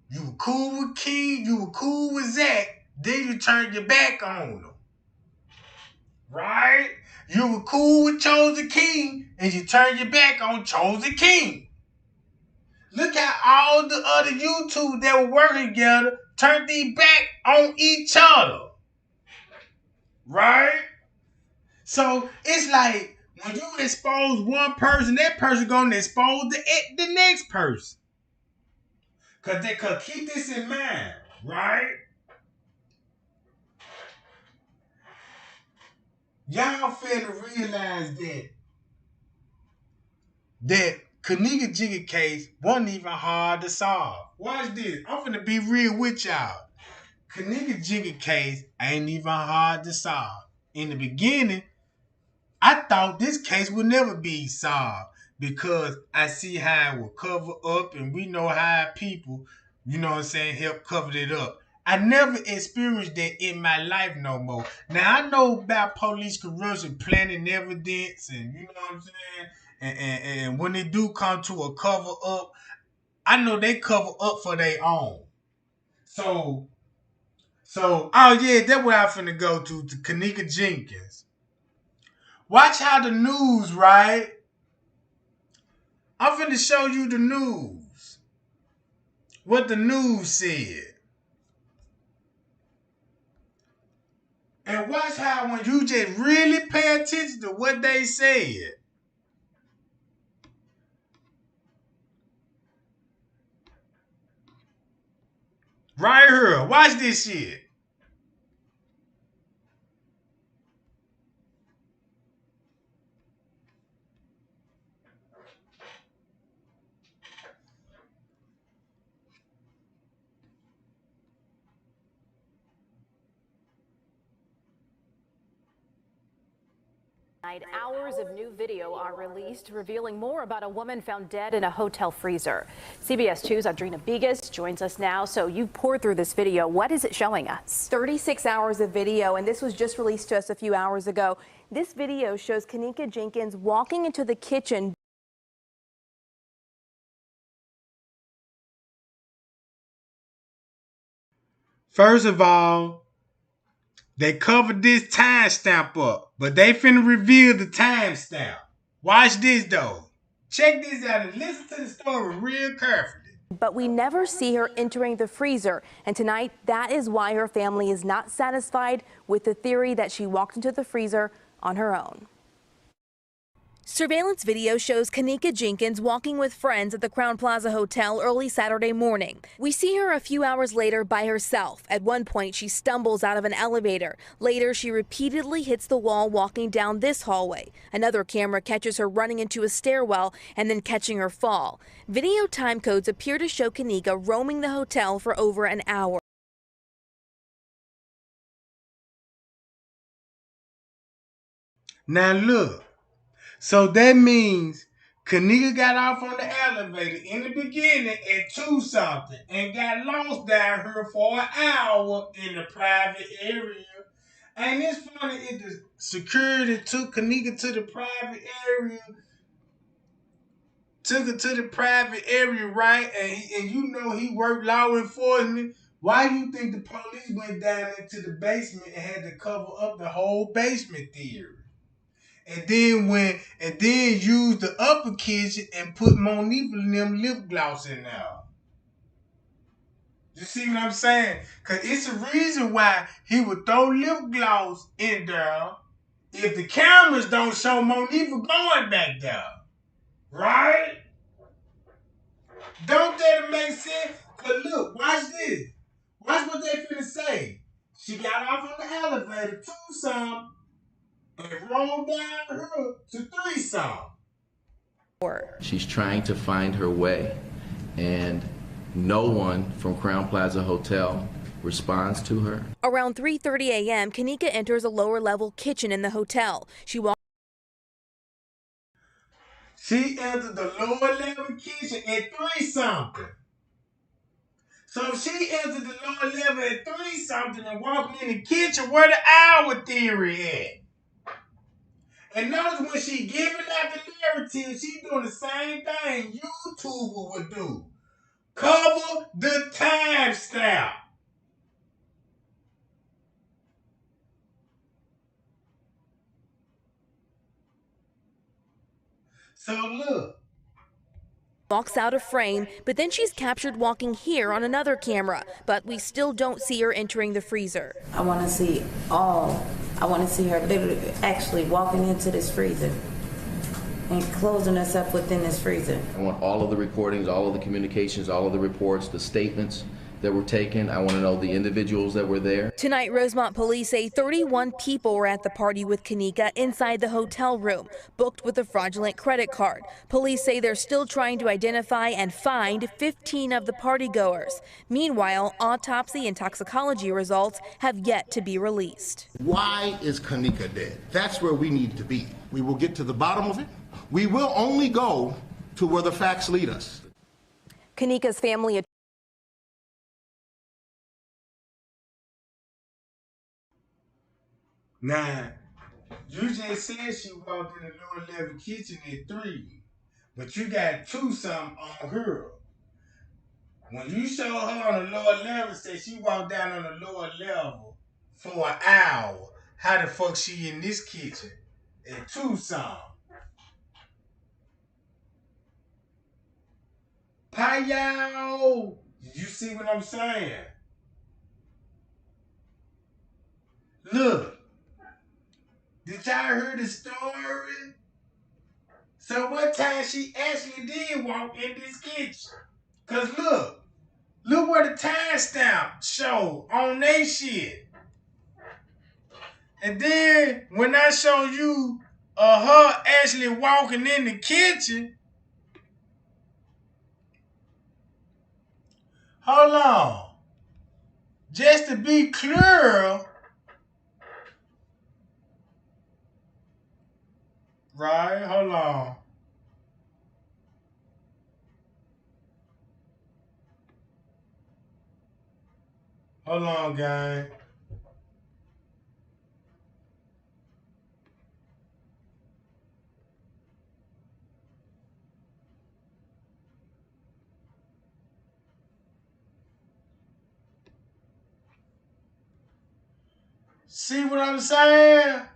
You were cool with King, you were cool with Zach, then you turned your back on them. Right? You were cool with Chosen King, and you turned your back on Chosen King. Look at all the other YouTube that were working together turned their back on each other. Right? So it's like when you expose one person, that person gonna expose the next person. Cause keep this in mind, right? Y'all fail to realize that Kenneka Jigga case wasn't even hard to solve. Watch this. I'm finna be real with y'all. Kenneka Jigga case ain't even hard to solve. In the beginning, I thought this case would never be solved because I see how it will cover up and we know how people, you know what I'm saying, help cover it up. I never experienced that in my life no more. Now I know about police corruption, planting evidence, and you know what I'm saying. And when they do come to a cover up, I know they cover up for their own. So oh yeah, that's where I finna go to Kenneka Jenkins. Watch how the news, right? I'm finna show you the news. What the news said. Watch how when you just really pay attention to what they said. Right here. Watch this shit. Hours of new video are released revealing more about a woman found dead in a hotel freezer. CBS 2's Audrina Begas joins us now. So you poured through this video. What is it showing us? 36 hours of video, and this was just released to us a few hours ago. This video shows Kenneka Jenkins walking into the kitchen. First of all, they covered this timestamp up, but they finna reveal the timestamp. Watch this though. Check this out and listen to the story real carefully. But we never see her entering the freezer. And tonight, that is why her family is not satisfied with the theory that she walked into the freezer on her own. Surveillance video shows Kenneka Jenkins walking with friends at the Crowne Plaza Hotel early Saturday morning. We see her a few hours later by herself. At one point, she stumbles out of an elevator. Later, she repeatedly hits the wall walking down this hallway. Another camera catches her running into a stairwell and then catching her fall. Video time codes appear to show Kenneka roaming the hotel for over an hour. Now look. So that means Kenneka got off on the elevator in the beginning at 2-something and got lost down here for an hour in the private area. And it's funny, the security took Kenneka to the private area, right? And you know he worked law enforcement. Why do you think the police went down into the basement and had to cover up the whole basement theory? And then use the upper kitchen and put Monifa and them lip gloss in there. You see what I'm saying? Cause it's a reason why he would throw lip gloss in there if the cameras don't show Monifa going back there. Right? Don't that make sense? Cause look, watch this. Watch what they finna say. She got off on the elevator, 2-something. And roll down her to 3-something. She's trying to find her way, and no one from Crowne Plaza Hotel responds to her. Around 3:30 a.m., Kenneka enters a lower-level kitchen in the hotel. She entered the lower-level kitchen at 3-something. So if she entered the lower level at 3-something and walked in the kitchen, where the hour theory at? And notice when she giving out the narrative, she doing the same thing YouTuber would do. Cover the timestamp. So look. walks out of frame, but then she's captured walking here on another camera. But we still don't see her entering the freezer. I want to see her literally actually walking into this freezer and closing us up within this freezer. I want all of the recordings, all of the communications, all of the reports, the statements that were taken. I want to know the individuals that were there. Tonight, Rosemont police say 31 people were at the party with Kenneka inside the hotel room, booked with a fraudulent credit card. Police say they're still trying to identify and find 15 of the partygoers. Meanwhile, autopsy and toxicology results have yet to be released. Why is Kenneka dead? That's where we need to be. We will get to the bottom of it. We will only go to where the facts lead us. Kenneka's family. Now, you just said she walked in the lower level kitchen at 3, but you got 2-something on her. When you show her on the lower level, say she walked down on the lower level for an hour, how the fuck she in this kitchen at 2-something? Payao! You see what I'm saying? Look. Did y'all hear the story? So what time she actually did walk in this kitchen? Cause look where the timestamp show on they shit. And then when I show you her actually walking in the kitchen, hold on. Just to be clear, right? Hold on. Hold on, gang. See what I'm saying?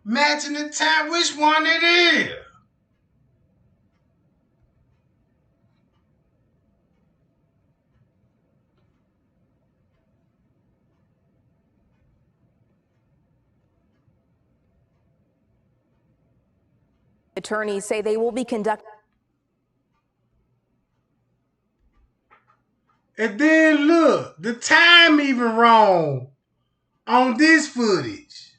Matching the time, which one it is. Attorneys say they will be conducting. And then look, the time even wrong on this footage.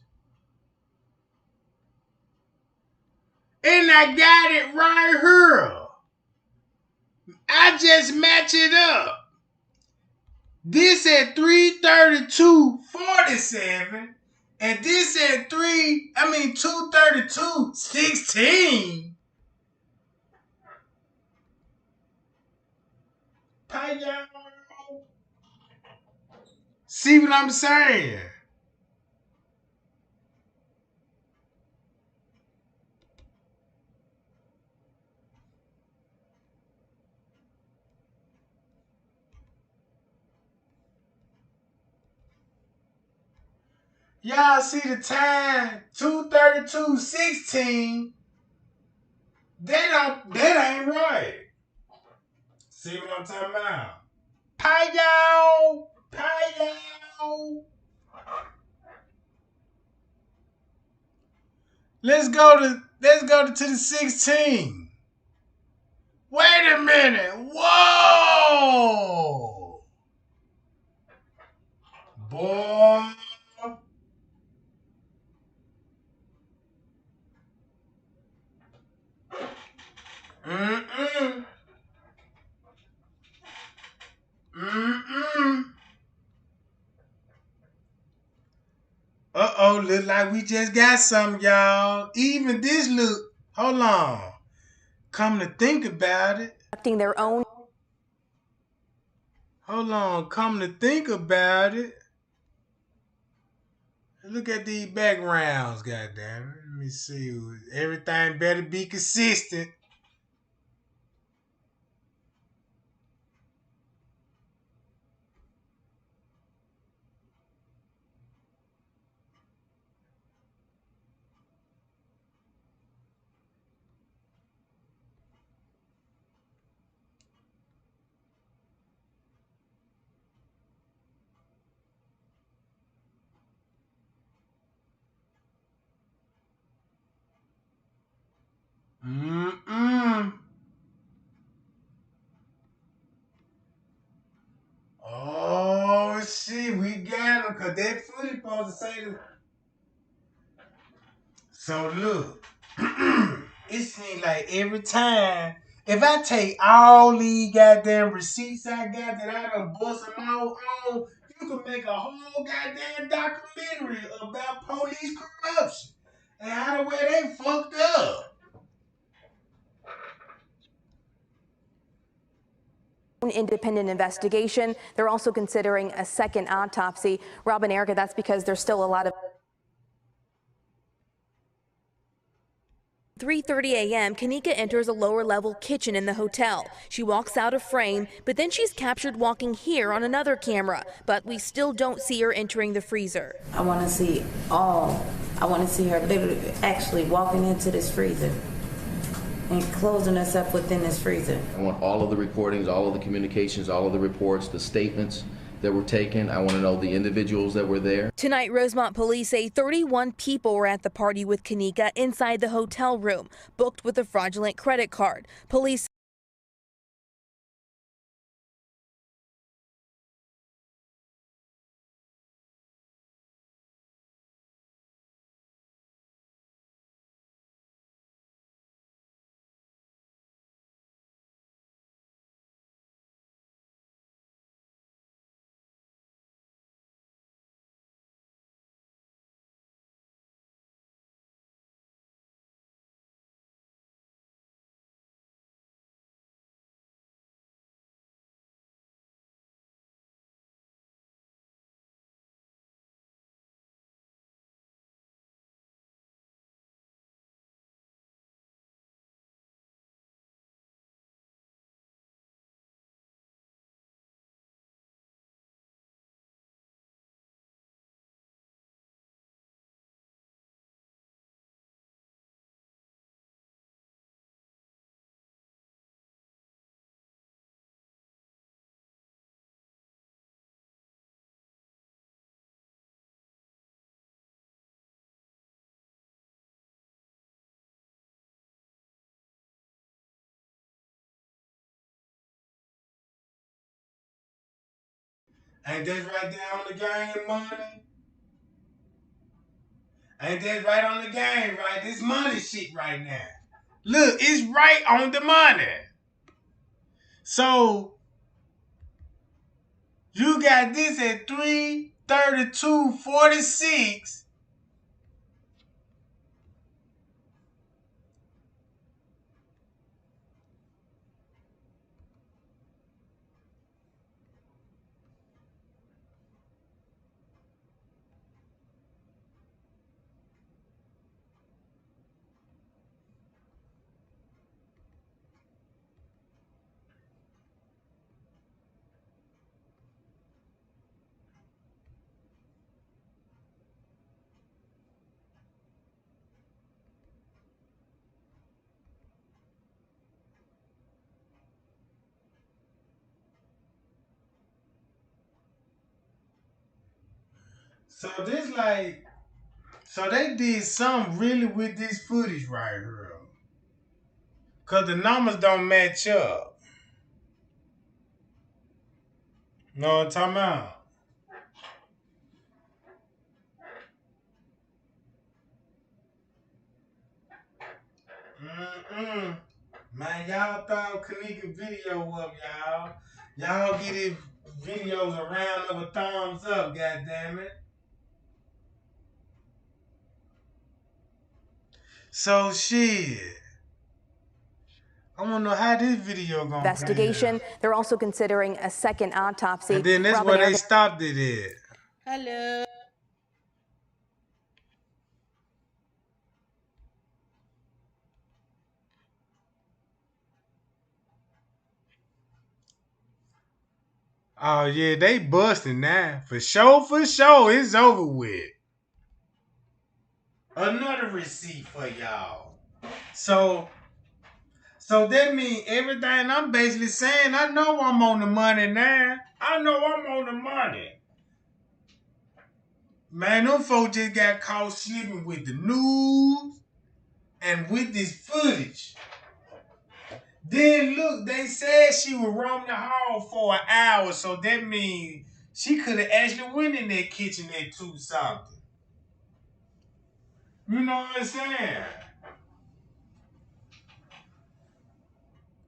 And I got it right here. I just match it up. This at 3:32:47, and this at 2:32:16. See what I'm saying? Y'all see the time, 2:32:16. That ain't right. See what I'm talking about? Pay y'all. Let's go to the 16. Wait a minute. Whoa. Boy. Mm-mm. Uh-oh, look like we just got some, y'all. Even this look, hold on. Come to think about it. Their own. Hold on, come to think about it. Look at these backgrounds, goddamn. Let me see. Everything better be consistent. Oh, shit, we got him, because that footage supposed to say the... So, look. It seems like every time, if I take all these goddamn receipts I got that I done bust them all on, you can make a whole goddamn documentary about police corruption and how the way they fucked up. Independent investigation. They're also considering a second autopsy. Rob and Erica, that's because there's still a lot of... 3:30 a.m., Kenneka enters a lower-level kitchen in the hotel. She walks out of frame, but then she's captured walking here on another camera. But we still don't see her entering the freezer. I want to see her literally actually walking into this freezer and closing us up within this freezer. I want all of the recordings, all of the communications, all of the reports, the statements, that were taken. I want to know the individuals that were there. Tonight, Rosemont police say 31 people were at the party with Kenneka inside the hotel room, booked with a fraudulent credit card. Police Ain't that right there on the game, money? Ain't that right on the game, right? This money shit right now. Look, it's right on the money. So you got this at 332.46. So they did something really with this footage right here. Cause the numbers don't match up. Know what I'm talking about? Mm-mm. Man, y'all throw Kenneka video up, y'all. Y'all get his videos a round of a thumbs up, goddammit. So shit. I wanna know how this video gonna pan investigation. out. They're also considering a second autopsy. And then that's Robin where Air they stopped it at. Hello. Oh yeah, they busting now. For sure, it's over with. Another receipt for y'all. So that means everything I'm basically saying, I know I'm on the money now. I know I'm on the money. Man, them folks just got caught slipping with the news and with this footage. Then look, they said she was roaming the hall for an hour, so that means she could have actually went in that kitchen at 2 something. You know what I'm saying?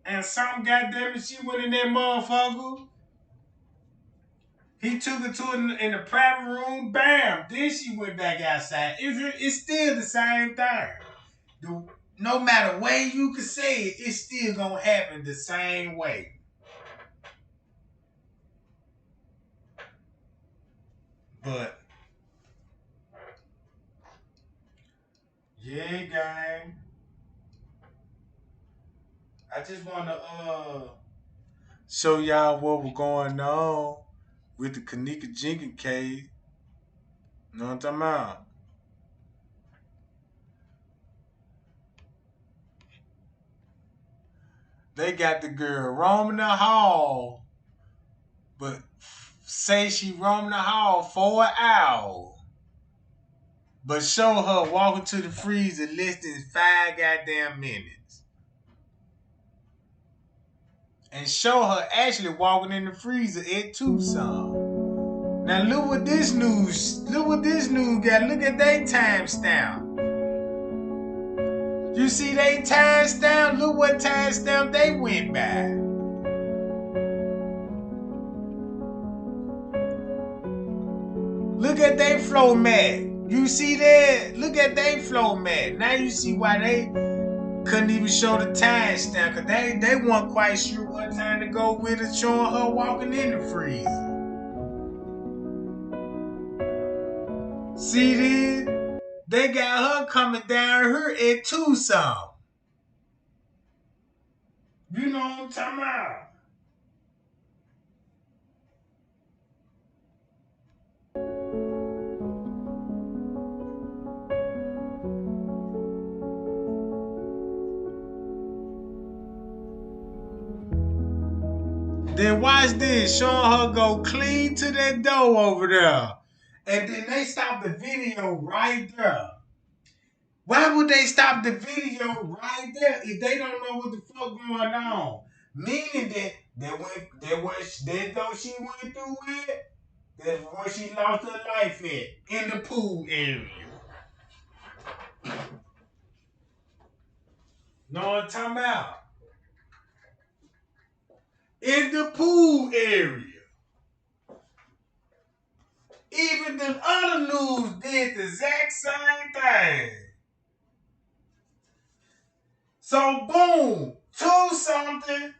And some goddamn it, she went in that motherfucker. He took her to in the private room, bam. Then she went back outside. It's still the same thing. No matter way you can say it, it's still gonna happen the same way. But yeah, gang. I just wanna show y'all what was going on with the Kenneka Jenkins case. You know what I'm talking about? They got the girl roaming the hall, but say she roamed the hall for an hour, but show her walking to the freezer less than 5 goddamn minutes. And show her actually walking in the freezer at Tucson. Now look what this news got. Look at they timestamp. You see they timestamp? Look what timestamp they went by. Look at they flow mat. You see that? Look at they flow mat. Now you see why they couldn't even show the timestamp, because they weren't quite sure what time to go with it, showing her walking in the freezer. See this? They got her coming down here at Tucson. You know what I'm talking about? Then watch this, showing her go clean to that door over there. And then they stop the video right there. Why would they stop the video right there if they don't know what the fuck going on? Meaning that though she went through it, that's where she lost her life at, in the pool area. Know what I'm talking about? In the pool area. Even the other news did the exact same thing. So boom, 2-something,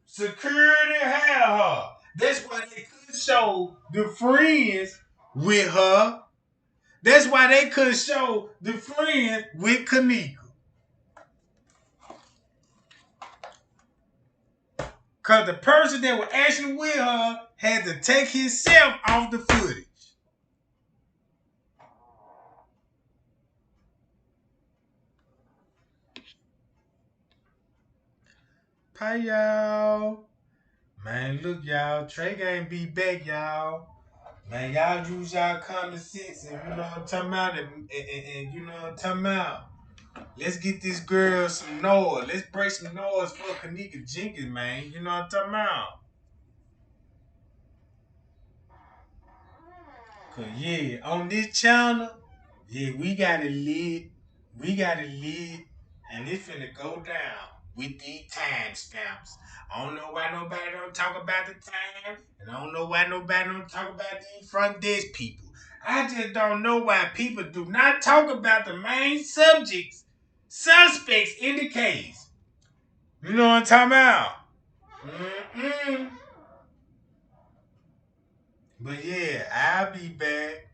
security had her. That's why they couldn't show the friends with her. That's why they couldn't show the friends with Kenneka. Because the person that was actually with her had to take himself off the footage. Hi, y'all. Man, look, y'all. Trey Gang be back, y'all. Man, y'all use y'all common sense, and you know what I'm talking about, and you know what I'm talking about. Let's get this girl some noise. Let's break some noise for Kenneka Jenkins, man. You know what I'm talking about. Cause yeah, on this channel, yeah, we got it lit. We got it lit, and it's finna go down with these time stamps. I don't know why nobody don't talk about the time, and I don't know why nobody don't talk about these front desk people. I just don't know why people do not talk about the main suspects in the case. You know what I'm talking about? Mm-mm. But yeah, I'll be back.